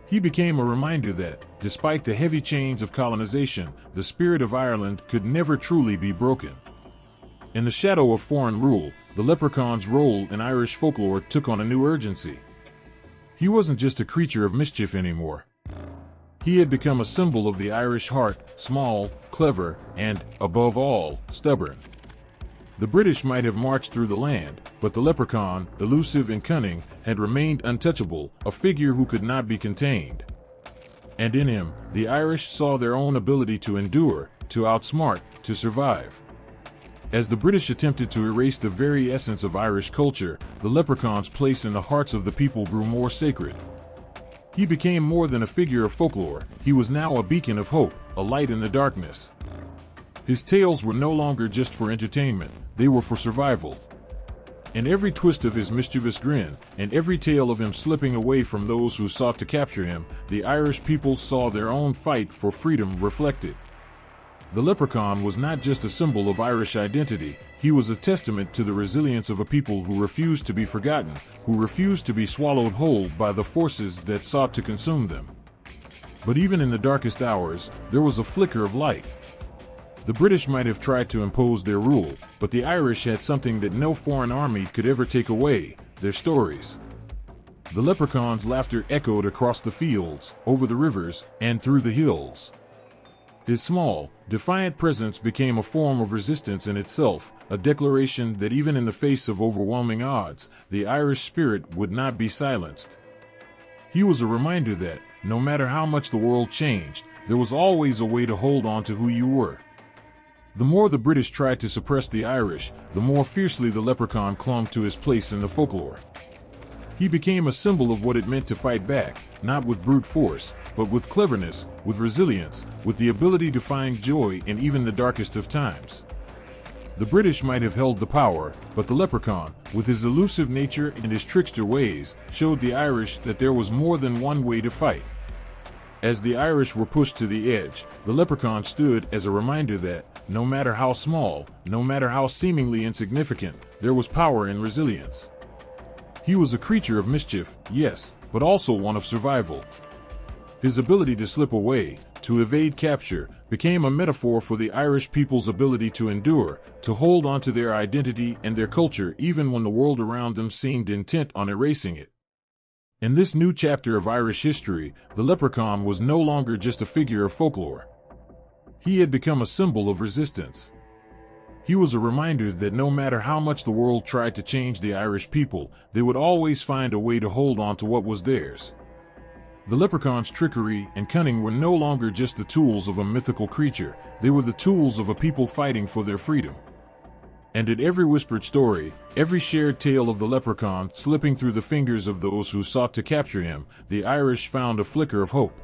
He became a reminder that, despite the heavy chains of colonization, the spirit of Ireland could never truly be broken. In the shadow of foreign rule, the leprechaun's role in Irish folklore took on a new urgency. He wasn't just a creature of mischief anymore. He had become a symbol of the Irish heart, small, clever, and, above all, stubborn. The British might have marched through the land, but the leprechaun, elusive and cunning, had remained untouchable, a figure who could not be contained. And in him, the Irish saw their own ability to endure, to outsmart, to survive. As the British attempted to erase the very essence of Irish culture, the leprechaun's place in the hearts of the people grew more sacred. He became more than a figure of folklore. He was now a beacon of hope, a light in the darkness. His tales were no longer just for entertainment, they were for survival. In every twist of his mischievous grin, and every tale of him slipping away from those who sought to capture him, the Irish people saw their own fight for freedom reflected. The leprechaun was not just a symbol of Irish identity, he was a testament to the resilience of a people who refused to be forgotten, who refused to be swallowed whole by the forces that sought to consume them. But even in the darkest hours, there was a flicker of light. The British might have tried to impose their rule, but the Irish had something that no foreign army could ever take away: their stories. The leprechaun's laughter echoed across the fields, over the rivers, and through the hills. His small, defiant presence became a form of resistance in itself, a declaration that even in the face of overwhelming odds, the Irish spirit would not be silenced. He was a reminder that, no matter how much the world changed, there was always a way to hold on to who you were. The more the British tried to suppress the Irish, the more fiercely the leprechaun clung to his place in the folklore. He became a symbol of what it meant to fight back, not with brute force, but with cleverness, with resilience, with the ability to find joy in even the darkest of times. The British might have held the power, but the leprechaun, with his elusive nature and his trickster ways, showed the Irish that there was more than one way to fight. As the Irish were pushed to the edge, the leprechaun stood as a reminder that, no matter how small, no matter how seemingly insignificant, there was power in resilience. He was a creature of mischief, yes, but also one of survival. His ability to slip away, to evade capture, became a metaphor for the Irish people's ability to endure, to hold on to their identity and their culture even when the world around them seemed intent on erasing it. In this new chapter of Irish history, the leprechaun was no longer just a figure of folklore. He had become a symbol of resistance. He was a reminder that no matter how much the world tried to change the Irish people, they would always find a way to hold on to what was theirs. The leprechaun's trickery and cunning were no longer just the tools of a mythical creature, they were the tools of a people fighting for their freedom. And at every whispered story, every shared tale of the leprechaun slipping through the fingers of those who sought to capture him, the Irish found a flicker of hope.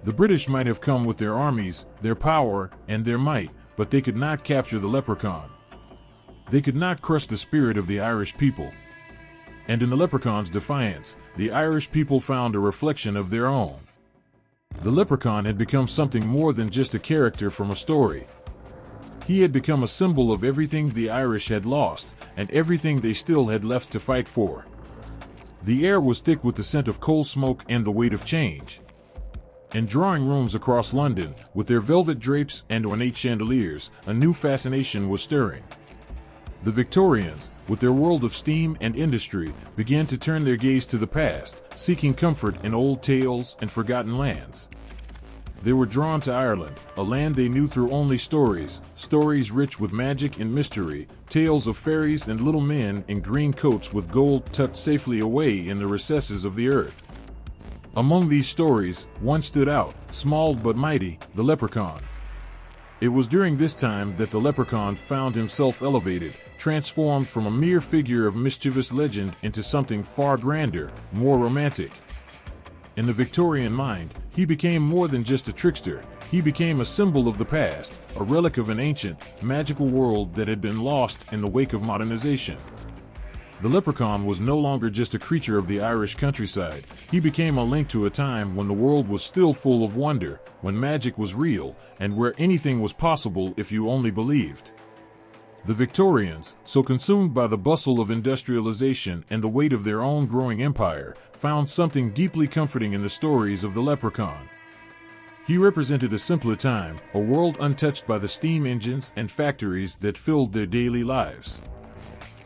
The British might have come with their armies, their power, and their might, but they could not capture the leprechaun. They could not crush the spirit of the Irish people. And in the leprechaun's defiance, the Irish people found a reflection of their own. The leprechaun had become something more than just a character from a story. He had become a symbol of everything the Irish had lost, and everything they still had left to fight for. The air was thick with the scent of coal smoke and the weight of change. In drawing rooms across London, with their velvet drapes and ornate chandeliers, a new fascination was stirring. The Victorians, with their world of steam and industry, began to turn their gaze to the past, seeking comfort in old tales and forgotten lands. They were drawn to Ireland, a land they knew through only stories, stories rich with magic and mystery, tales of fairies and little men in green coats with gold tucked safely away in the recesses of the earth. Among these stories, one stood out, small but mighty, the leprechaun. It was during this time that the leprechaun found himself elevated, transformed from a mere figure of mischievous legend into something far grander, more romantic. In the Victorian mind, he became more than just a trickster. He became a symbol of the past, a relic of an ancient, magical world that had been lost in the wake of modernization. The leprechaun was no longer just a creature of the Irish countryside. He became a link to a time when the world was still full of wonder, when magic was real, and where anything was possible if you only believed. The Victorians, so consumed by the bustle of industrialization and the weight of their own growing empire, found something deeply comforting in the stories of the leprechaun. He represented a simpler time, a world untouched by the steam engines and factories that filled their daily lives.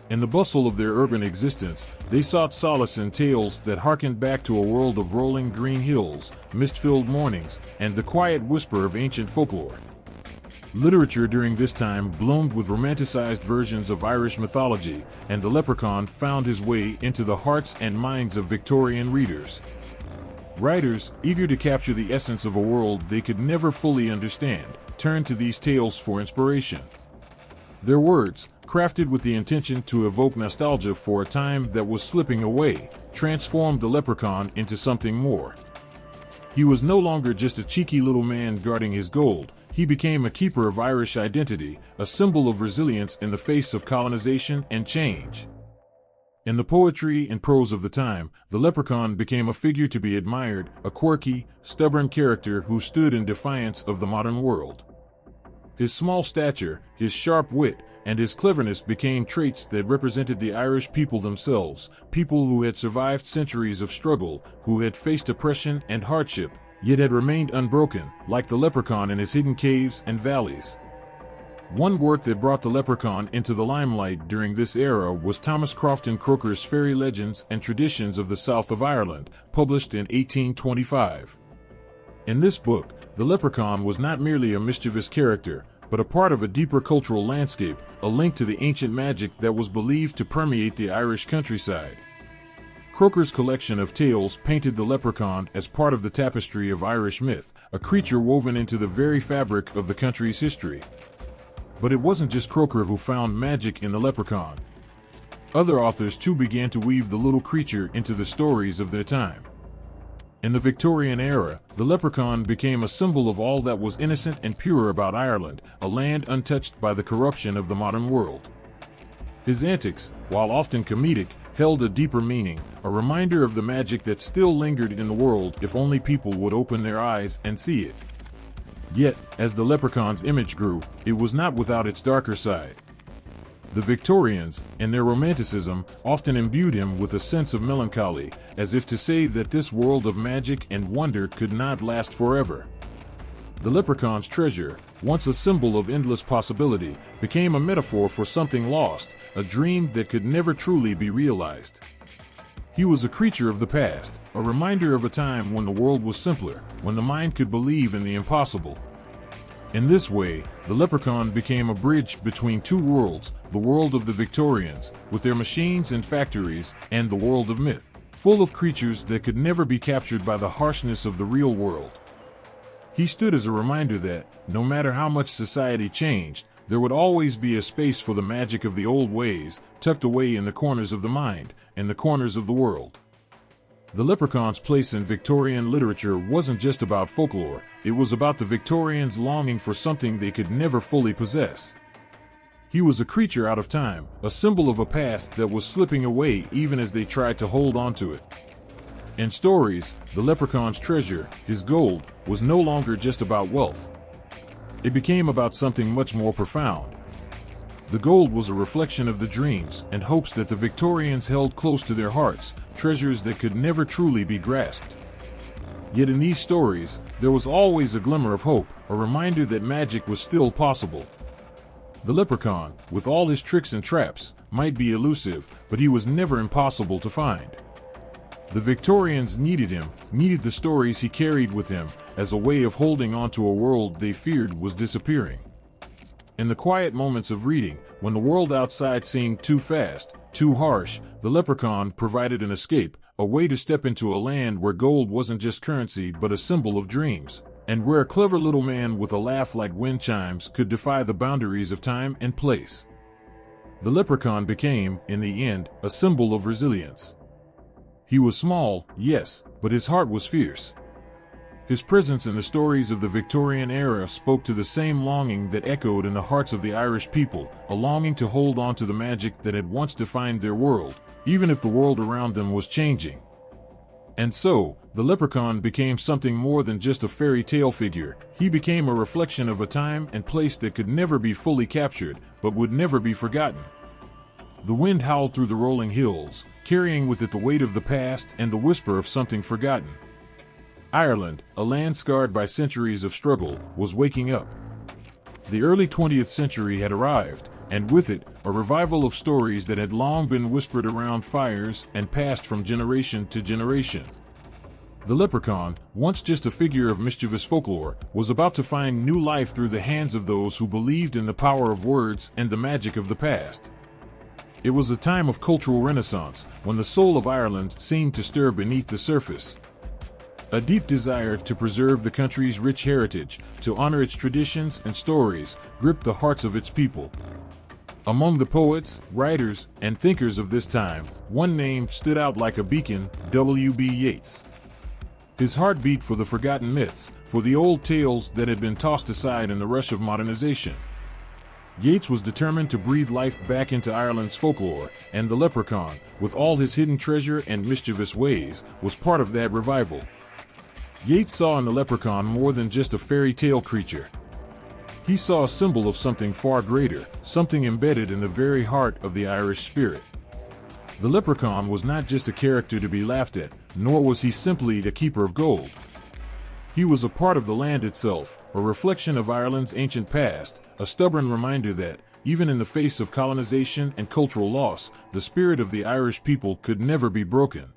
In the bustle of their urban existence, they sought solace in tales that harkened back to a world of rolling green hills, mist-filled mornings, and the quiet whisper of ancient folklore. Literature during this time bloomed with romanticized versions of Irish mythology, and the leprechaun found his way into the hearts and minds of Victorian readers. Writers, eager to capture the essence of a world they could never fully understand, turned to these tales for inspiration. Their words, crafted with the intention to evoke nostalgia for a time that was slipping away, transformed the leprechaun into something more. He was no longer just a cheeky little man guarding his gold. He became a keeper of Irish identity, a symbol of resilience in the face of colonization and change. In the poetry and prose of the time, the leprechaun became a figure to be admired, a quirky, stubborn character who stood in defiance of the modern world. His small stature, his sharp wit, and his cleverness became traits that represented the Irish people themselves, people who had survived centuries of struggle, who had faced oppression and hardship, yet had remained unbroken, like the leprechaun in his hidden caves and valleys. One work that brought the leprechaun into the limelight during this era was Thomas Crofton Croker's Fairy Legends and Traditions of the South of Ireland, published in 1825. In this book, the leprechaun was not merely a mischievous character, but a part of a deeper cultural landscape, a link to the ancient magic that was believed to permeate the Irish countryside. Croker's collection of tales painted the leprechaun as part of the tapestry of Irish myth, a creature woven into the very fabric of the country's history. But it wasn't just Croker who found magic in the leprechaun. Other authors too began to weave the little creature into the stories of their time. In the Victorian era, the leprechaun became a symbol of all that was innocent and pure about Ireland, a land untouched by the corruption of the modern world. His antics, while often comedic, held a deeper meaning, a reminder of the magic that still lingered in the world if only people would open their eyes and see it. Yet, as the leprechaun's image grew, it was not without its darker side. The Victorians, in their romanticism, often imbued him with a sense of melancholy, as if to say that this world of magic and wonder could not last forever. The leprechaun's treasure, once a symbol of endless possibility, became a metaphor for something lost, a dream that could never truly be realized. He was a creature of the past, a reminder of a time when the world was simpler, when the mind could believe in the impossible. In this way, the leprechaun became a bridge between two worlds, the world of the Victorians, with their machines and factories, and the world of myth, full of creatures that could never be captured by the harshness of the real world. He stood as a reminder that, no matter how much society changed, there would always be a space for the magic of the old ways, tucked away in the corners of the mind, in the corners of the world. The leprechaun's place in Victorian literature wasn't just about folklore, it was about the Victorians longing for something they could never fully possess. He was a creature out of time, a symbol of a past that was slipping away even as they tried to hold on to it. In stories, the leprechaun's treasure, his gold, was no longer just about wealth. It became about something much more profound. The gold was a reflection of the dreams and hopes that the Victorians held close to their hearts, treasures that could never truly be grasped. Yet in these stories, there was always a glimmer of hope, a reminder that magic was still possible. The leprechaun, with all his tricks and traps, might be elusive, but he was never impossible to find. The Victorians needed him, needed the stories he carried with him, as a way of holding on to a world they feared was disappearing. In the quiet moments of reading, when the world outside seemed too fast, too harsh, the leprechaun provided an escape, a way to step into a land where gold wasn't just currency but a symbol of dreams, and where a clever little man with a laugh like wind chimes could defy the boundaries of time and place. The leprechaun became, in the end, a symbol of resilience. He was small, yes, but his heart was fierce. His presence in the stories of the Victorian era spoke to the same longing that echoed in the hearts of the Irish people, a longing to hold on to the magic that had once defined their world, even if the world around them was changing. And so, the leprechaun became something more than just a fairy tale figure. He became a reflection of a time and place that could never be fully captured, but would never be forgotten. The wind howled through the rolling hills, carrying with it the weight of the past and the whisper of something forgotten. Ireland, a land scarred by centuries of struggle, was waking up. The early 20th century had arrived, and with it, a revival of stories that had long been whispered around fires and passed from generation to generation. The leprechaun, once just a figure of mischievous folklore, was about to find new life through the hands of those who believed in the power of words and the magic of the past. It was a time of cultural renaissance, when the soul of Ireland seemed to stir beneath the surface. A deep desire to preserve the country's rich heritage, to honor its traditions and stories, gripped the hearts of its people. Among the poets, writers, and thinkers of this time, one name stood out like a beacon: W.B. Yeats. His heart beat for the forgotten myths, for the old tales that had been tossed aside in the rush of modernization. Yeats was determined to breathe life back into Ireland's folklore, and the leprechaun, with all his hidden treasure and mischievous ways, was part of that revival. Yeats saw in the leprechaun more than just a fairy tale creature. He saw a symbol of something far greater, something embedded in the very heart of the Irish spirit. The leprechaun was not just a character to be laughed at, nor was he simply the keeper of gold. He was a part of the land itself, a reflection of Ireland's ancient past, a stubborn reminder that, even in the face of colonization and cultural loss, the spirit of the Irish people could never be broken.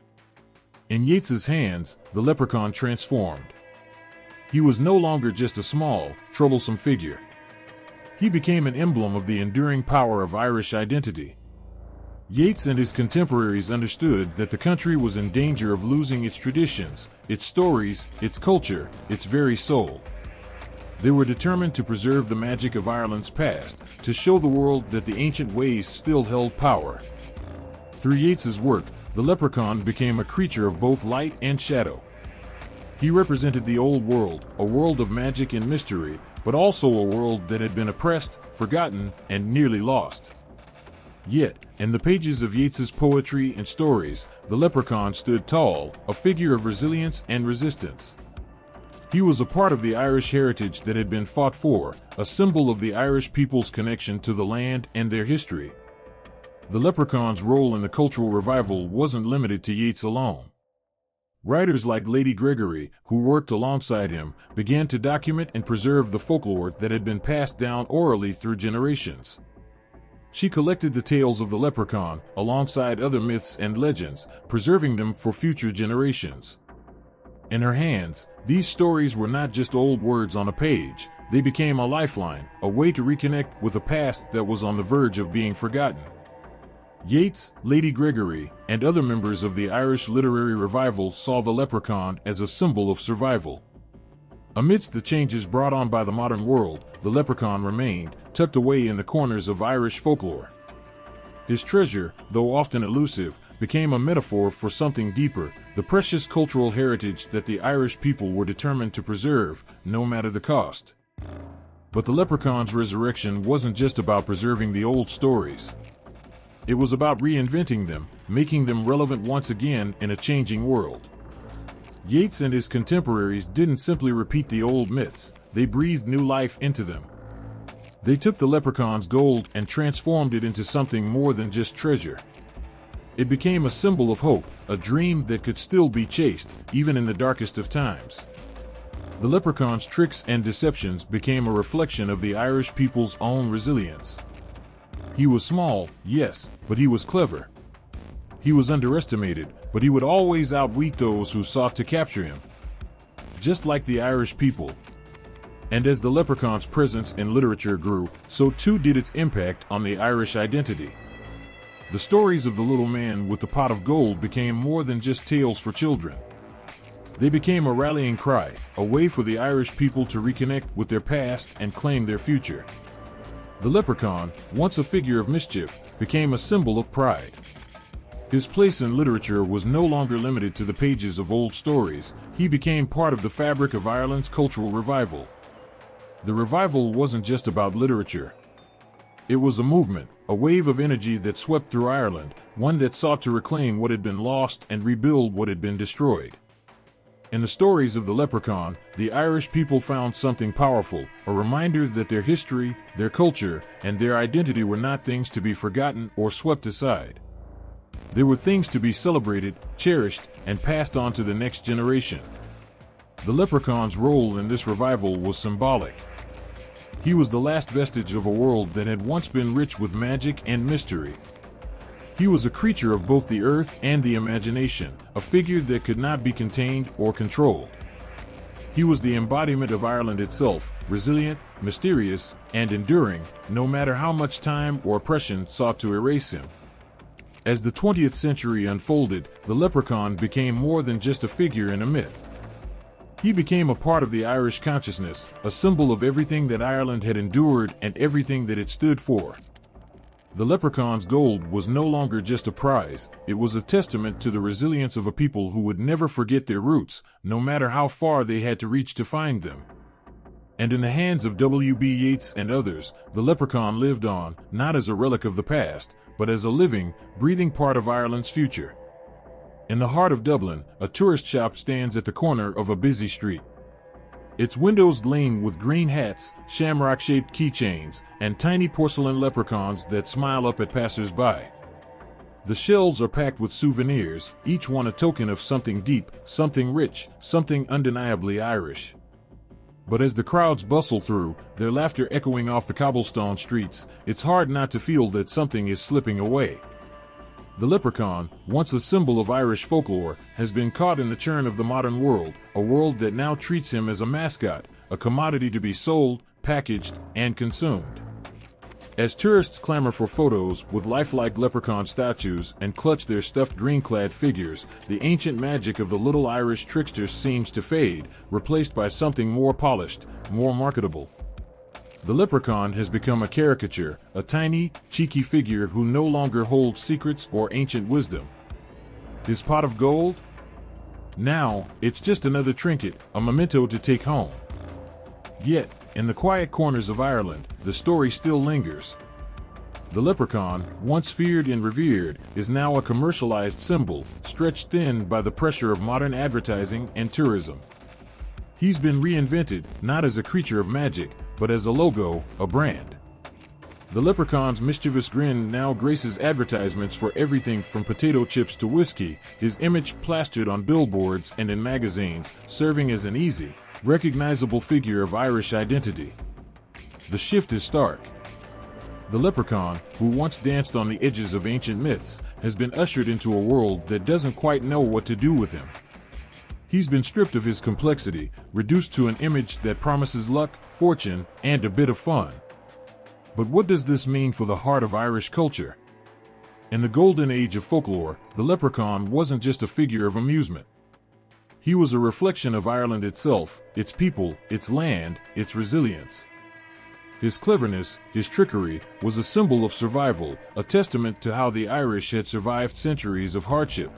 In Yeats's hands, the leprechaun transformed. He was no longer just a small, troublesome figure. He became an emblem of the enduring power of Irish identity. Yeats and his contemporaries understood that the country was in danger of losing its traditions, its stories, its culture, its very soul. They were determined to preserve the magic of Ireland's past, to show the world that the ancient ways still held power. Through Yeats's work, the leprechaun became a creature of both light and shadow. He represented the old world, a world of magic and mystery, but also a world that had been oppressed, forgotten, and nearly lost. Yet, in the pages of Yeats's poetry and stories, the leprechaun stood tall, a figure of resilience and resistance. He was a part of the Irish heritage that had been fought for, a symbol of the Irish people's connection to the land and their history. The leprechaun's role in the cultural revival wasn't limited to Yeats alone. Writers like Lady Gregory, who worked alongside him, began to document and preserve the folklore that had been passed down orally through generations. She collected the tales of the leprechaun, alongside other myths and legends, preserving them for future generations. In her hands, these stories were not just old words on a page, they became a lifeline, a way to reconnect with a past that was on the verge of being forgotten. Yeats, Lady Gregory, and other members of the Irish literary revival saw the leprechaun as a symbol of survival. Amidst the changes brought on by the modern world, the leprechaun remained, tucked away in the corners of Irish folklore. His treasure, though often elusive, became a metaphor for something deeper, the precious cultural heritage that the Irish people were determined to preserve, no matter the cost. But the leprechaun's resurrection wasn't just about preserving the old stories. It was about reinventing them, making them relevant once again in a changing world. Yeats and his contemporaries didn't simply repeat the old myths, they breathed new life into them. They took the leprechaun's gold and transformed it into something more than just treasure. It became a symbol of hope, a dream that could still be chased, even in the darkest of times. The leprechaun's tricks and deceptions became a reflection of the Irish people's own resilience. He was small, yes, but he was clever. He was underestimated, but he would always outwit those who sought to capture him. Just like the Irish people. And as the leprechaun's presence in literature grew, so too did its impact on the Irish identity. The stories of the little man with the pot of gold became more than just tales for children. They became a rallying cry, a way for the Irish people to reconnect with their past and claim their future. The leprechaun, once a figure of mischief, became a symbol of pride. His place in literature was no longer limited to the pages of old stories, he became part of the fabric of Ireland's cultural revival. The revival wasn't just about literature. It was a movement, a wave of energy that swept through Ireland, one that sought to reclaim what had been lost and rebuild what had been destroyed. In the stories of the leprechaun, the Irish people found something powerful, a reminder that their history, their culture, and their identity were not things to be forgotten or swept aside. They were things to be celebrated, cherished, and passed on to the next generation. The leprechaun's role in this revival was symbolic. He was the last vestige of a world that had once been rich with magic and mystery. He was a creature of both the earth and the imagination, a figure that could not be contained or controlled. He was the embodiment of Ireland itself, resilient, mysterious, and enduring, no matter how much time or oppression sought to erase him. As the 20th century unfolded, the leprechaun became more than just a figure in a myth. He became a part of the Irish consciousness, a symbol of everything that Ireland had endured and everything that it stood for. The leprechaun's gold was no longer just a prize, it was a testament to the resilience of a people who would never forget their roots, no matter how far they had to reach to find them. And in the hands of W.B. Yeats and others, the leprechaun lived on, not as a relic of the past, but as a living, breathing part of Ireland's future. In the heart of Dublin, a tourist shop stands at the corner of a busy street. Its windows gleam with green hats, shamrock-shaped keychains, and tiny porcelain leprechauns that smile up at passers-by. The shelves are packed with souvenirs, each one a token of something deep, something rich, something undeniably Irish. But as the crowds bustle through, their laughter echoing off the cobblestone streets, it's hard not to feel that something is slipping away. The leprechaun, once a symbol of Irish folklore, has been caught in the churn of the modern world, a world that now treats him as a mascot, a commodity to be sold, packaged, and consumed. As tourists clamor for photos with lifelike leprechaun statues and clutch their stuffed green-clad figures, the ancient magic of the little Irish tricksters seems to fade, replaced by something more polished, more marketable. The leprechaun has become a caricature, a tiny, cheeky figure who no longer holds secrets or ancient wisdom. His pot of gold? Now, it's just another trinket, a memento to take home. Yet, in the quiet corners of Ireland, the story still lingers. The leprechaun, once feared and revered, is now a commercialized symbol, stretched thin by the pressure of modern advertising and tourism. He's been reinvented, not as a creature of magic, but as a logo, a brand. The leprechaun's mischievous grin now graces advertisements for everything from potato chips to whiskey, his image plastered on billboards and in magazines, serving as an easy, recognizable figure of Irish identity. The shift is stark. The leprechaun, who once danced on the edges of ancient myths, has been ushered into a world that doesn't quite know what to do with him. He's been stripped of his complexity, reduced to an image that promises luck, fortune, and a bit of fun. But what does this mean for the heart of Irish culture? In the golden age of folklore, the leprechaun wasn't just a figure of amusement. He was a reflection of Ireland itself, its people, its land, its resilience. His cleverness, his trickery, was a symbol of survival, a testament to how the Irish had survived centuries of hardship.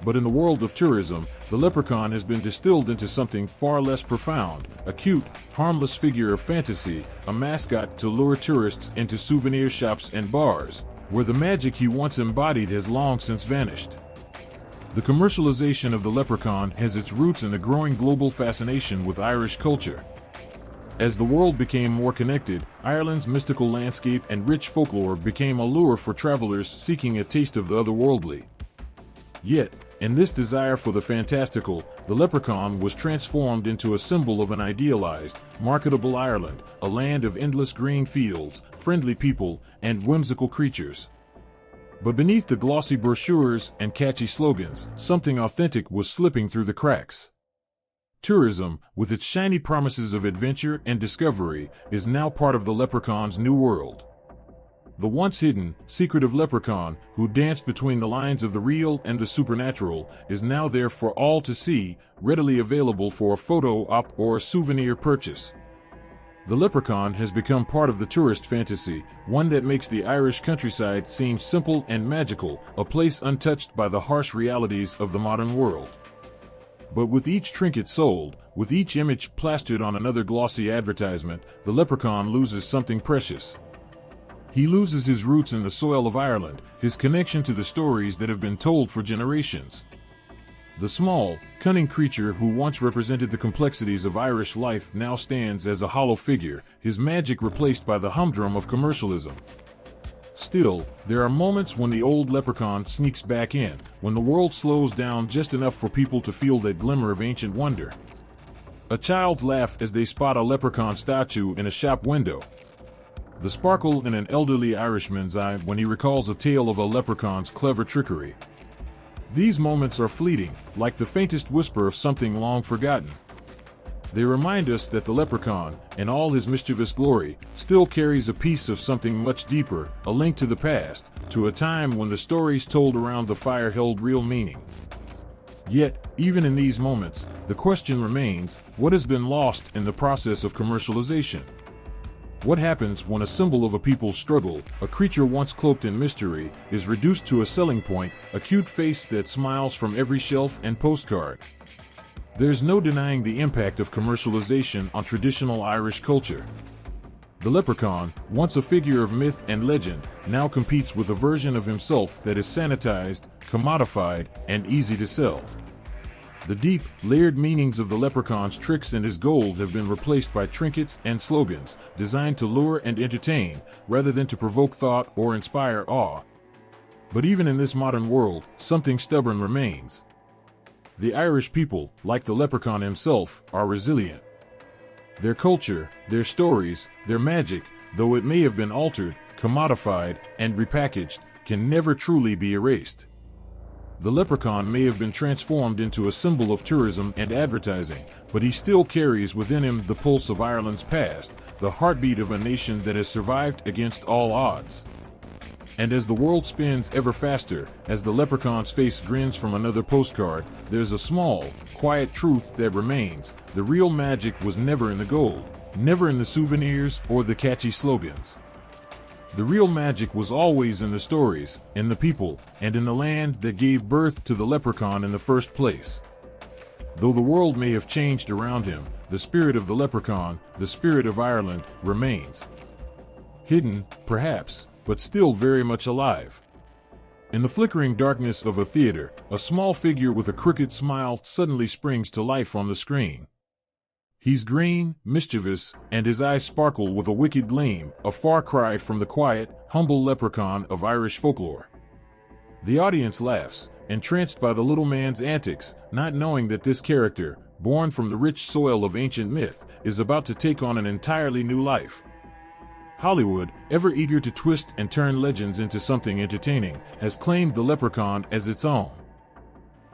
But in the world of tourism, the leprechaun has been distilled into something far less profound, a cute, harmless figure of fantasy, a mascot to lure tourists into souvenir shops and bars, where the magic he once embodied has long since vanished. The commercialization of the leprechaun has its roots in the growing global fascination with Irish culture. As the world became more connected, Ireland's mystical landscape and rich folklore became a lure for travelers seeking a taste of the otherworldly. Yet, in this desire for the fantastical, the leprechaun was transformed into a symbol of an idealized, marketable Ireland, a land of endless green fields, friendly people, and whimsical creatures. But beneath the glossy brochures and catchy slogans, something authentic was slipping through the cracks. Tourism, with its shiny promises of adventure and discovery, is now part of the leprechaun's new world. The once hidden, secretive leprechaun, who danced between the lines of the real and the supernatural, is now there for all to see, readily available for a photo op or a souvenir purchase. The leprechaun has become part of the tourist fantasy, one that makes the Irish countryside seem simple and magical, a place untouched by the harsh realities of the modern world. But with each trinket sold, with each image plastered on another glossy advertisement, the leprechaun loses something precious. He loses his roots in the soil of Ireland, his connection to the stories that have been told for generations. The small, cunning creature who once represented the complexities of Irish life now stands as a hollow figure, his magic replaced by the humdrum of commercialism. Still, there are moments when the old leprechaun sneaks back in, when the world slows down just enough for people to feel that glimmer of ancient wonder. A child's laugh as they spot a leprechaun statue in a shop window. The sparkle in an elderly Irishman's eye when he recalls a tale of a leprechaun's clever trickery. These moments are fleeting, like the faintest whisper of something long forgotten. They remind us that the leprechaun, in all his mischievous glory, still carries a piece of something much deeper, a link to the past, to a time when the stories told around the fire held real meaning. Yet, even in these moments, the question remains, what has been lost in the process of commercialization? What happens when a symbol of a people's struggle, a creature once cloaked in mystery, is reduced to a selling point, a cute face that smiles from every shelf and postcard? There's no denying the impact of commercialization on traditional Irish culture. The leprechaun, once a figure of myth and legend, now competes with a version of himself that is sanitized, commodified, and easy to sell. The deep, layered meanings of the leprechaun's tricks and his gold have been replaced by trinkets and slogans, designed to lure and entertain, rather than to provoke thought or inspire awe. But even in this modern world, something stubborn remains. The Irish people, like the leprechaun himself, are resilient. Their culture, their stories, their magic, though it may have been altered, commodified, and repackaged, can never truly be erased. The leprechaun may have been transformed into a symbol of tourism and advertising, but he still carries within him the pulse of Ireland's past, the heartbeat of a nation that has survived against all odds. And as the world spins ever faster, as the leprechaun's face grins from another postcard, there's a small, quiet truth that remains. The real magic was never in the gold, never in the souvenirs or the catchy slogans. The real magic was always in the stories, in the people, and in the land that gave birth to the leprechaun in the first place. Though the world may have changed around him, the spirit of the leprechaun, the spirit of Ireland, remains. Hidden, perhaps, but still very much alive. In the flickering darkness of a theater, a small figure with a crooked smile suddenly springs to life on the screen. He's green, mischievous, and his eyes sparkle with a wicked gleam, a far cry from the quiet, humble leprechaun of Irish folklore. The audience laughs, entranced by the little man's antics, not knowing that this character, born from the rich soil of ancient myth, is about to take on an entirely new life. Hollywood, ever eager to twist and turn legends into something entertaining, has claimed the leprechaun as its own.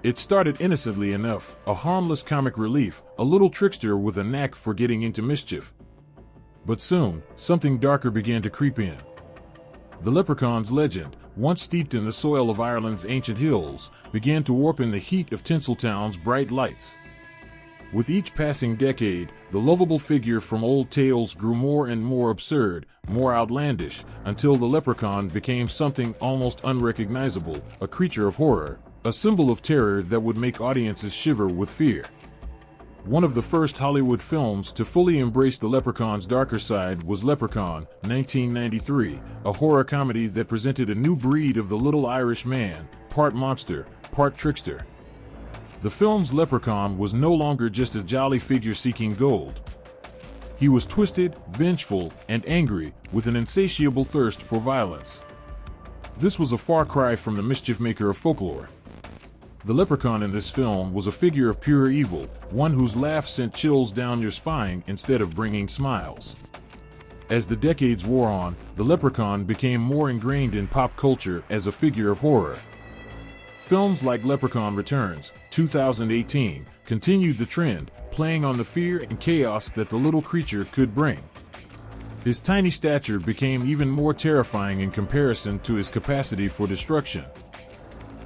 It started innocently enough, a harmless comic relief, a little trickster with a knack for getting into mischief. But soon, something darker began to creep in. The leprechaun's legend, once steeped in the soil of Ireland's ancient hills, began to warp in the heat of Tinseltown's bright lights. With each passing decade, the lovable figure from old tales grew more and more absurd, more outlandish, until the leprechaun became something almost unrecognizable, a creature of horror, a symbol of terror that would make audiences shiver with fear. One of the first Hollywood films to fully embrace the leprechaun's darker side was Leprechaun, 1993, a horror comedy that presented a new breed of the little Irish man, part monster, part trickster. The film's leprechaun was no longer just a jolly figure seeking gold. He was twisted, vengeful, and angry, with an insatiable thirst for violence. This was a far cry from the mischief maker of folklore. The leprechaun in this film was a figure of pure evil, one whose laugh sent chills down your spine instead of bringing smiles. As the decades wore on, the leprechaun became more ingrained in pop culture as a figure of horror. Films like Leprechaun Returns, 2018, continued the trend, playing on the fear and chaos that the little creature could bring. His tiny stature became even more terrifying in comparison to his capacity for destruction.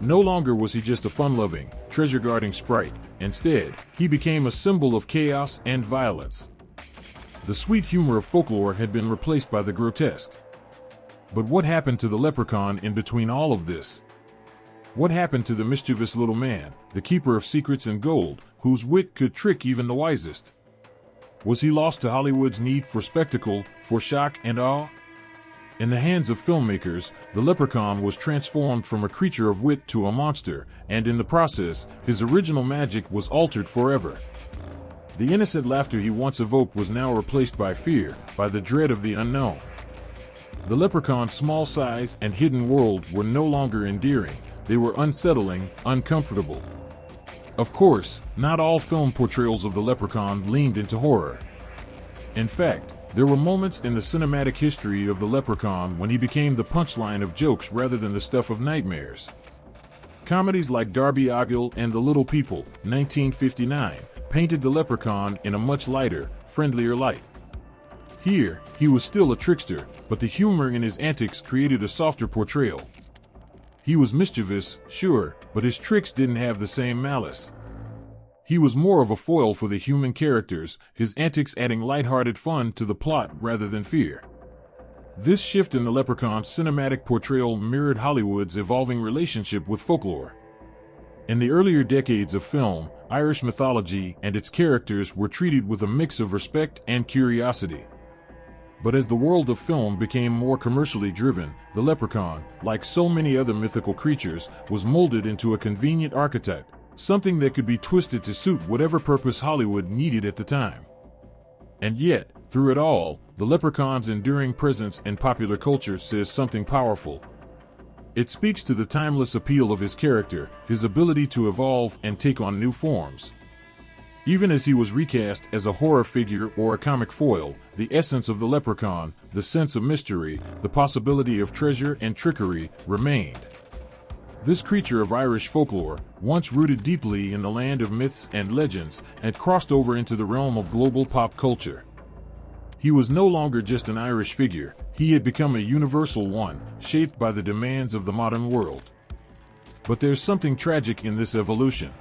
No longer was he just a fun-loving, treasure-guarding sprite. Instead, he became a symbol of chaos and violence. The sweet humor of folklore had been replaced by the grotesque. But what happened to the leprechaun in between all of this? What happened to the mischievous little man, the keeper of secrets and gold, whose wit could trick even the wisest? Was he lost to Hollywood's need for spectacle, for shock and awe? In the hands of filmmakers, the leprechaun was transformed from a creature of wit to a monster, and in the process, his original magic was altered forever. The innocent laughter he once evoked was now replaced by fear, by the dread of the unknown. The leprechaun's small size and hidden world were no longer endearing, they were unsettling, uncomfortable. Of course, not all film portrayals of the leprechaun leaned into horror. In fact, there were moments in the cinematic history of the leprechaun when he became the punchline of jokes rather than the stuff of nightmares. Comedies like Darby O'Gill and The Little People, 1959, painted the leprechaun in a much lighter, friendlier light. Here, he was still a trickster, but the humor in his antics created a softer portrayal. He was mischievous, sure, but his tricks didn't have the same malice. He was more of a foil for the human characters, his antics adding lighthearted fun to the plot rather than fear. This shift in the leprechaun's cinematic portrayal mirrored Hollywood's evolving relationship with folklore. In the earlier decades of film, Irish mythology and its characters were treated with a mix of respect and curiosity. But as the world of film became more commercially driven, the leprechaun, like so many other mythical creatures, was molded into a convenient archetype, something that could be twisted to suit whatever purpose Hollywood needed at the time. And yet, through it all, the leprechaun's enduring presence in popular culture says something powerful. It speaks to the timeless appeal of his character, his ability to evolve and take on new forms. Even as he was recast as a horror figure or a comic foil, the essence of the leprechaun, the sense of mystery, the possibility of treasure and trickery, remained. This creature of Irish folklore, once rooted deeply in the land of myths and legends, had crossed over into the realm of global pop culture. He was no longer just an Irish figure, he had become a universal one, shaped by the demands of the modern world. But there's something tragic in this evolution.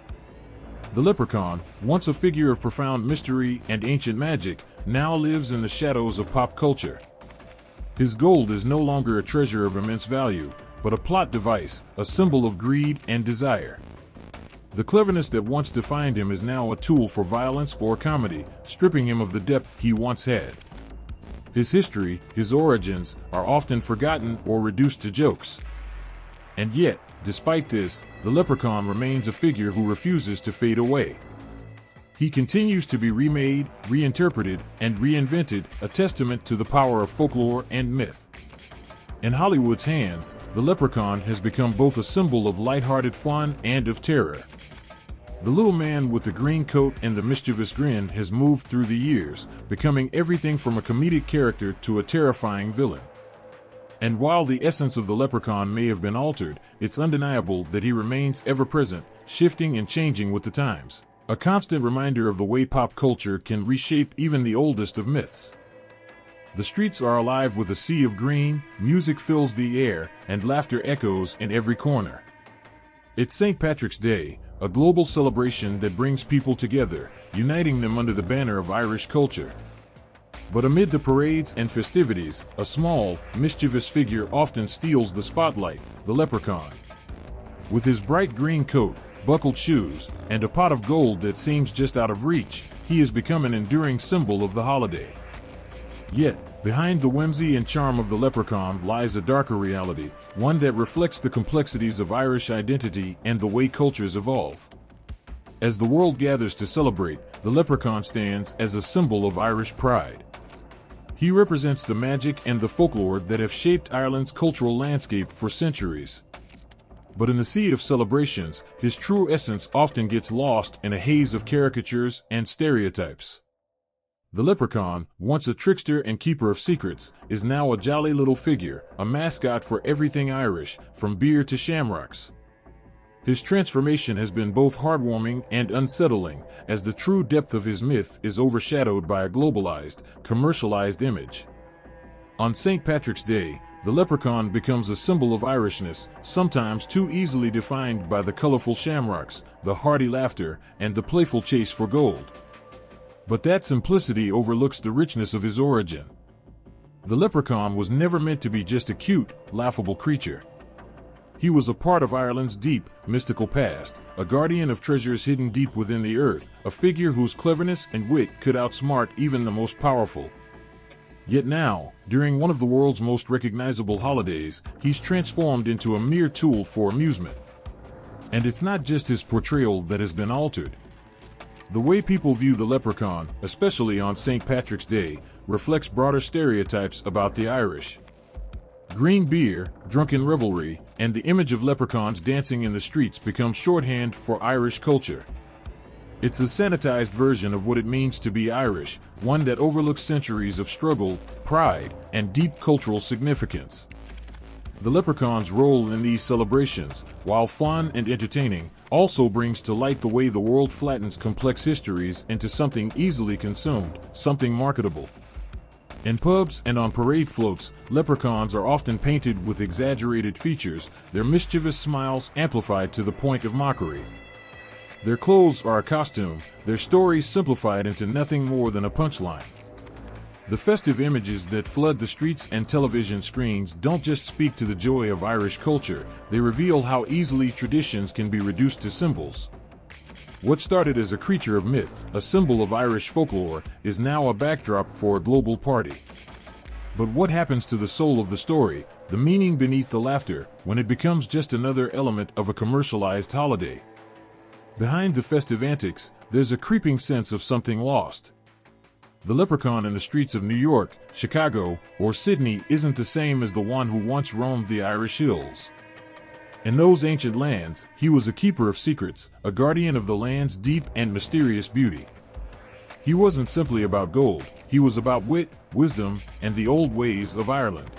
The leprechaun, once a figure of profound mystery and ancient magic, now lives in the shadows of pop culture. His gold is no longer a treasure of immense value, but a plot device, a symbol of greed and desire. The cleverness that once defined him is now a tool for violence or comedy, stripping him of the depth he once had. His history, his origins, are often forgotten or reduced to jokes. And yet, despite this, the leprechaun remains a figure who refuses to fade away. He continues to be remade, reinterpreted, and reinvented, a testament to the power of folklore and myth. In Hollywood's hands, the leprechaun has become both a symbol of lighthearted fun and of terror. The little man with the green coat and the mischievous grin has moved through the years, becoming everything from a comedic character to a terrifying villain. And while the essence of the leprechaun may have been altered, it's undeniable that he remains ever-present, shifting and changing with the times, a constant reminder of the way pop culture can reshape even the oldest of myths. The streets are alive with a sea of green, music fills the air, and laughter echoes in every corner. It's St. Patrick's Day, a global celebration that brings people together, uniting them under the banner of Irish culture. But amid the parades and festivities, a small, mischievous figure often steals the spotlight, the leprechaun. With his bright green coat, buckled shoes, and a pot of gold that seems just out of reach, he has become an enduring symbol of the holiday. Yet, behind the whimsy and charm of the leprechaun lies a darker reality, one that reflects the complexities of Irish identity and the way cultures evolve. As the world gathers to celebrate, the leprechaun stands as a symbol of Irish pride. He represents the magic and the folklore that have shaped Ireland's cultural landscape for centuries. But in the sea of celebrations, his true essence often gets lost in a haze of caricatures and stereotypes. The leprechaun, once a trickster and keeper of secrets, is now a jolly little figure, a mascot for everything Irish, from beer to shamrocks. His transformation has been both heartwarming and unsettling, as the true depth of his myth is overshadowed by a globalized, commercialized image. On St. Patrick's Day, the leprechaun becomes a symbol of Irishness, sometimes too easily defined by the colorful shamrocks, the hearty laughter, and the playful chase for gold. But that simplicity overlooks the richness of his origin. The leprechaun was never meant to be just a cute, laughable creature. He was a part of Ireland's deep, mystical past, a guardian of treasures hidden deep within the earth, a figure whose cleverness and wit could outsmart even the most powerful. Yet now, during one of the world's most recognizable holidays, he's transformed into a mere tool for amusement. And it's not just his portrayal that has been altered. The way people view the leprechaun, especially on St. Patrick's Day, reflects broader stereotypes about the Irish. Green beer, drunken revelry, and the image of leprechauns dancing in the streets become shorthand for Irish culture. It's a sanitized version of what it means to be Irish, one that overlooks centuries of struggle, pride, and deep cultural significance. The leprechaun's role in these celebrations, while fun and entertaining, also brings to light the way the world flattens complex histories into something easily consumed, something marketable. In pubs and on parade floats, leprechauns are often painted with exaggerated features, their mischievous smiles amplified to the point of mockery. Their clothes are a costume, their stories simplified into nothing more than a punchline. The festive images that flood the streets and television screens don't just speak to the joy of Irish culture, they reveal how easily traditions can be reduced to symbols. What started as a creature of myth, a symbol of Irish folklore, is now a backdrop for a global party. But what happens to the soul of the story, the meaning beneath the laughter, when it becomes just another element of a commercialized holiday? Behind the festive antics, there's a creeping sense of something lost. The leprechaun in the streets of New York, Chicago, or Sydney isn't the same as the one who once roamed the Irish hills. In those ancient lands, he was a keeper of secrets, a guardian of the land's deep and mysterious beauty. He wasn't simply about gold, he was about wit, wisdom, and the old ways of Ireland.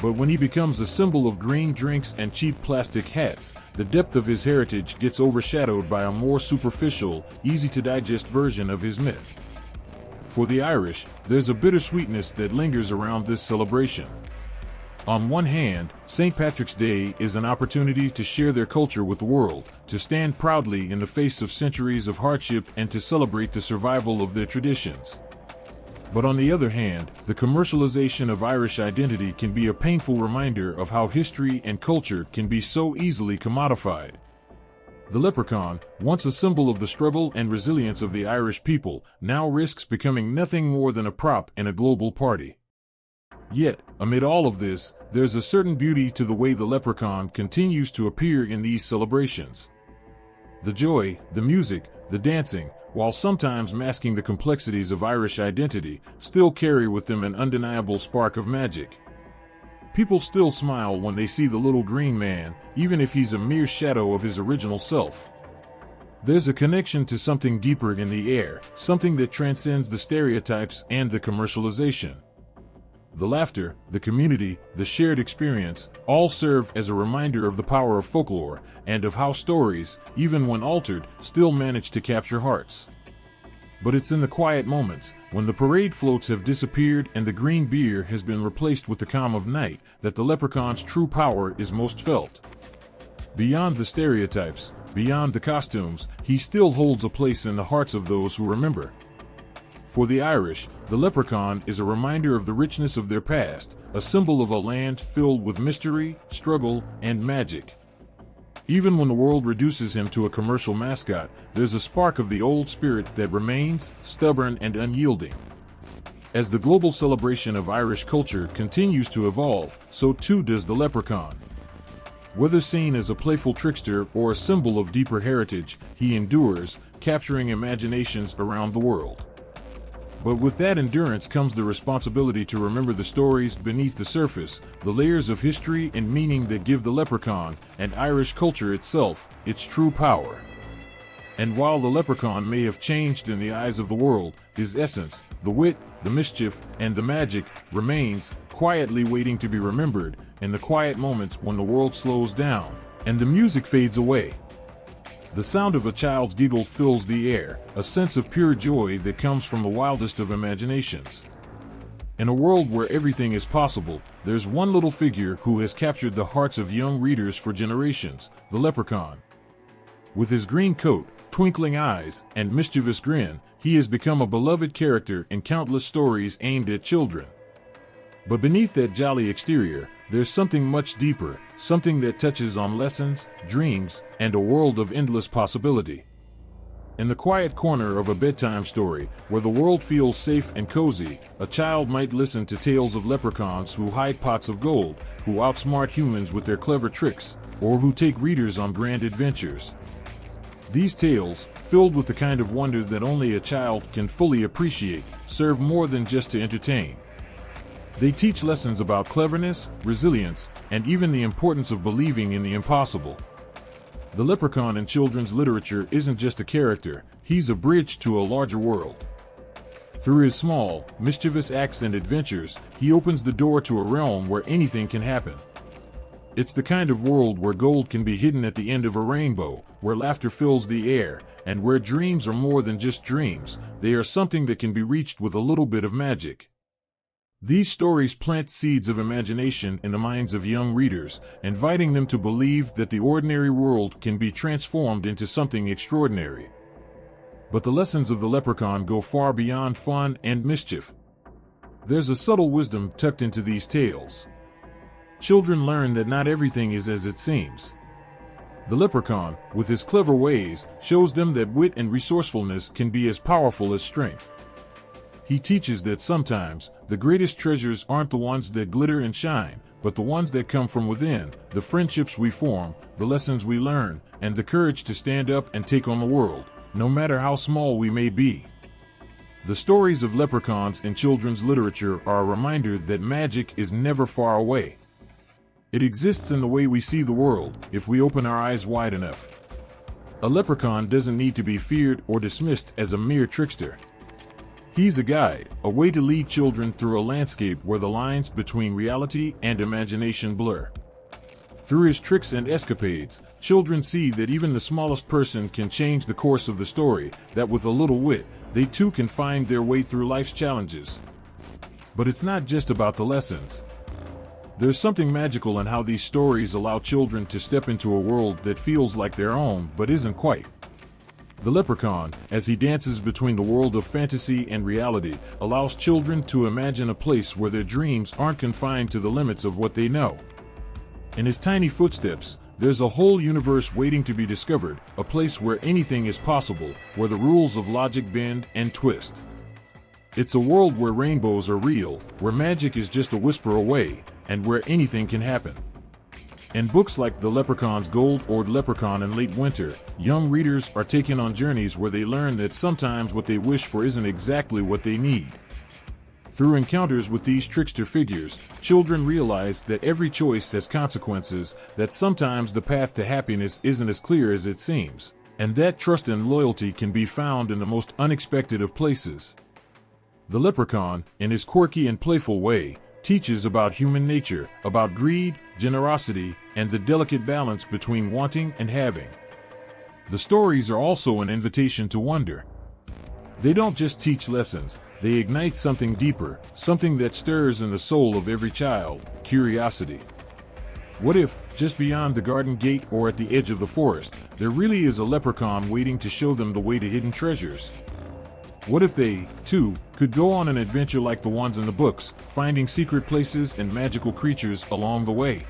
But when he becomes a symbol of green drinks and cheap plastic hats, the depth of his heritage gets overshadowed by a more superficial, easy-to-digest version of his myth. For the Irish, there's a bittersweetness that lingers around this celebration. On one hand, St. Patrick's Day is an opportunity to share their culture with the world, to stand proudly in the face of centuries of hardship and to celebrate the survival of their traditions. But on the other hand, the commercialization of Irish identity can be a painful reminder of how history and culture can be so easily commodified. The leprechaun, once a symbol of the struggle and resilience of the Irish people, now risks becoming nothing more than a prop in a global party. Yet, amid all of this, there's a certain beauty to the way the leprechaun continues to appear in these celebrations. The joy, the music, the dancing, while sometimes masking the complexities of Irish identity, still carry with them an undeniable spark of magic. People still smile when they see the little green man, even if he's a mere shadow of his original self. There's a connection to something deeper in the air, something that transcends the stereotypes and the commercialization. The laughter, the community, the shared experience, all serve as a reminder of the power of folklore, and of how stories, even when altered, still manage to capture hearts. But it's in the quiet moments, when the parade floats have disappeared and the green beer has been replaced with the calm of night, that the leprechaun's true power is most felt. Beyond the stereotypes, beyond the costumes, he still holds a place in the hearts of those who remember. For the Irish, the leprechaun is a reminder of the richness of their past, a symbol of a land filled with mystery, struggle, and magic. Even when the world reduces him to a commercial mascot, there's a spark of the old spirit that remains, stubborn and unyielding. As the global celebration of Irish culture continues to evolve, so too does the leprechaun. Whether seen as a playful trickster or a symbol of deeper heritage, he endures, capturing imaginations around the world. But with that endurance comes the responsibility to remember the stories beneath the surface, the layers of history and meaning that give the leprechaun, and Irish culture itself, its true power. And while the leprechaun may have changed in the eyes of the world, his essence, the wit, the mischief, and the magic, remains, quietly waiting to be remembered, in the quiet moments when the world slows down, and the music fades away. The sound of a child's giggle fills the air, a sense of pure joy that comes from the wildest of imaginations. In a world where everything is possible, there's one little figure who has captured the hearts of young readers for generations, the leprechaun. With his green coat, twinkling eyes, and mischievous grin, he has become a beloved character in countless stories aimed at children. But beneath that jolly exterior, there's something much deeper, something that touches on lessons, dreams, and a world of endless possibility. In the quiet corner of a bedtime story, where the world feels safe and cozy, a child might listen to tales of leprechauns who hide pots of gold, who outsmart humans with their clever tricks, or who take readers on grand adventures. These tales, filled with the kind of wonder that only a child can fully appreciate, serve more than just to entertain. They teach lessons about cleverness, resilience, and even the importance of believing in the impossible. The leprechaun in children's literature isn't just a character, he's a bridge to a larger world. Through his small, mischievous acts and adventures, he opens the door to a realm where anything can happen. It's the kind of world where gold can be hidden at the end of a rainbow, where laughter fills the air, and where dreams are more than just dreams, they are something that can be reached with a little bit of magic. These stories plant seeds of imagination in the minds of young readers, inviting them to believe that the ordinary world can be transformed into something extraordinary. But the lessons of the leprechaun go far beyond fun and mischief. There's a subtle wisdom tucked into these tales. Children learn that not everything is as it seems. The leprechaun, with his clever ways, shows them that wit and resourcefulness can be as powerful as strength. He teaches that sometimes, the greatest treasures aren't the ones that glitter and shine, but the ones that come from within, the friendships we form, the lessons we learn, and the courage to stand up and take on the world, no matter how small we may be. The stories of leprechauns in children's literature are a reminder that magic is never far away. It exists in the way we see the world, if we open our eyes wide enough. A leprechaun doesn't need to be feared or dismissed as a mere trickster. He's a guide, a way to lead children through a landscape where the lines between reality and imagination blur. Through his tricks and escapades, children see that even the smallest person can change the course of the story, that with a little wit, they too can find their way through life's challenges. But it's not just about the lessons. There's something magical in how these stories allow children to step into a world that feels like their own but isn't quite. The leprechaun, as he dances between the world of fantasy and reality, allows children to imagine a place where their dreams aren't confined to the limits of what they know. In his tiny footsteps, there's a whole universe waiting to be discovered, a place where anything is possible, where the rules of logic bend and twist. It's a world where rainbows are real, where magic is just a whisper away, and where anything can happen. In books like The Leprechaun's Gold or Leprechaun in Late Winter, young readers are taken on journeys where they learn that sometimes what they wish for isn't exactly what they need. Through encounters with these trickster figures, children realize that every choice has consequences, that sometimes the path to happiness isn't as clear as it seems, and that trust and loyalty can be found in the most unexpected of places. The leprechaun, in his quirky and playful way, teaches about human nature, about greed, generosity, and the delicate balance between wanting and having. The stories are also an invitation to wonder. They don't just teach lessons, they ignite something deeper, something that stirs in the soul of every child: curiosity. What if, just beyond the garden gate or at the edge of the forest, there really is a leprechaun waiting to show them the way to hidden treasures? What if they, too, could go on an adventure like the ones in the books, finding secret places and magical creatures along the way?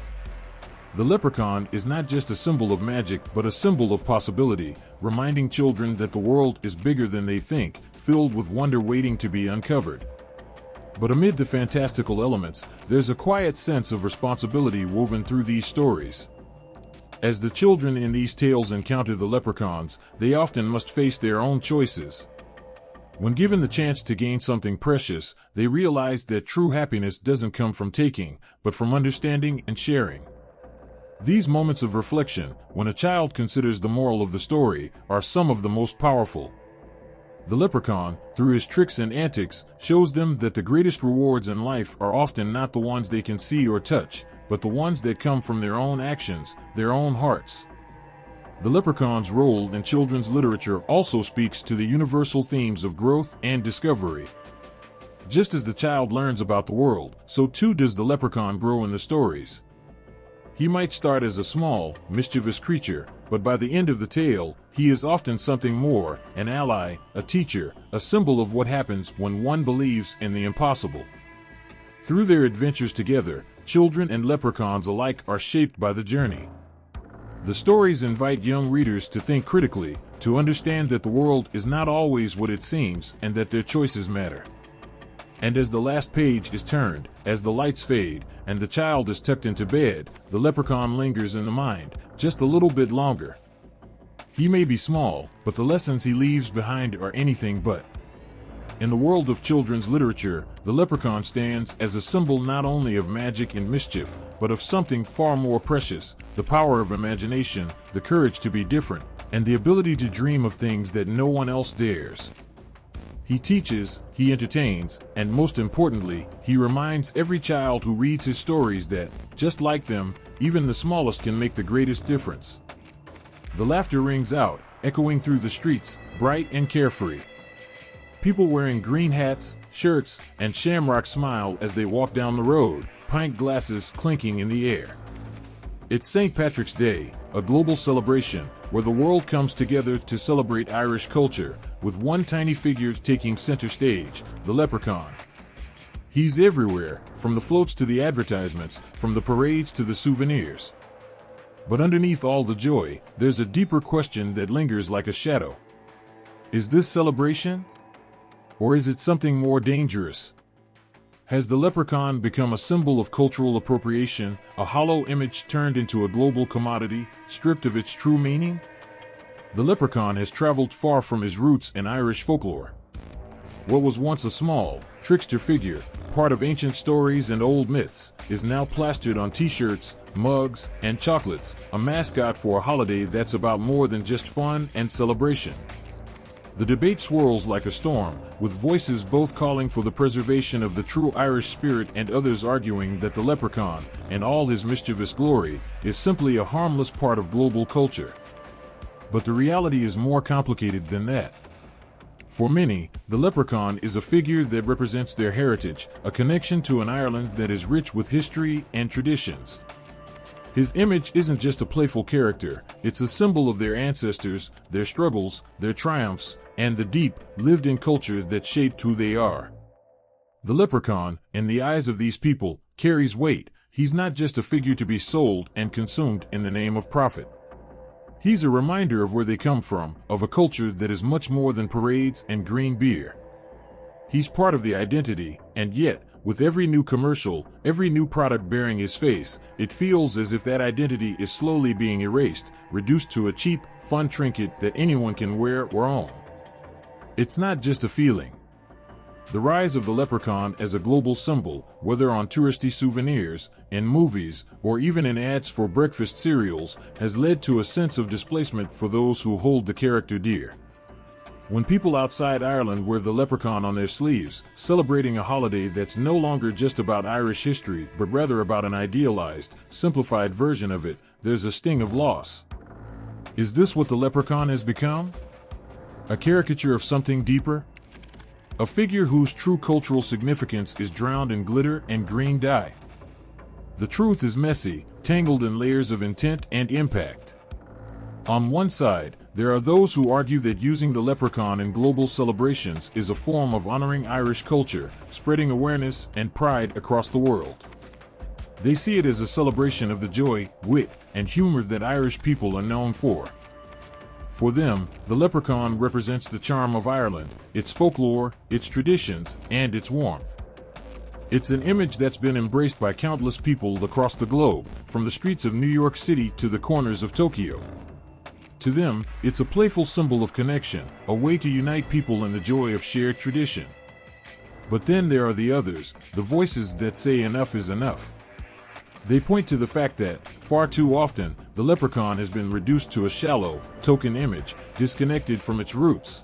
The leprechaun is not just a symbol of magic but a symbol of possibility, reminding children that the world is bigger than they think, filled with wonder waiting to be uncovered. But amid the fantastical elements, there's a quiet sense of responsibility woven through these stories. As the children in these tales encounter the leprechauns, they often must face their own choices. When given the chance to gain something precious, they realize that true happiness doesn't come from taking, but from understanding and sharing. These moments of reflection, when a child considers the moral of the story, are some of the most powerful. The leprechaun, through his tricks and antics, shows them that the greatest rewards in life are often not the ones they can see or touch, but the ones that come from their own actions, their own hearts. The leprechaun's role in children's literature also speaks to the universal themes of growth and discovery. Just as the child learns about the world, so too does the leprechaun grow in the stories. He might start as a small, mischievous creature, but by the end of the tale, he is often something more: an ally, a teacher, a symbol of what happens when one believes in the impossible. Through their adventures together, children and leprechauns alike are shaped by the journey. The stories invite young readers to think critically, to understand that the world is not always what it seems, and that their choices matter. And as the last page is turned, as the lights fade, and the child is tucked into bed, the leprechaun lingers in the mind, just a little bit longer. He may be small, but the lessons he leaves behind are anything but. In the world of children's literature, the leprechaun stands as a symbol not only of magic and mischief, but of something far more precious: the power of imagination, the courage to be different, and the ability to dream of things that no one else dares. He teaches, he entertains, and most importantly, he reminds every child who reads his stories that, just like them, even the smallest can make the greatest difference. The laughter rings out, echoing through the streets, bright and carefree. People wearing green hats, shirts, and shamrocks smile as they walk down the road, pint glasses clinking in the air. It's St. Patrick's Day, a global celebration, where the world comes together to celebrate Irish culture, with one tiny figure taking center stage: the leprechaun. He's everywhere, from the floats to the advertisements, from the parades to the souvenirs. But underneath all the joy, there's a deeper question that lingers like a shadow. Is this celebration? Or is it something more dangerous? Has the leprechaun become a symbol of cultural appropriation, a hollow image turned into a global commodity, stripped of its true meaning? The leprechaun has traveled far from his roots in Irish folklore. What was once a small, trickster figure, part of ancient stories and old myths, is now plastered on t-shirts, mugs, and chocolates, a mascot for a holiday that's about more than just fun and celebration. The debate swirls like a storm, with voices both calling for the preservation of the true Irish spirit and others arguing that the leprechaun, in all his mischievous glory, is simply a harmless part of global culture. But the reality is more complicated than that. For many, the leprechaun is a figure that represents their heritage, a connection to an Ireland that is rich with history and traditions. His image isn't just a playful character, it's a symbol of their ancestors, their struggles, their triumphs, and the deep, lived-in culture that shaped who they are. The leprechaun, in the eyes of these people, carries weight. He's not just a figure to be sold and consumed in the name of profit. He's a reminder of where they come from, of a culture that is much more than parades and green beer. He's part of the identity, and yet, with every new commercial, every new product bearing his face, it feels as if that identity is slowly being erased, reduced to a cheap, fun trinket that anyone can wear or own. It's not just a feeling. The rise of the leprechaun as a global symbol, whether on touristy souvenirs, in movies, or even in ads for breakfast cereals, has led to a sense of displacement for those who hold the character dear. When people outside Ireland wear the leprechaun on their sleeves, celebrating a holiday that's no longer just about Irish history, but rather about an idealized, simplified version of it, there's a sting of loss. Is this what the leprechaun has become? A caricature of something deeper? A figure whose true cultural significance is drowned in glitter and green dye? The truth is messy, tangled in layers of intent and impact. On one side, there are those who argue that using the leprechaun in global celebrations is a form of honoring Irish culture, spreading awareness and pride across the world. They see it as a celebration of the joy, wit, and humor that Irish people are known for. For them, the leprechaun represents the charm of Ireland, its folklore, its traditions, and its warmth. It's an image that's been embraced by countless people across the globe, from the streets of New York City to the corners of Tokyo. To them, it's a playful symbol of connection, a way to unite people in the joy of shared tradition. But then there are the others, the voices that say enough is enough. They point to the fact that, far too often, the leprechaun has been reduced to a shallow, token image, disconnected from its roots.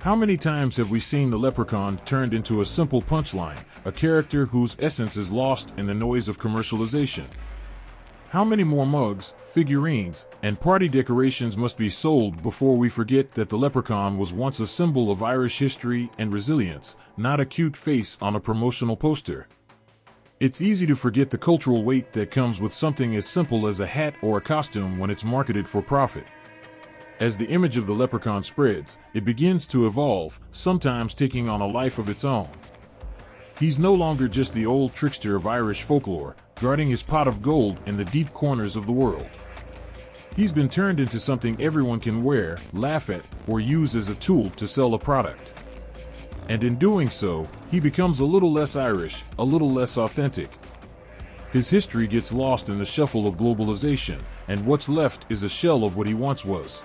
How many times have we seen the leprechaun turned into a simple punchline, a character whose essence is lost in the noise of commercialization? How many more mugs, figurines, and party decorations must be sold before we forget that the leprechaun was once a symbol of Irish history and resilience, not a cute face on a promotional poster? It's easy to forget the cultural weight that comes with something as simple as a hat or a costume when it's marketed for profit. As the image of the leprechaun spreads, it begins to evolve, sometimes taking on a life of its own. He's no longer just the old trickster of Irish folklore, guarding his pot of gold in the deep corners of the world. He's been turned into something everyone can wear, laugh at, or use as a tool to sell a product. And in doing so, he becomes a little less Irish, a little less authentic. His history gets lost in the shuffle of globalization, and what's left is a shell of what he once was.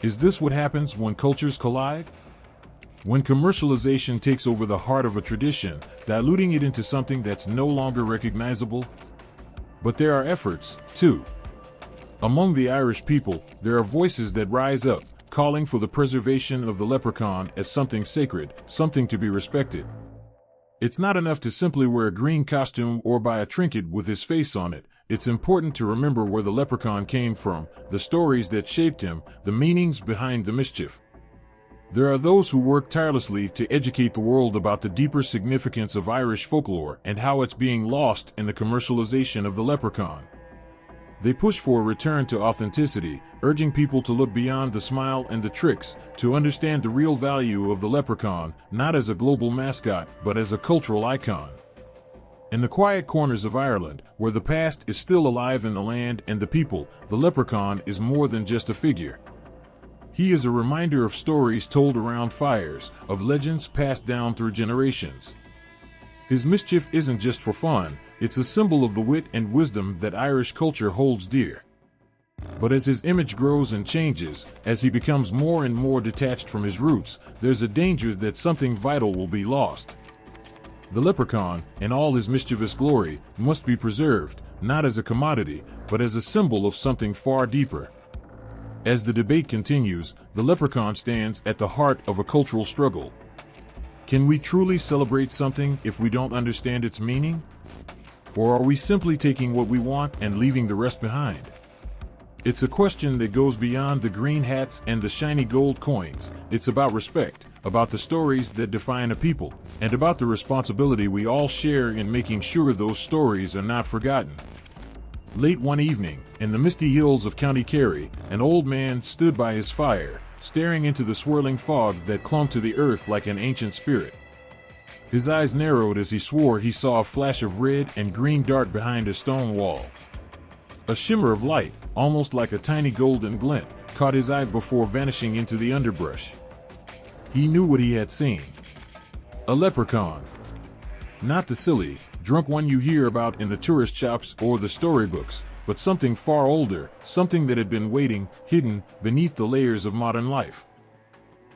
Is this what happens when cultures collide? When commercialization takes over the heart of a tradition, diluting it into something that's no longer recognizable? But there are efforts, too. Among the Irish people, there are voices that rise up, calling for the preservation of the leprechaun as something sacred, something to be respected. It's not enough to simply wear a green costume or buy a trinket with his face on it. It's important to remember where the leprechaun came from, the stories that shaped him, the meanings behind the mischief. There are those who work tirelessly to educate the world about the deeper significance of Irish folklore and how it's being lost in the commercialization of the leprechaun. They push for a return to authenticity, urging people to look beyond the smile and the tricks, to understand the real value of the leprechaun, not as a global mascot, but as a cultural icon. In the quiet corners of Ireland, where the past is still alive in the land and the people, the leprechaun is more than just a figure. He is a reminder of stories told around fires, of legends passed down through generations. His mischief isn't just for fun, it's a symbol of the wit and wisdom that Irish culture holds dear. But as his image grows and changes, as he becomes more and more detached from his roots, there's a danger that something vital will be lost. The leprechaun, in all his mischievous glory, must be preserved, not as a commodity, but as a symbol of something far deeper. As the debate continues, the leprechaun stands at the heart of a cultural struggle. Can we truly celebrate something if we don't understand its meaning? Or are we simply taking what we want and leaving the rest behind? It's a question that goes beyond the green hats and the shiny gold coins. It's about respect, about the stories that define a people, and about the responsibility we all share in making sure those stories are not forgotten. Late one evening, in the misty hills of County Kerry, an old man stood by his fire, staring into the swirling fog that clung to the earth like an ancient spirit. His eyes narrowed as he swore he saw a flash of red and green dart behind a stone wall. A shimmer of light, almost like a tiny golden glint, caught his eye before vanishing into the underbrush. He knew what he had seen. A leprechaun. Not the silly, drunk one you hear about in the tourist shops or the storybooks, but something far older, something that had been waiting, hidden, beneath the layers of modern life.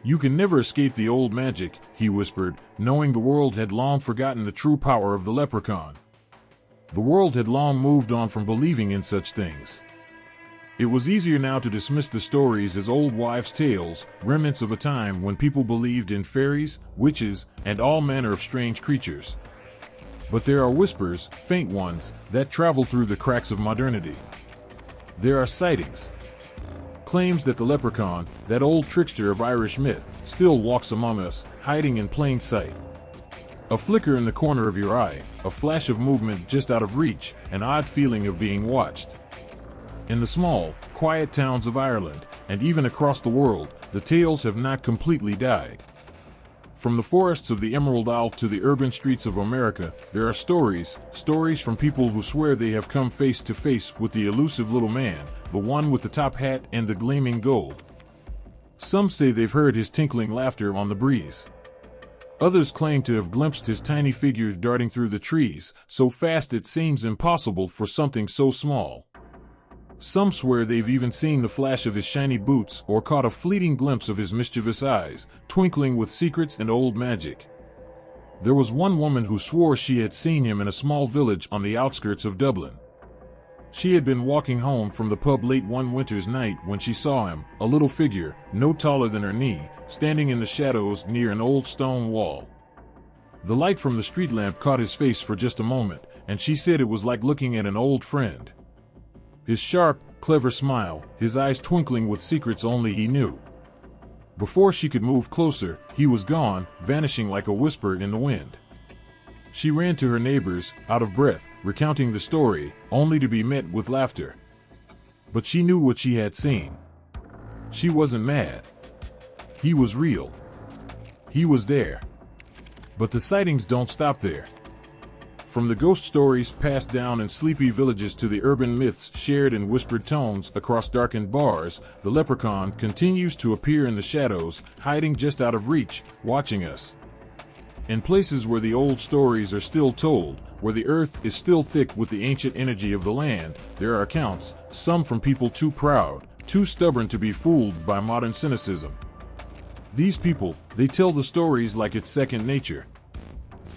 You can never escape the old magic, he whispered, knowing the world had long forgotten the true power of the leprechaun. The world had long moved on from believing in such things. It was easier now to dismiss the stories as old wives' tales, remnants of a time when people believed in fairies, witches, and all manner of strange creatures. But there are whispers, faint ones, that travel through the cracks of modernity. There are sightings. Claims that the leprechaun, that old trickster of Irish myth, still walks among us, hiding in plain sight. A flicker in the corner of your eye, a flash of movement just out of reach, an odd feeling of being watched. In the small, quiet towns of Ireland, and even across the world, the tales have not completely died. From the forests of the Emerald Isle to the urban streets of America, there are stories from people who swear they have come face to face with the elusive little man, the one with the top hat and the gleaming gold. Some say they've heard his tinkling laughter on the breeze. Others claim to have glimpsed his tiny figure darting through the trees, so fast it seems impossible for something so small. Some swear they've even seen the flash of his shiny boots or caught a fleeting glimpse of his mischievous eyes, twinkling with secrets and old magic. There was one woman who swore she had seen him in a small village on the outskirts of Dublin. She had been walking home from the pub late one winter's night when she saw him, a little figure, no taller than her knee, standing in the shadows near an old stone wall. The light from the street lamp caught his face for just a moment, and she said it was like looking at an old friend. His sharp, clever smile, his eyes twinkling with secrets only he knew. Before she could move closer, he was gone, vanishing like a whisper in the wind. She ran to her neighbors, out of breath, recounting the story, only to be met with laughter. But she knew what she had seen. She wasn't mad. He was real. He was there. But the sightings don't stop there. From the ghost stories passed down in sleepy villages to the urban myths shared in whispered tones across darkened bars, the leprechaun continues to appear in the shadows, hiding just out of reach, watching us. In places where the old stories are still told, where the earth is still thick with the ancient energy of the land, there are accounts, some from people too proud, too stubborn to be fooled by modern cynicism. These people, they tell the stories like it's second nature.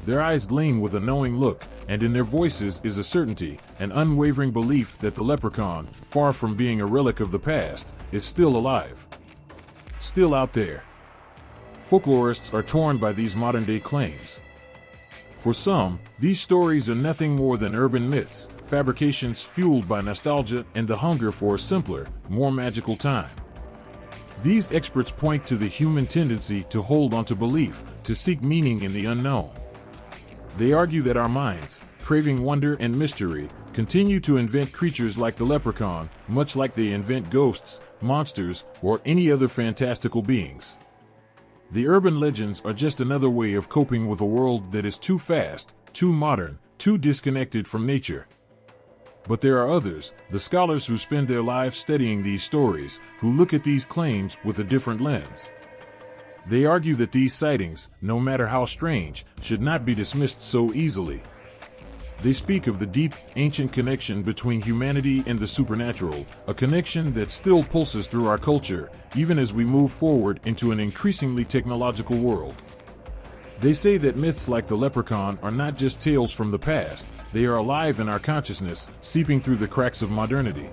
Their eyes gleam with a knowing look, and in their voices is a certainty, an unwavering belief that the leprechaun, far from being a relic of the past, is still alive. Still out there. Folklorists are torn by these modern-day claims. For some, these stories are nothing more than urban myths, fabrications fueled by nostalgia and the hunger for a simpler, more magical time. These experts point to the human tendency to hold on to belief, to seek meaning in the unknown. They argue that our minds, craving wonder and mystery, continue to invent creatures like the leprechaun, much like they invent ghosts, monsters, or any other fantastical beings. The urban legends are just another way of coping with a world that is too fast, too modern, too disconnected from nature. But there are others, the scholars who spend their lives studying these stories, who look at these claims with a different lens. They argue that these sightings, no matter how strange, should not be dismissed so easily. They speak of the deep, ancient connection between humanity and the supernatural, a connection that still pulses through our culture, even as we move forward into an increasingly technological world. They say that myths like the leprechaun are not just tales from the past, they are alive in our consciousness, seeping through the cracks of modernity.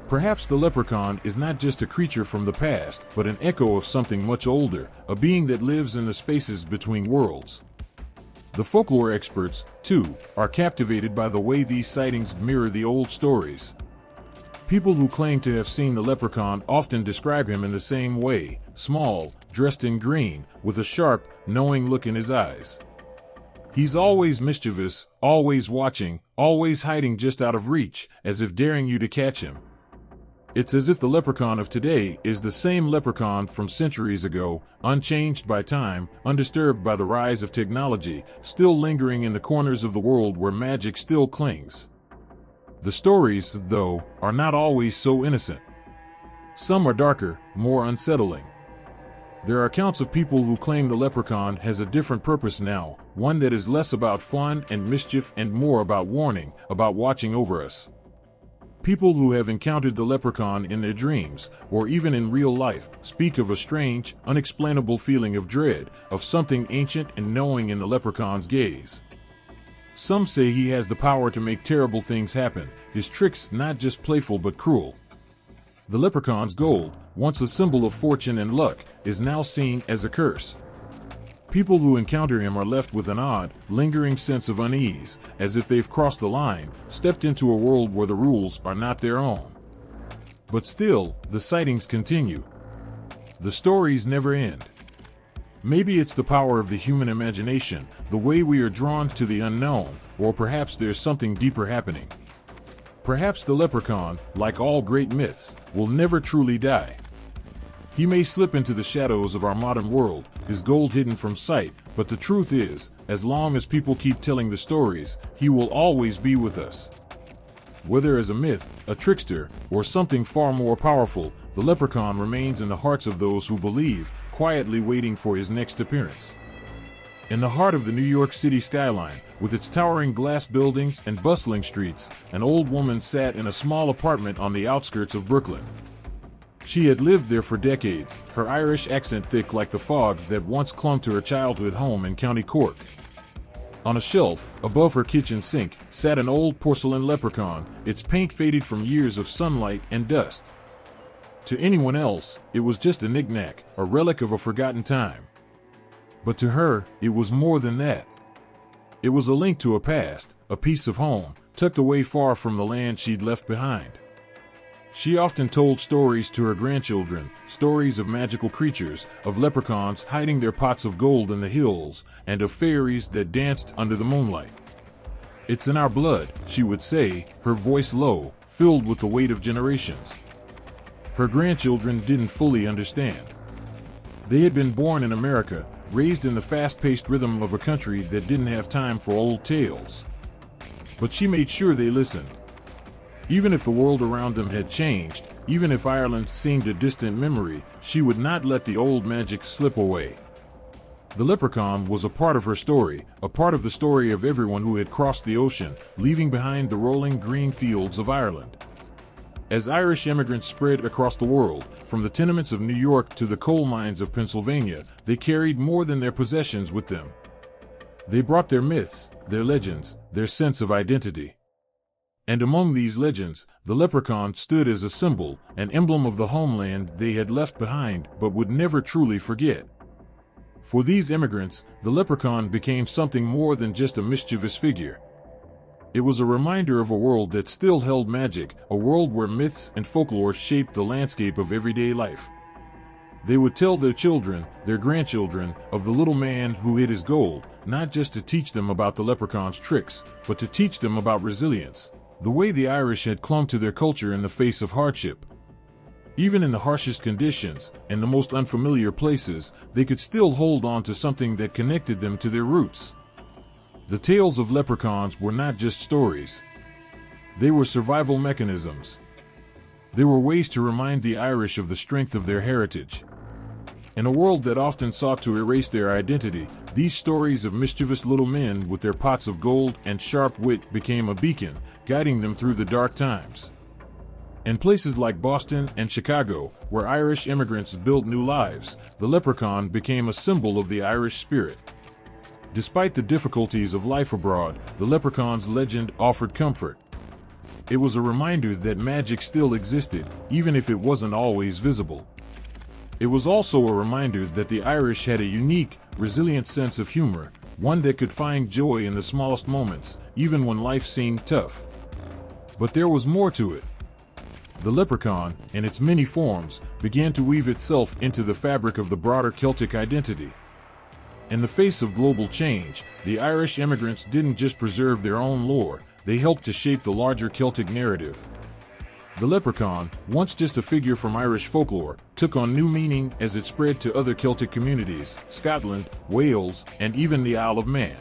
Perhaps the leprechaun is not just a creature from the past, but an echo of something much older, a being that lives in the spaces between worlds. The folklore experts, too, are captivated by the way these sightings mirror the old stories. People who claim to have seen the leprechaun often describe him in the same way: small, dressed in green, with a sharp, knowing look in his eyes. He's always mischievous, always watching, always hiding just out of reach, as if daring you to catch him. It's as if the leprechaun of today is the same leprechaun from centuries ago, unchanged by time, undisturbed by the rise of technology, still lingering in the corners of the world where magic still clings. The stories, though, are not always so innocent. Some are darker, more unsettling. There are accounts of people who claim the leprechaun has a different purpose now, one that is less about fun and mischief and more about warning, about watching over us. People who have encountered the leprechaun in their dreams, or even in real life, speak of a strange, unexplainable feeling of dread, of something ancient and knowing in the leprechaun's gaze. Some say he has the power to make terrible things happen, his tricks not just playful but cruel. The leprechaun's gold, once a symbol of fortune and luck, is now seen as a curse. People who encounter him are left with an odd, lingering sense of unease, as if they've crossed the line, stepped into a world where the rules are not their own. But still, the sightings continue. The stories never end. Maybe it's the power of the human imagination, the way we are drawn to the unknown, or perhaps there's something deeper happening. Perhaps the leprechaun, like all great myths, will never truly die. He may slip into the shadows of our modern world, his gold hidden from sight, but the truth is, as long as people keep telling the stories, he will always be with us. Whether as a myth, a trickster, or something far more powerful, the leprechaun remains in the hearts of those who believe, quietly waiting for his next appearance. In the heart of the New York City skyline, with its towering glass buildings and bustling streets, an old woman sat in a small apartment on the outskirts of Brooklyn. She had lived there for decades, her Irish accent thick like the fog that once clung to her childhood home in County Cork. On a shelf, above her kitchen sink, sat an old porcelain leprechaun, its paint faded from years of sunlight and dust. To anyone else, it was just a knick-knack, a relic of a forgotten time. But to her, it was more than that. It was a link to a past, a piece of home, tucked away far from the land she'd left behind. She often told stories to her grandchildren, stories of magical creatures, of leprechauns hiding their pots of gold in the hills, and of fairies that danced under the moonlight. "It's in our blood," she would say, her voice low, filled with the weight of generations. Her grandchildren didn't fully understand. They had been born in America, raised in the fast-paced rhythm of a country that didn't have time for old tales. But she made sure they listened. Even if the world around them had changed, even if Ireland seemed a distant memory, she would not let the old magic slip away. The leprechaun was a part of her story, a part of the story of everyone who had crossed the ocean, leaving behind the rolling green fields of Ireland. As Irish immigrants spread across the world, from the tenements of New York to the coal mines of Pennsylvania, they carried more than their possessions with them. They brought their myths, their legends, their sense of identity. And among these legends, the leprechaun stood as a symbol, an emblem of the homeland they had left behind but would never truly forget. For these immigrants, the leprechaun became something more than just a mischievous figure. It was a reminder of a world that still held magic, a world where myths and folklore shaped the landscape of everyday life. They would tell their children, their grandchildren, of the little man who hid his gold, not just to teach them about the leprechaun's tricks, but to teach them about resilience, the way the Irish had clung to their culture in the face of hardship. Even in the harshest conditions, and the most unfamiliar places, they could still hold on to something that connected them to their roots. The tales of leprechauns were not just stories. They were survival mechanisms. They were ways to remind the Irish of the strength of their heritage. In a world that often sought to erase their identity, these stories of mischievous little men with their pots of gold and sharp wit became a beacon, guiding them through the dark times. In places like Boston and Chicago, where Irish immigrants built new lives, the leprechaun became a symbol of the Irish spirit. Despite the difficulties of life abroad, the Leprechaun's legend offered comfort. It was a reminder that magic still existed, even if it wasn't always visible. It was also a reminder that the Irish had a unique, resilient sense of humor, one that could find joy in the smallest moments, even when life seemed tough. But there was more to it. The leprechaun, in its many forms, began to weave itself into the fabric of the broader Celtic identity. In the face of global change, the Irish immigrants didn't just preserve their own lore, they helped to shape the larger Celtic narrative. The leprechaun, once just a figure from Irish folklore, took on new meaning as it spread to other Celtic communities, Scotland, Wales, and even the Isle of Man.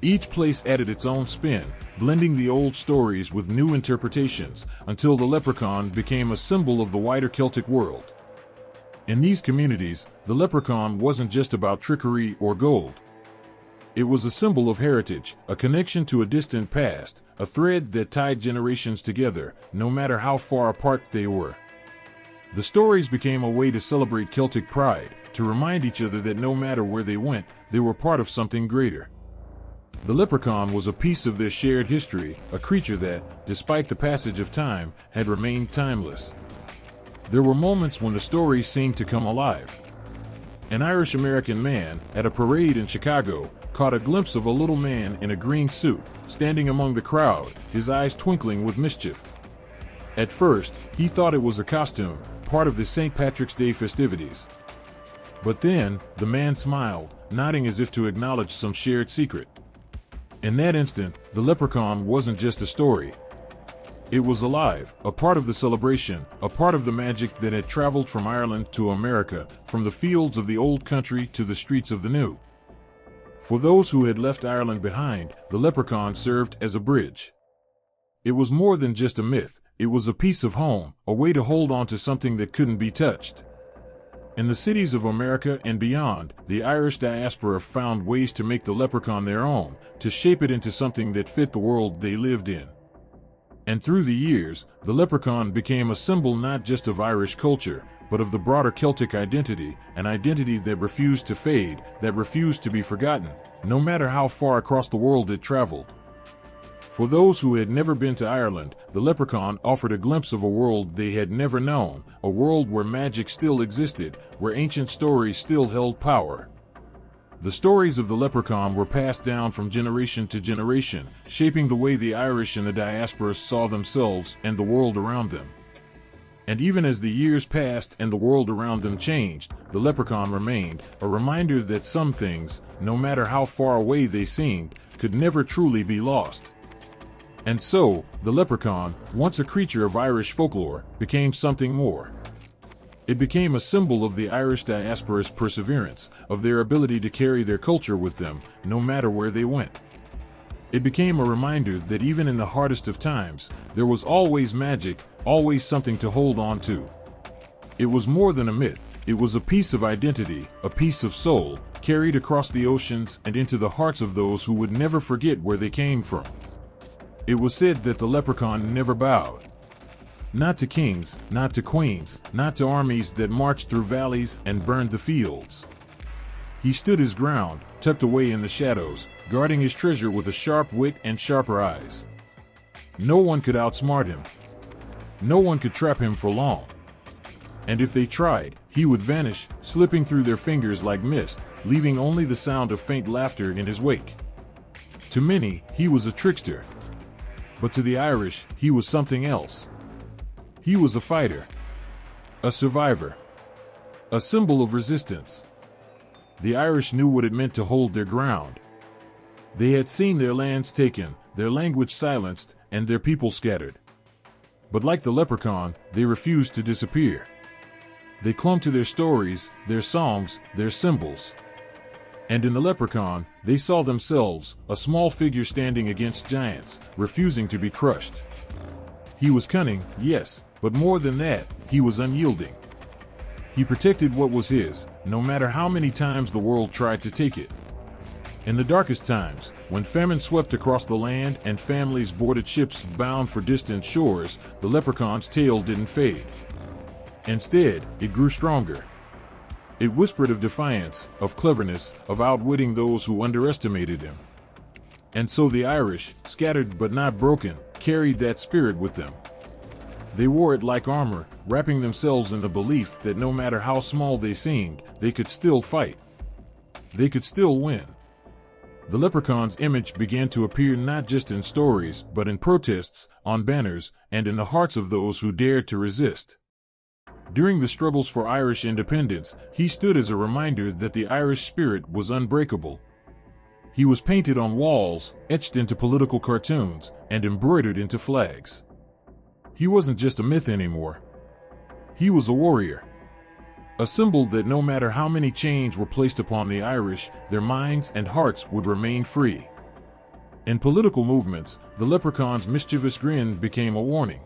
Each place added its own spin, blending the old stories with new interpretations, until the leprechaun became a symbol of the wider Celtic world. In these communities, the leprechaun wasn't just about trickery or gold. It was a symbol of heritage, a connection to a distant past, a thread that tied generations together, no matter how far apart they were. The stories became a way to celebrate Celtic pride, to remind each other that no matter where they went, they were part of something greater. The leprechaun was a piece of their shared history, a creature that, despite the passage of time, had remained timeless. There were moments when the stories seemed to come alive. An Irish-American man, at a parade in Chicago, caught a glimpse of a little man in a green suit, standing among the crowd, his eyes twinkling with mischief. At first, he thought it was a costume, part of the St. Patrick's Day festivities. But then, the man smiled, nodding as if to acknowledge some shared secret. In that instant, the leprechaun wasn't just a story. It was alive, a part of the celebration, a part of the magic that had traveled from Ireland to America, from the fields of the old country to the streets of the new. For those who had left Ireland behind, the leprechaun served as a bridge. It was more than just a myth, it was a piece of home, a way to hold on to something that couldn't be touched. In the cities of America and beyond, the Irish diaspora found ways to make the leprechaun their own, to shape it into something that fit the world they lived in. And through the years, the leprechaun became a symbol not just of Irish culture, but of the broader Celtic identity, an identity that refused to fade, that refused to be forgotten, no matter how far across the world it traveled. For those who had never been to Ireland, the leprechaun offered a glimpse of a world they had never known, a world where magic still existed, where ancient stories still held power. The stories of the leprechaun were passed down from generation to generation, shaping the way the Irish in the diaspora saw themselves and the world around them. And even as the years passed and the world around them changed, the leprechaun remained, a reminder that some things, no matter how far away they seemed, could never truly be lost. And so, the leprechaun, once a creature of Irish folklore, became something more. It became a symbol of the Irish diaspora's perseverance, of their ability to carry their culture with them, no matter where they went. It became a reminder that even in the hardest of times, there was always magic, always something to hold on to. It was more than a myth, it was a piece of identity, a piece of soul, carried across the oceans and into the hearts of those who would never forget where they came from. It was said that the leprechaun never bowed. Not to kings, not to queens, not to armies that marched through valleys and burned the fields. He stood his ground, tucked away in the shadows, guarding his treasure with a sharp wit and sharper eyes. No one could outsmart him. No one could trap him for long. And if they tried, he would vanish, slipping through their fingers like mist, leaving only the sound of faint laughter in his wake. To many, he was a trickster. But to the Irish, he was something else. He was a fighter, a survivor, a symbol of resistance. The Irish knew what it meant to hold their ground. They had seen their lands taken, their language silenced, and their people scattered. But like the leprechaun, they refused to disappear. They clung to their stories, their songs, their symbols. And in the leprechaun, they saw themselves, a small figure standing against giants, refusing to be crushed. He was cunning, yes, but more than that, he was unyielding. He protected what was his, no matter how many times the world tried to take it. In the darkest times, when famine swept across the land and families boarded ships bound for distant shores, the leprechaun's tail didn't fade. Instead, it grew stronger. It whispered of defiance, of cleverness, of outwitting those who underestimated him. And so the Irish, scattered but not broken, carried that spirit with them. They wore it like armor, wrapping themselves in the belief that no matter how small they seemed, they could still fight. They could still win. The leprechaun's image began to appear not just in stories, but in protests, on banners, and in the hearts of those who dared to resist. During the struggles for Irish independence, he stood as a reminder that the Irish spirit was unbreakable. He was painted on walls, etched into political cartoons, and embroidered into flags. He wasn't just a myth anymore. He was a warrior. A symbol that no matter how many chains were placed upon the Irish, their minds and hearts would remain free. In political movements, the leprechaun's mischievous grin became a warning.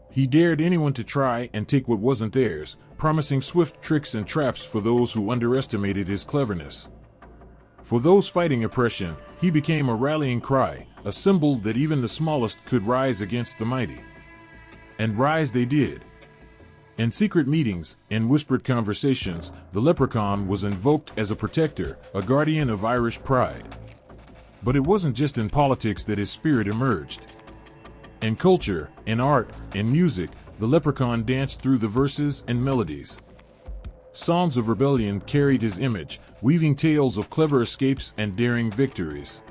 He dared anyone to try and take what wasn't theirs, promising swift tricks and traps for those who underestimated his cleverness. For those fighting oppression, he became a rallying cry, a symbol that even the smallest could rise against the mighty. And rise they did. In secret meetings, in whispered conversations, the leprechaun was invoked as a protector, a guardian of Irish pride. But it wasn't just in politics that his spirit emerged. In culture, in art, in music, the leprechaun danced through the verses and melodies. Songs of rebellion carried his image, weaving tales of clever escapes and daring victories.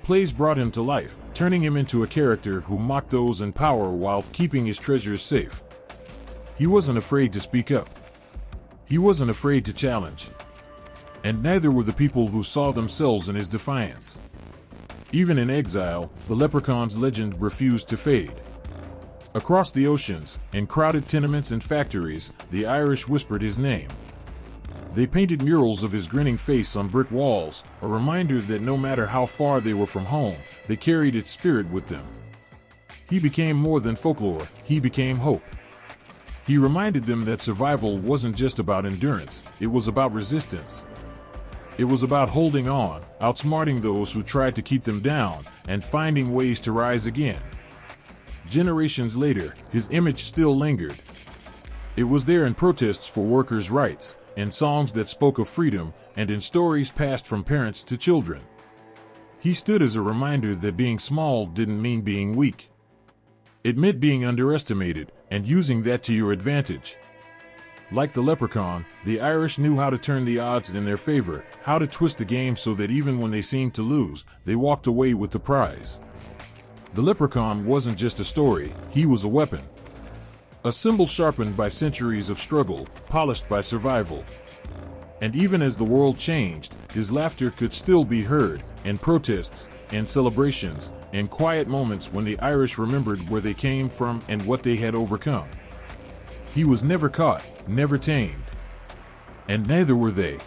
Plays brought him to life, turning him into a character who mocked those in power while keeping his treasures safe. He wasn't afraid to speak up. He wasn't afraid to challenge. And neither were the people who saw themselves in his defiance. Even in exile, the leprechaun's legend refused to fade. Across the oceans, in crowded tenements and factories, the Irish whispered his name. They painted murals of his grinning face on brick walls, a reminder that no matter how far they were from home, they carried its spirit with them. He became more than folklore, he became hope. He reminded them that survival wasn't just about endurance, it was about resistance. It was about holding on, outsmarting those who tried to keep them down, and finding ways to rise again. Generations later, his image still lingered. It was there in protests for workers' rights, in songs that spoke of freedom, and in stories passed from parents to children. He stood as a reminder that being small didn't mean being weak. It meant being underestimated, and using that to your advantage. Like the leprechaun, the Irish knew how to turn the odds in their favor, how to twist the game so that even when they seemed to lose, they walked away with the prize. The leprechaun wasn't just a story, he was a weapon. A symbol sharpened by centuries of struggle, polished by survival. And even as the world changed, his laughter could still be heard, in protests, in celebrations, in quiet moments when the Irish remembered where they came from and what they had overcome. He was never caught, never tamed. And neither were they.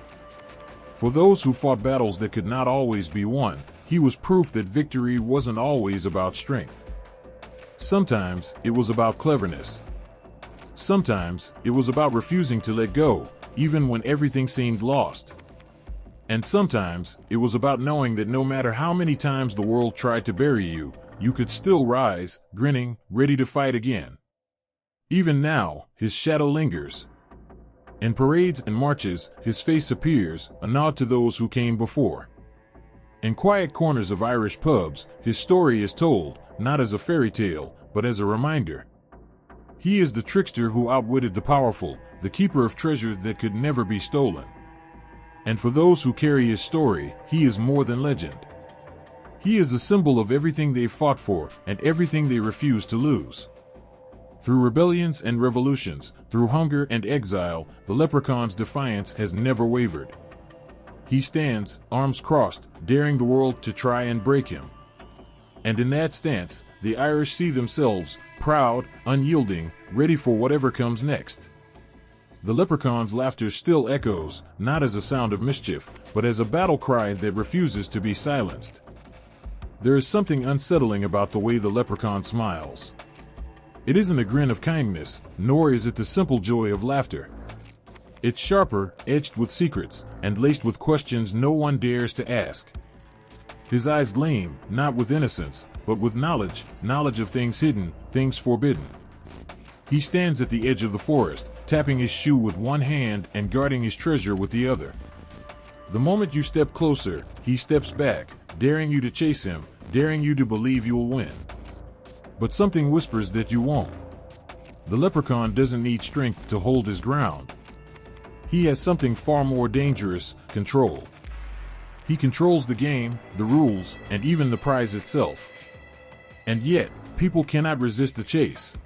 For those who fought battles that could not always be won, he was proof that victory wasn't always about strength. Sometimes it was about cleverness. Sometimes it was about refusing to let go, even when everything seemed lost. And sometimes it was about knowing that no matter how many times the world tried to bury you, you could still rise, grinning, ready to fight again. Even now, his shadow lingers. In parades and marches, his face appears, a nod to those who came before. In quiet corners of Irish pubs, his story is told, not as a fairy tale, but as a reminder. He is the trickster who outwitted the powerful, the keeper of treasure that could never be stolen. And for those who carry his story, he is more than legend. He is a symbol of everything they fought for and everything they refused to lose. Through rebellions and revolutions, through hunger and exile, the leprechaun's defiance has never wavered. He stands, arms crossed, daring the world to try and break him. And in that stance, the Irish see themselves, proud, unyielding, ready for whatever comes next. The leprechaun's laughter still echoes, not as a sound of mischief, but as a battle cry that refuses to be silenced. There is something unsettling about the way the leprechaun smiles. It isn't a grin of kindness, nor is it the simple joy of laughter. It's sharper, edged with secrets, and laced with questions no one dares to ask. His eyes gleam, not with innocence, but with knowledge of things hidden, things forbidden. He stands at the edge of the forest, tapping his shoe with one hand and guarding his treasure with the other. The moment you step closer, he steps back, daring you to chase him, daring you to believe you'll win. But something whispers that you won't. The leprechaun doesn't need strength to hold his ground. He has something far more dangerous: control. He controls the game, the rules, and even the prize itself. And yet, people cannot resist the chase.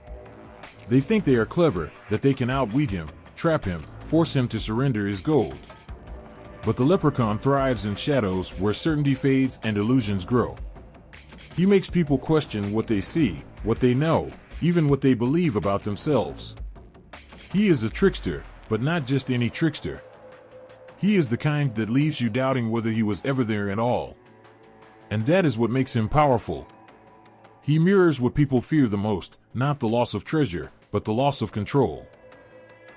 They think they are clever, that they can outwit him, trap him, force him to surrender his gold. But the leprechaun thrives in shadows where certainty fades and illusions grow. He makes people question what they see, what they know, even what they believe about themselves. He is a trickster, but not just any trickster. He is the kind that leaves you doubting whether he was ever there at all. And that is what makes him powerful. He mirrors what people fear the most, not the loss of treasure, but the loss of control.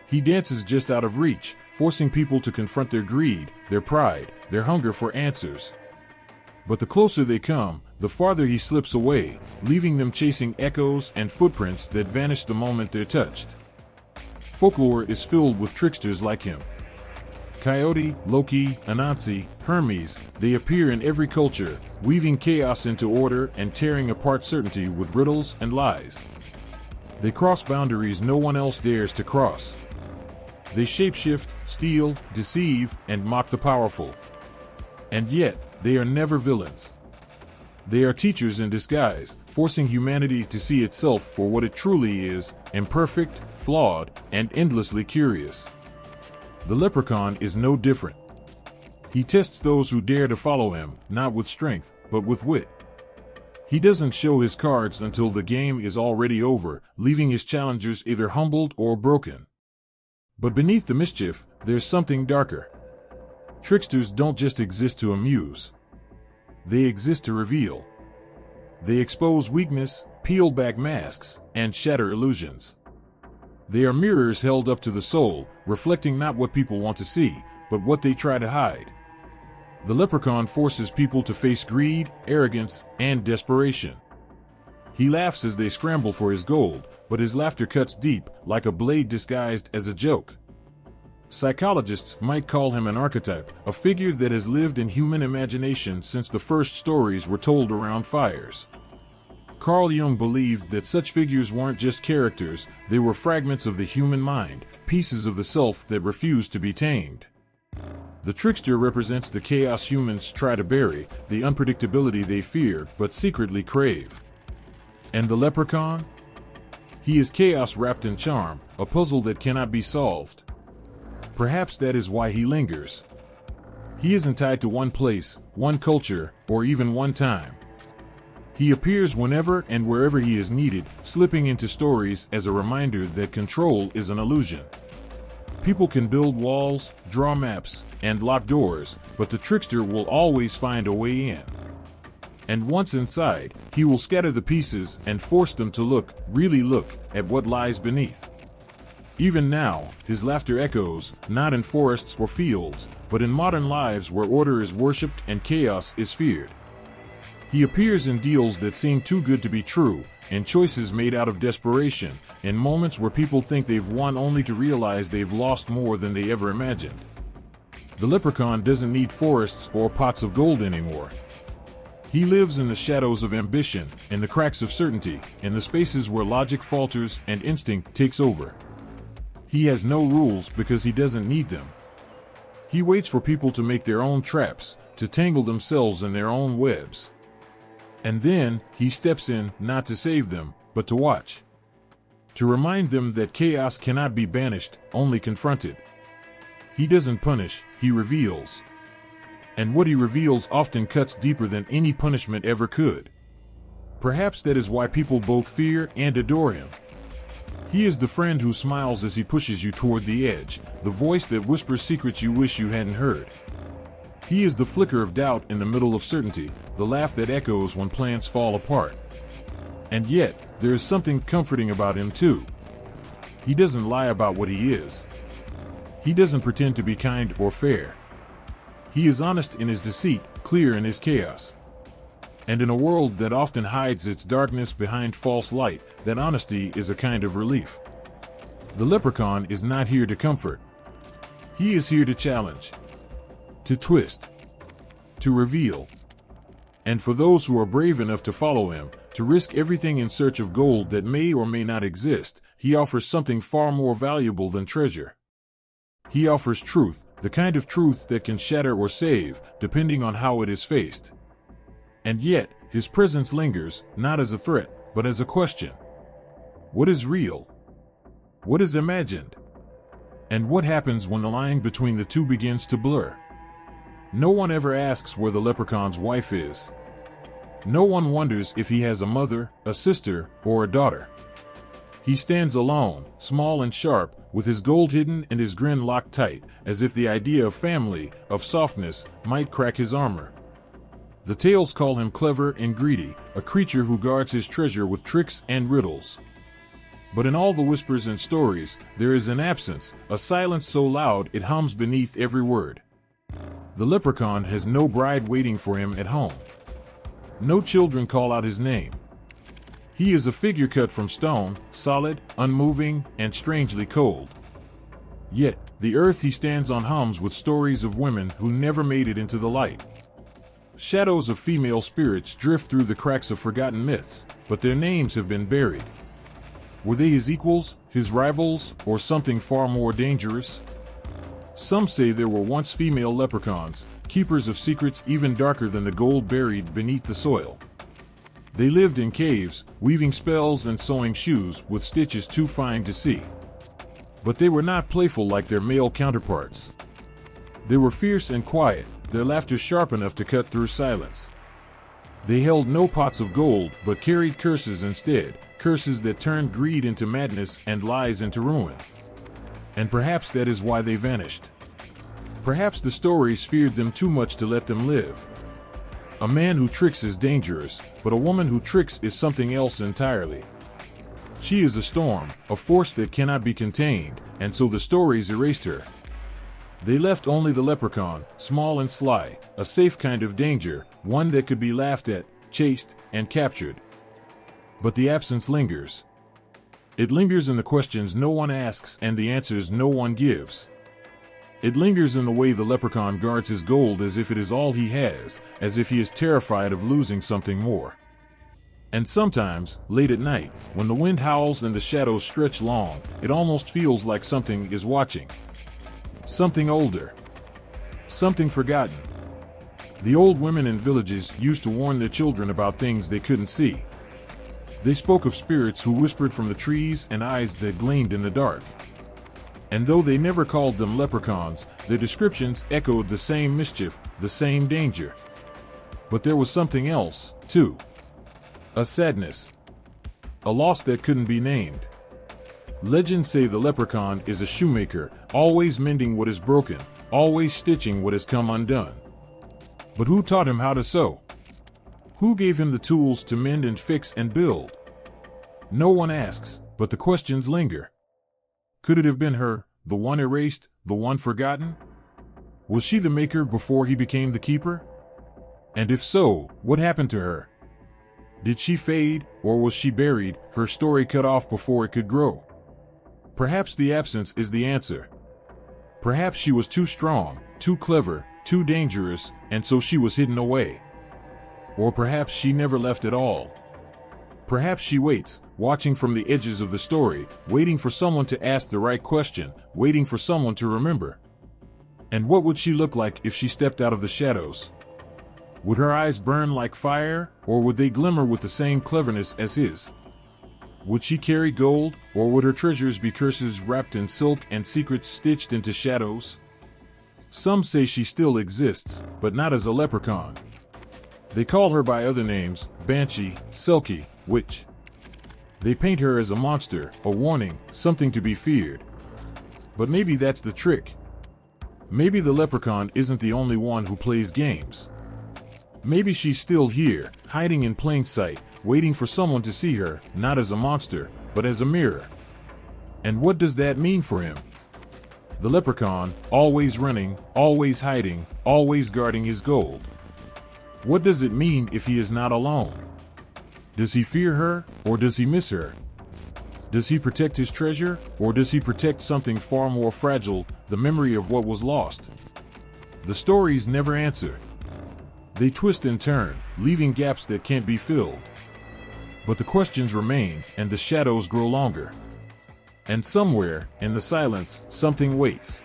He dances just out of reach, forcing people to confront their greed, their pride, their hunger for answers. But the closer they come, the farther he slips away, leaving them chasing echoes and footprints that vanish the moment they're touched. Folklore is filled with tricksters like him. Coyote, Loki, Anansi, Hermes, they appear in every culture, weaving chaos into order and tearing apart certainty with riddles and lies. They cross boundaries no one else dares to cross. They shapeshift, steal, deceive, and mock the powerful. And yet, they are never villains. They are teachers in disguise, forcing humanity to see itself for what it truly is: imperfect, flawed, and endlessly curious. The leprechaun is no different. He tests those who dare to follow him, not with strength, but with wit. He doesn't show his cards until the game is already over, leaving his challengers either humbled or broken. But beneath the mischief, there's something darker. Tricksters don't just exist to amuse. They exist to reveal. They expose weakness, peel back masks, and shatter illusions. They are mirrors held up to the soul, reflecting not what people want to see, but what they try to hide. The leprechaun forces people to face greed, arrogance, and desperation. He laughs as they scramble for his gold, but his laughter cuts deep, like a blade disguised as a joke. Psychologists might call him an archetype, a figure that has lived in human imagination since the first stories were told around fires. Carl Jung believed that such figures weren't just characters, they were fragments of the human mind, pieces of the self that refused to be tamed. The trickster represents the chaos humans try to bury, the unpredictability they fear but secretly crave. And the leprechaun? He is chaos wrapped in charm, a puzzle that cannot be solved. Perhaps that is why he lingers. He isn't tied to one place, one culture, or even one time. He appears whenever and wherever he is needed, slipping into stories as a reminder that control is an illusion. People can build walls, draw maps, and lock doors, but the trickster will always find a way in. And once inside, he will scatter the pieces and force them to look, really look, at what lies beneath. Even now, his laughter echoes, not in forests or fields, but in modern lives where order is worshipped and chaos is feared. He appears in deals that seem too good to be true, in choices made out of desperation, in moments where people think they've won only to realize they've lost more than they ever imagined. The leprechaun doesn't need forests or pots of gold anymore. He lives in the shadows of ambition, in the cracks of certainty, in the spaces where logic falters and instinct takes over. He has no rules because he doesn't need them. He waits for people to make their own traps, to tangle themselves in their own webs. And then, he steps in, not to save them, but to watch. To remind them that chaos cannot be banished, only confronted. He doesn't punish, he reveals. And what he reveals often cuts deeper than any punishment ever could. Perhaps that is why people both fear and adore him. He is the friend who smiles as he pushes you toward the edge, the voice that whispers secrets you wish you hadn't heard. He is the flicker of doubt in the middle of certainty, the laugh that echoes when plans fall apart. And yet, there is something comforting about him too. He doesn't lie about what he is. He doesn't pretend to be kind or fair. He is honest in his deceit, clear in his chaos. And in a world that often hides its darkness behind false light, that honesty is a kind of relief. The leprechaun is not here to comfort. He is here to challenge, to twist, to reveal. And for those who are brave enough to follow him, to risk everything in search of gold that may or may not exist, he offers something far more valuable than treasure. He offers truth, the kind of truth that can shatter or save, depending on how it is faced. And yet, his presence lingers, not as a threat, but as a question. What is real? What is imagined? And what happens when the line between the two begins to blur? No one ever asks where the leprechaun's wife is. No one wonders if he has a mother, a sister, or a daughter. He stands alone, small and sharp, with his gold hidden and his grin locked tight, as if the idea of family, of softness, might crack his armor. The tales call him clever and greedy, a creature who guards his treasure with tricks and riddles. But in all the whispers and stories, there is an absence, a silence so loud it hums beneath every word. The leprechaun has no bride waiting for him at home. No children call out his name. He is a figure cut from stone, solid, unmoving, and strangely cold. Yet, the earth he stands on hums with stories of women who never made it into the light. Shadows of female spirits drift through the cracks of forgotten myths, but their names have been buried. Were they his equals, his rivals, or something far more dangerous? Some say there were once female leprechauns, keepers of secrets even darker than the gold buried beneath the soil. They lived in caves, weaving spells and sewing shoes with stitches too fine to see. But they were not playful like their male counterparts. They were fierce and quiet, their laughter sharp enough to cut through silence. They held no pots of gold, but carried curses instead, curses that turned greed into madness and lies into ruin. And perhaps that is why they vanished. Perhaps the stories feared them too much to let them live. A man who tricks is dangerous, but a woman who tricks is something else entirely. She is a storm, a force that cannot be contained, and so the stories erased her. They left only the leprechaun, small and sly, a safe kind of danger, one that could be laughed at, chased, and captured. But the absence lingers. It lingers in the questions no one asks and the answers no one gives. It lingers in the way the leprechaun guards his gold as if it is all he has, as if he is terrified of losing something more. And sometimes, late at night, when the wind howls and the shadows stretch long, it almost feels like something is watching. Something older. Something forgotten. The old women in villages used to warn their children about things they couldn't see. They spoke of spirits who whispered from the trees and eyes that gleamed in the dark. And though they never called them leprechauns, their descriptions echoed the same mischief, the same danger. But there was something else, too. A sadness. A loss that couldn't be named. Legends say the leprechaun is a shoemaker, always mending what is broken, always stitching what has come undone. But who taught him how to sew? Who gave him the tools to mend and fix and build? No one asks, but the questions linger. Could it have been her, the one erased, the one forgotten? Was she the maker before he became the keeper? And if so, what happened to her? Did she fade, or was she buried, her story cut off before it could grow? Perhaps the absence is the answer. Perhaps she was too strong, too clever, too dangerous, and so she was hidden away. Or perhaps she never left at all. Perhaps she waits, watching from the edges of the story, waiting for someone to ask the right question, waiting for someone to remember. And what would she look like if she stepped out of the shadows? Would her eyes burn like fire, or would they glimmer with the same cleverness as his? Would she carry gold, or would her treasures be curses wrapped in silk and secrets stitched into shadows? Some say she still exists, but not as a leprechaun. They call her by other names, banshee, selkie, witch. They paint her as a monster, a warning, something to be feared. But maybe that's the trick. Maybe the leprechaun isn't the only one who plays games. Maybe she's still here, hiding in plain sight, waiting for someone to see her, not as a monster, but as a mirror. And what does that mean for him? The leprechaun, always running, always hiding, always guarding his gold. What does it mean if he is not alone? Does he fear her, or does he miss her? Does he protect his treasure, or does he protect something far more fragile, the memory of what was lost? The stories never answer. They twist and turn, leaving gaps that can't be filled. But the questions remain, and the shadows grow longer. And somewhere, in the silence, something waits.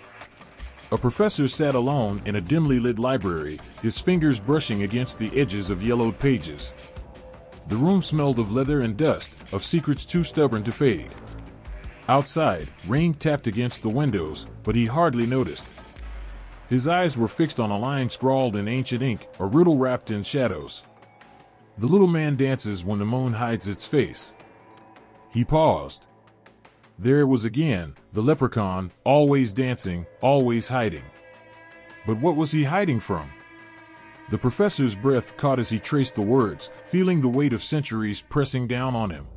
A professor sat alone in a dimly lit library, his fingers brushing against the edges of yellowed pages. The room smelled of leather and dust, of secrets too stubborn to fade. Outside, rain tapped against the windows, but he hardly noticed. His eyes were fixed on a line scrawled in ancient ink, a riddle wrapped in shadows. The little man dances when the moon hides its face. He paused. There it was again, the leprechaun, always dancing, always hiding. But what was he hiding from? The professor's breath caught as he traced the words, feeling the weight of centuries pressing down on him.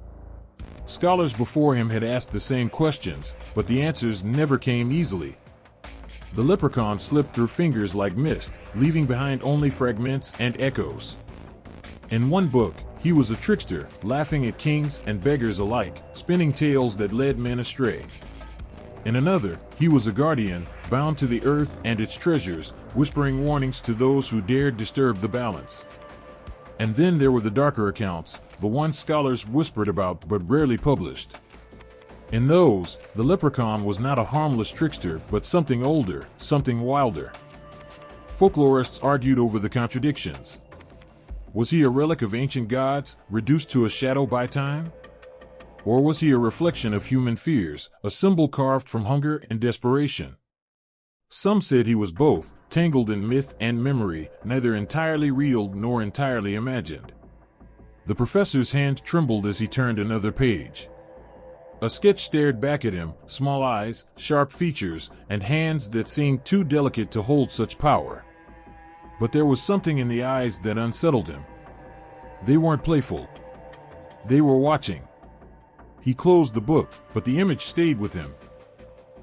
Scholars before him had asked the same questions, but the answers never came easily. The leprechaun slipped through fingers like mist, leaving behind only fragments and echoes. In one book, he was a trickster, laughing at kings and beggars alike, spinning tales that led men astray. In another, he was a guardian, bound to the earth and its treasures, whispering warnings to those who dared disturb the balance. And then there were the darker accounts, the ones scholars whispered about but rarely published. In those, the leprechaun was not a harmless trickster but something older, something wilder. Folklorists argued over the contradictions. Was he a relic of ancient gods, reduced to a shadow by time? Or was he a reflection of human fears, a symbol carved from hunger and desperation? Some said he was both, tangled in myth and memory, neither entirely real nor entirely imagined. The professor's hand trembled as he turned another page. A sketch stared back at him, small eyes, sharp features, and hands that seemed too delicate to hold such power. But there was something in the eyes that unsettled him. They weren't playful. They were watching. He closed the book, but the image stayed with him.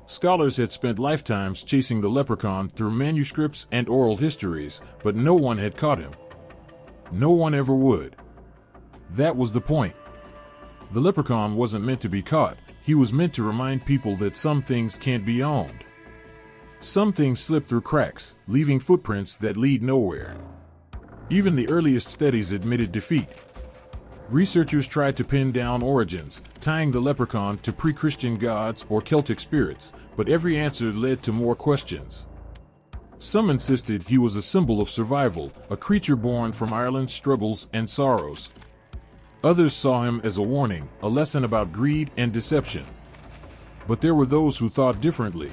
Scholars had spent lifetimes chasing the leprechaun through manuscripts and oral histories, but no one had caught him. No one ever would. That was the point. The leprechaun wasn't meant to be caught, he was meant to remind people that some things can't be owned. Some things slip through cracks, leaving footprints that lead nowhere. Even the earliest studies admitted defeat. Researchers tried to pin down origins, tying the leprechaun to pre-Christian gods or Celtic spirits, but every answer led to more questions. Some insisted he was a symbol of survival, a creature born from Ireland's struggles and sorrows. Others saw him as a warning, a lesson about greed and deception. But there were those who thought differently.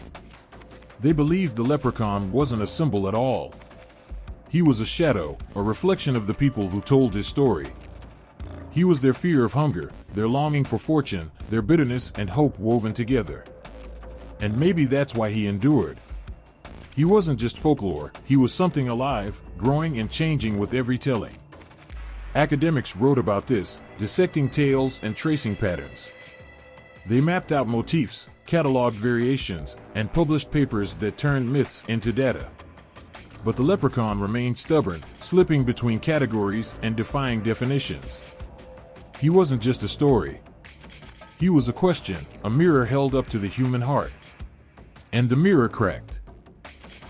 They believed the leprechaun wasn't a symbol at all. He was a shadow, a reflection of the people who told his story. He was their fear of hunger, their longing for fortune, their bitterness and hope woven together. And maybe that's why he endured. He wasn't just folklore, he was something alive, growing and changing with every telling. Academics wrote about this, dissecting tales and tracing patterns. They mapped out motifs, cataloged variations, and published papers that turned myths into data. But the leprechaun remained stubborn, slipping between categories and defying definitions. He wasn't just a story. He was a question, a mirror held up to the human heart. And the mirror cracked.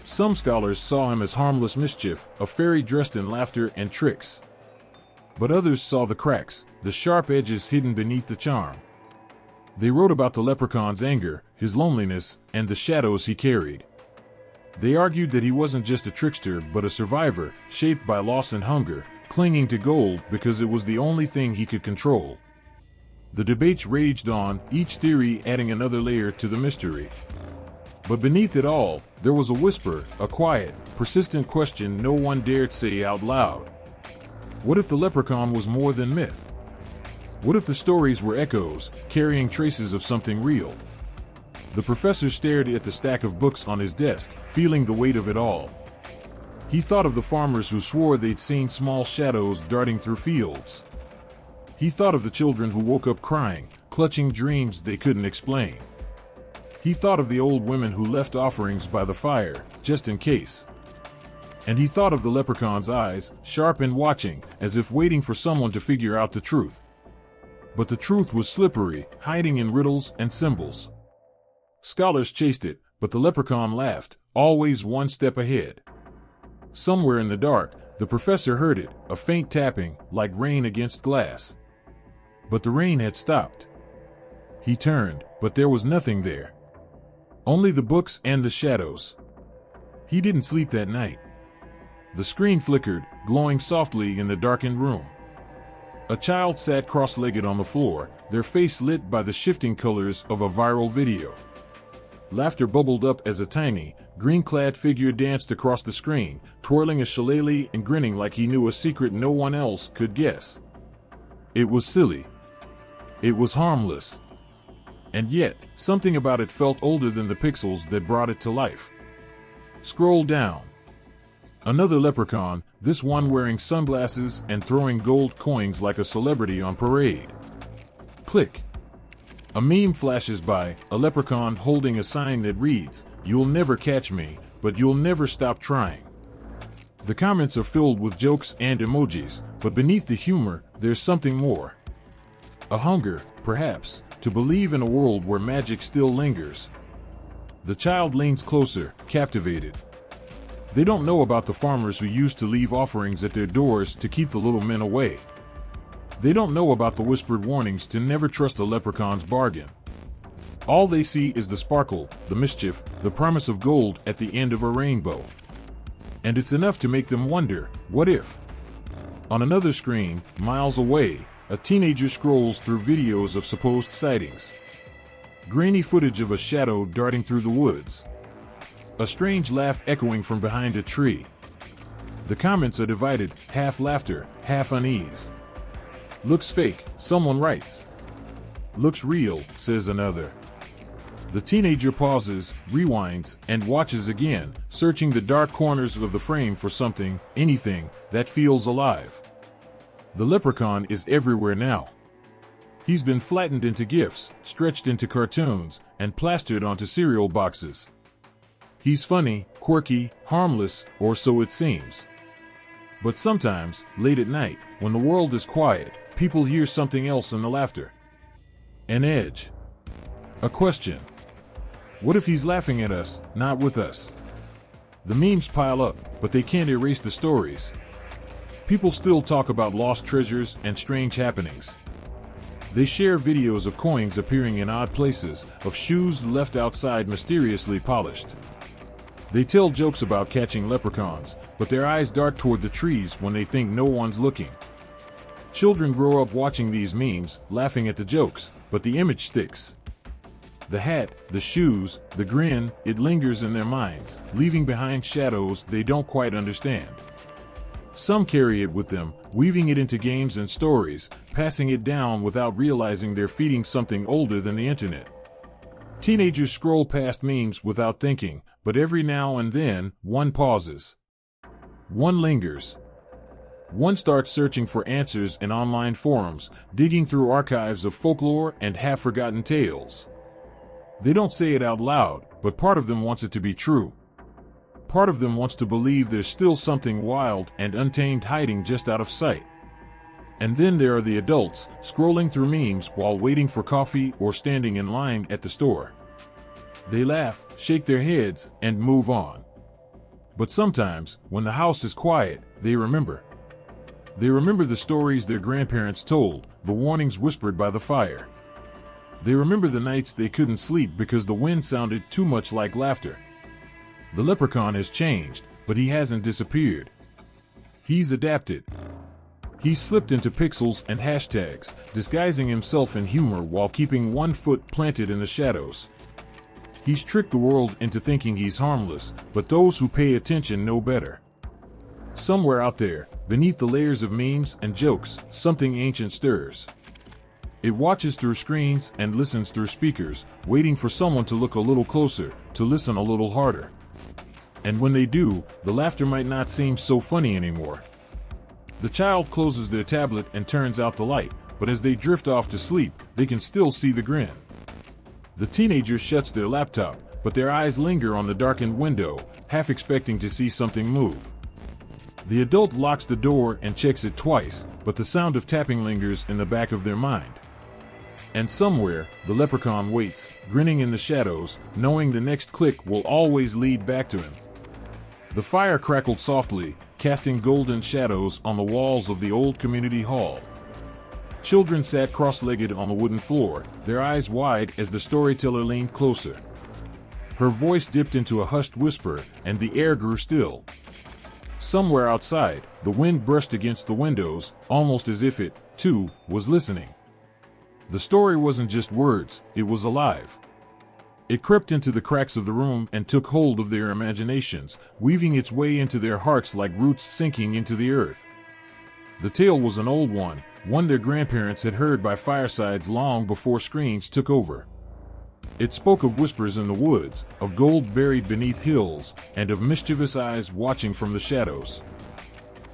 Some scholars saw him as harmless mischief, a fairy dressed in laughter and tricks. But others saw the cracks, the sharp edges hidden beneath the charm. They wrote about the leprechaun's anger, his loneliness, and the shadows he carried. They argued that he wasn't just a trickster but a survivor, shaped by loss and hunger, clinging to gold because it was the only thing he could control. The debates raged on, each theory adding another layer to the mystery. But beneath it all, there was a whisper, a quiet, persistent question no one dared say out loud. What if the leprechaun was more than myth? What if the stories were echoes, carrying traces of something real? The professor stared at the stack of books on his desk, feeling the weight of it all. He thought of the farmers who swore they'd seen small shadows darting through fields. He thought of the children who woke up crying, clutching dreams they couldn't explain. He thought of the old women who left offerings by the fire, just in case. And he thought of the leprechaun's eyes, sharp and watching, as if waiting for someone to figure out the truth. But the truth was slippery, hiding in riddles and symbols. Scholars chased it, but the leprechaun laughed, always one step ahead. Somewhere in the dark, the professor heard it, a faint tapping, like rain against glass. But the rain had stopped. He turned, but there was nothing there. Only the books and the shadows. He didn't sleep that night. The screen flickered, glowing softly in the darkened room. A child sat cross-legged on the floor, their face lit by the shifting colors of a viral video. Laughter bubbled up as a tiny, green-clad figure danced across the screen, twirling a shillelagh and grinning like he knew a secret no one else could guess. It was silly. It was harmless. And yet, something about it felt older than the pixels that brought it to life. Scroll down. Another leprechaun, this one wearing sunglasses and throwing gold coins like a celebrity on parade. Click. A meme flashes by, a leprechaun holding a sign that reads, "You'll never catch me, but you'll never stop trying." The comments are filled with jokes and emojis, but beneath the humor, there's something more. A hunger, perhaps, to believe in a world where magic still lingers. The child leans closer, captivated. They don't know about the farmers who used to leave offerings at their doors to keep the little men away. They don't know about the whispered warnings to never trust a leprechaun's bargain. All they see is the sparkle, the mischief, the promise of gold at the end of a rainbow. And it's enough to make them wonder, what if? On another screen, miles away, a teenager scrolls through videos of supposed sightings. Grainy footage of a shadow darting through the woods. A strange laugh echoing from behind a tree. The comments are divided, half laughter, half unease. Looks fake, someone writes. Looks real, says another. The teenager pauses, rewinds, and watches again, searching the dark corners of the frame for something, anything, that feels alive. The leprechaun is everywhere now. He's been flattened into GIFs, stretched into cartoons, and plastered onto cereal boxes. He's funny, quirky, harmless, or so it seems. But sometimes, late at night, when the world is quiet, people hear something else in the laughter. An edge. A question. What if he's laughing at us, not with us? The memes pile up, but they can't erase the stories. People still talk about lost treasures and strange happenings. They share videos of coins appearing in odd places, of shoes left outside mysteriously polished. They tell jokes about catching leprechauns, but their eyes dart toward the trees when they think no one's looking. Children grow up watching these memes, laughing at the jokes, but the image sticks. The hat, the shoes, the grin, it lingers in their minds, leaving behind shadows they don't quite understand. Some carry it with them, weaving it into games and stories, passing it down without realizing they're feeding something older than the internet. Teenagers scroll past memes without thinking, but every now and then, one pauses. One lingers. One starts searching for answers in online forums, digging through archives of folklore and half-forgotten tales. They don't say it out loud, but part of them wants it to be true. Part of them wants to believe there's still something wild and untamed hiding just out of sight. And then there are the adults, scrolling through memes while waiting for coffee or standing in line at the store. They laugh, shake their heads, and move on. But sometimes, when the house is quiet, they remember. They remember the stories their grandparents told, the warnings whispered by the fire. They remember the nights they couldn't sleep because the wind sounded too much like laughter. The leprechaun has changed, but he hasn't disappeared. He's adapted. He's slipped into pixels and hashtags, disguising himself in humor while keeping one foot planted in the shadows. He's tricked the world into thinking he's harmless, but those who pay attention know better. Somewhere out there, beneath the layers of memes and jokes, something ancient stirs. It watches through screens and listens through speakers, waiting for someone to look a little closer, to listen a little harder. And when they do, the laughter might not seem so funny anymore. The child closes their tablet and turns out the light, but as they drift off to sleep, they can still see the grin. The teenager shuts their laptop, but their eyes linger on the darkened window, half expecting to see something move. The adult locks the door and checks it twice, but the sound of tapping lingers in the back of their mind. And somewhere, the leprechaun waits, grinning in the shadows, knowing the next click will always lead back to him. The fire crackled softly, casting golden shadows on the walls of the old community hall. Children sat cross-legged on the wooden floor, their eyes wide as the storyteller leaned closer. Her voice dipped into a hushed whisper, and the air grew still. Somewhere outside, the wind brushed against the windows, almost as if it, too, was listening. The story wasn't just words, it was alive. It crept into the cracks of the room and took hold of their imaginations, weaving its way into their hearts like roots sinking into the earth. The tale was an old one their grandparents had heard by firesides long before screens took over. It spoke of whispers in the woods, of gold buried beneath hills, and of mischievous eyes watching from the shadows.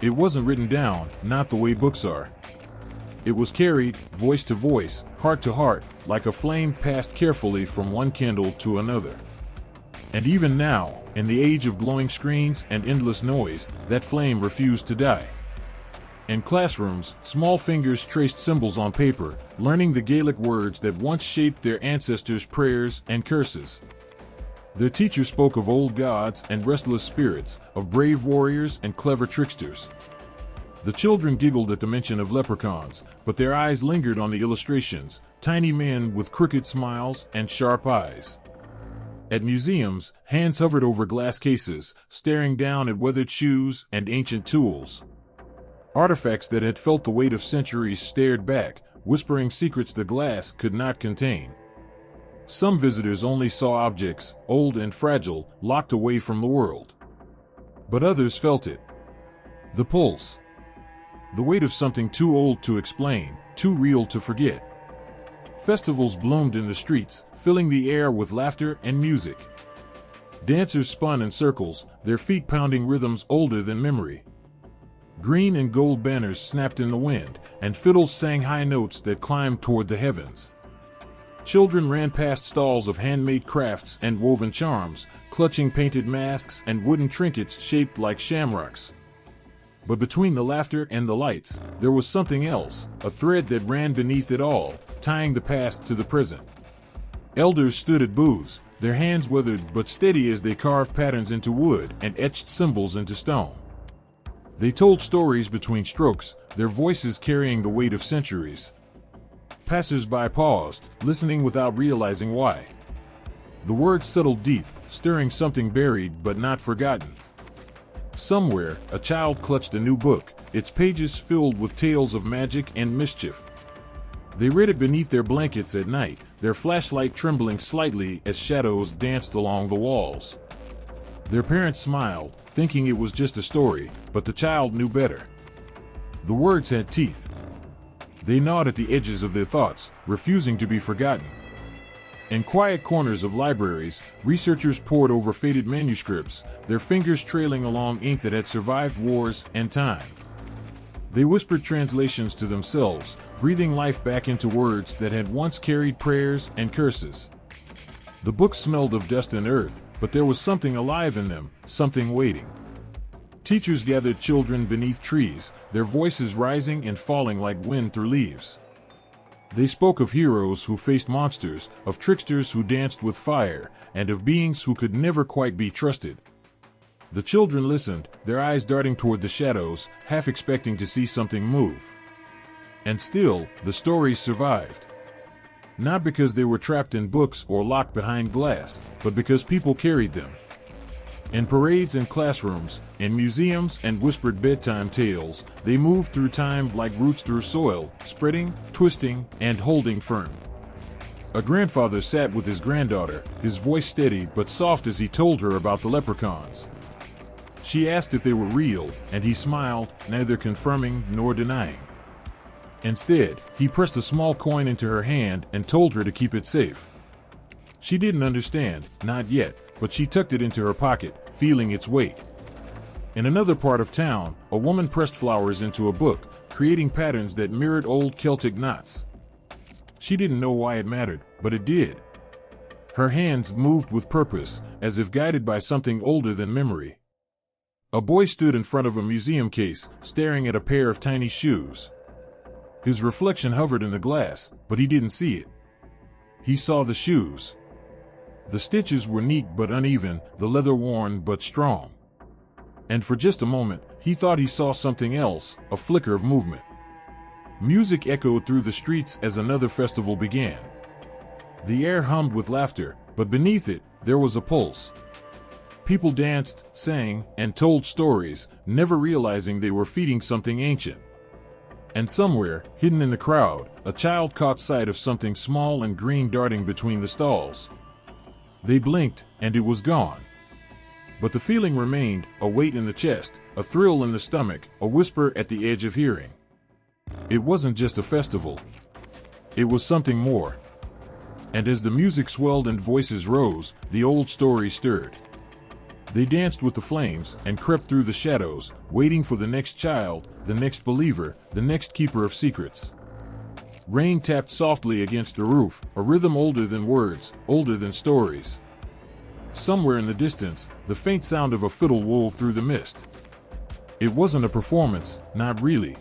It wasn't written down, not the way books are. It was carried, voice to voice, heart to heart, like a flame passed carefully from one candle to another. And even now, in the age of glowing screens and endless noise, that flame refused to die. In classrooms, small fingers traced symbols on paper, learning the Gaelic words that once shaped their ancestors' prayers and curses. Their teachers spoke of old gods and restless spirits, of brave warriors and clever tricksters. The children giggled at the mention of leprechauns, but their eyes lingered on the illustrations, tiny men with crooked smiles and sharp eyes. At museums, hands hovered over glass cases, staring down at weathered shoes and ancient tools. Artifacts that had felt the weight of centuries stared back, whispering secrets the glass could not contain. Some visitors only saw objects, old and fragile, locked away from the world. But others felt it. The pulse. The weight of something too old to explain, too real to forget. Festivals bloomed in the streets, filling the air with laughter and music. Dancers spun in circles, their feet pounding rhythms older than memory. Green and gold banners snapped in the wind, and fiddles sang high notes that climbed toward the heavens. Children ran past stalls of handmade crafts and woven charms, clutching painted masks and wooden trinkets shaped like shamrocks. But between the laughter and the lights, there was something else, a thread that ran beneath it all, tying the past to the present. Elders stood at booths, their hands withered but steady as they carved patterns into wood and etched symbols into stone. They told stories between strokes, their voices carrying the weight of centuries. Passers-by paused, listening without realizing why. The words settled deep, stirring something buried but not forgotten. Somewhere, a child clutched a new book, its pages filled with tales of magic and mischief. They read it beneath their blankets at night, their flashlight trembling slightly as shadows danced along the walls. Their parents smiled, thinking it was just a story, but the child knew better. The words had teeth. They gnawed at the edges of their thoughts, refusing to be forgotten. In quiet corners of libraries, researchers pored over faded manuscripts, their fingers trailing along ink that had survived wars and time. They whispered translations to themselves, breathing life back into words that had once carried prayers and curses. The books smelled of dust and earth, but there was something alive in them, something waiting. Teachers gathered children beneath trees, their voices rising and falling like wind through leaves. They spoke of heroes who faced monsters, of tricksters who danced with fire, and of beings who could never quite be trusted. The children listened, their eyes darting toward the shadows, half expecting to see something move. And still, the stories survived. Not because they were trapped in books or locked behind glass, but because people carried them. In parades and classrooms, in museums and whispered bedtime tales, they moved through time like roots through soil, spreading, twisting, and holding firm. A grandfather sat with his granddaughter, his voice steady but soft as he told her about the leprechauns. She asked if they were real, and he smiled, neither confirming nor denying. Instead, he pressed a small coin into her hand and told her to keep it safe. She didn't understand, not yet, but she tucked it into her pocket, feeling its weight. In another part of town, a woman pressed flowers into a book, creating patterns that mirrored old Celtic knots. She didn't know why it mattered, but it did. Her hands moved with purpose, as if guided by something older than memory. A boy stood in front of a museum case, staring at a pair of tiny shoes. His reflection hovered in the glass, but he didn't see it. He saw the shoes. The stitches were neat but uneven, the leather worn but strong. And for just a moment, he thought he saw something else, a flicker of movement. Music echoed through the streets as another festival began. The air hummed with laughter, but beneath it, there was a pulse. People danced, sang, and told stories, never realizing they were feeding something ancient. And somewhere, hidden in the crowd, a child caught sight of something small and green darting between the stalls. They blinked, and it was gone. But the feeling remained, a weight in the chest, a thrill in the stomach, a whisper at the edge of hearing. It wasn't just a festival. It was something more. And as the music swelled and voices rose, the old story stirred. They danced with the flames and crept through the shadows, waiting for the next child, the next believer, the next keeper of secrets. Rain tapped softly against the roof, a rhythm older than words, older than stories. Somewhere in the distance, the faint sound of a fiddle wove through the mist. It wasn't a performance, not really.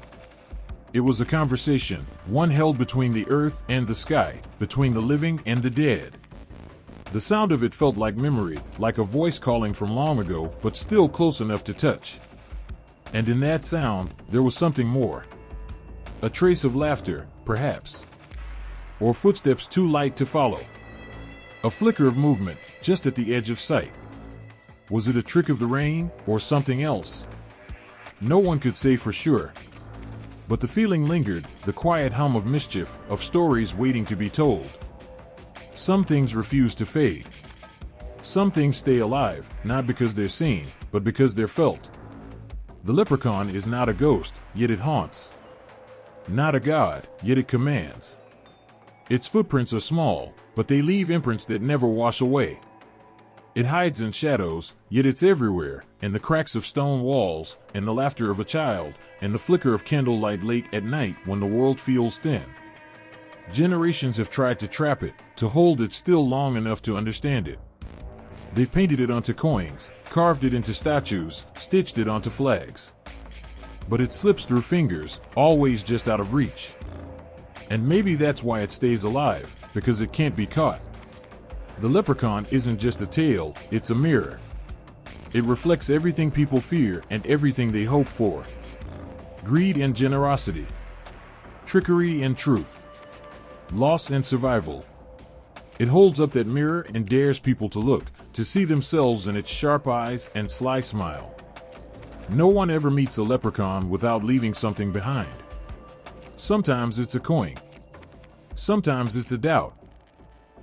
It was a conversation, one held between the earth and the sky, between the living and the dead. The sound of it felt like memory, like a voice calling from long ago, but still close enough to touch. And in that sound, there was something more. A trace of laughter, perhaps. Or footsteps too light to follow. A flicker of movement, just at the edge of sight. Was it a trick of the rain, or something else? No one could say for sure. But the feeling lingered, the quiet hum of mischief, of stories waiting to be told. Some things refuse to fade. Some things stay alive, not because they're seen, but because they're felt. The leprechaun is not a ghost, yet it haunts. Not a god, yet it commands. Its footprints are small, but they leave imprints that never wash away. It hides in shadows, yet it's everywhere, in the cracks of stone walls, in the laughter of a child, and the flicker of candlelight late at night when the world feels thin. Generations have tried to trap it, to hold it still long enough to understand it. They've painted it onto coins, carved it into statues, stitched it onto flags. But it slips through fingers, always just out of reach. And maybe that's why it stays alive, because it can't be caught. The leprechaun isn't just a tale, it's a mirror. It reflects everything people fear and everything they hope for. Greed and generosity. Trickery and truth. Loss and survival. It holds up that mirror and dares people to look, to see themselves in its sharp eyes and sly smile. No one ever meets a leprechaun without leaving something behind. Sometimes it's a coin. Sometimes it's a doubt.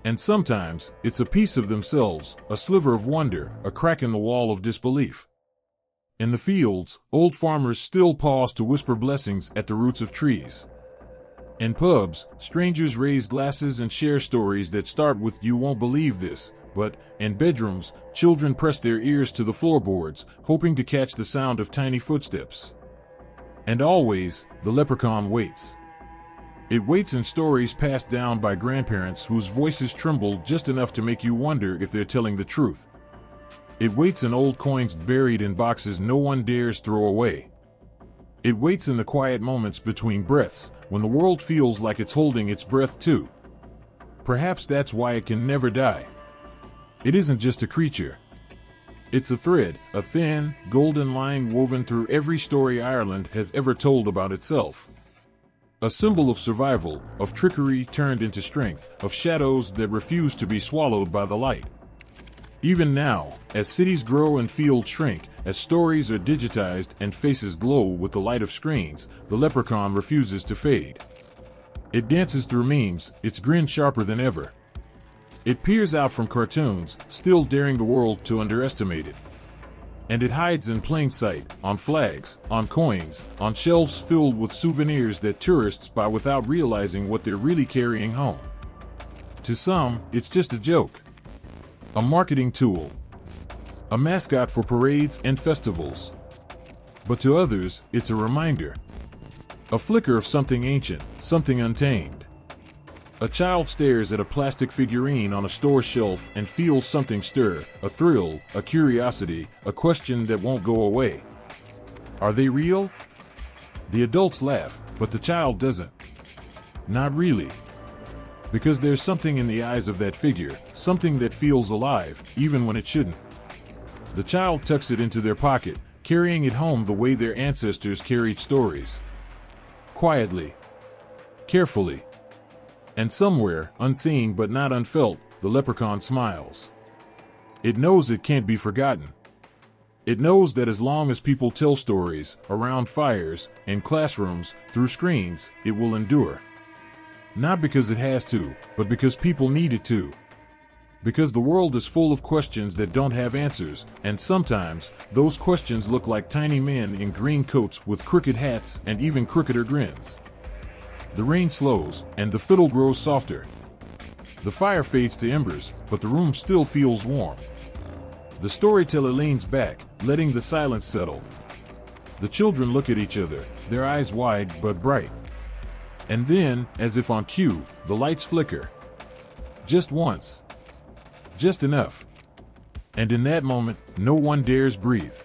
And sometimes it's a piece of themselves, a sliver of wonder, a crack in the wall of disbelief. In the fields, old farmers still pause to whisper blessings at the roots of trees. In pubs, strangers raise glasses and share stories that start with "you won't believe this," but, in bedrooms, children press their ears to the floorboards, hoping to catch the sound of tiny footsteps. And always, the leprechaun waits. It waits in stories passed down by grandparents whose voices tremble just enough to make you wonder if they're telling the truth. It waits in old coins buried in boxes no one dares throw away. It waits in the quiet moments between breaths, when the world feels like it's holding its breath too. Perhaps that's why it can never die. It isn't just a creature. It's a thread, a thin, golden line woven through every story Ireland has ever told about itself. A symbol of survival, of trickery turned into strength, of shadows that refuse to be swallowed by the light. Even now, as cities grow and fields shrink, as stories are digitized and faces glow with the light of screens, the leprechaun refuses to fade. It dances through memes, its grin sharper than ever. It peers out from cartoons, still daring the world to underestimate it. And it hides in plain sight, on flags, on coins, on shelves filled with souvenirs that tourists buy without realizing what they're really carrying home. To some, it's just a joke. A marketing tool. A mascot for parades and festivals. But to others, it's a reminder. A flicker of something ancient, something untamed. A child stares at a plastic figurine on a store shelf and feels something stir, a thrill, a curiosity, a question that won't go away. Are they real? The adults laugh, but the child doesn't. Not really. Because there's something in the eyes of that figure, something that feels alive, even when it shouldn't. The child tucks it into their pocket, carrying it home the way their ancestors carried stories. Quietly. Carefully. And somewhere, unseen but not unfelt, the leprechaun smiles. It knows it can't be forgotten. It knows that as long as people tell stories, around fires, in classrooms, through screens, it will endure. Not because it has to, but because people need it to. Because the world is full of questions that don't have answers, and sometimes, those questions look like tiny men in green coats with crooked hats and even crookeder grins. The rain slows, and the fiddle grows softer. The fire fades to embers, but the room still feels warm. The storyteller leans back, letting the silence settle. The children look at each other, their eyes wide but bright. And then, as if on cue, the lights flicker. Just once. Just enough. And in that moment, no one dares breathe.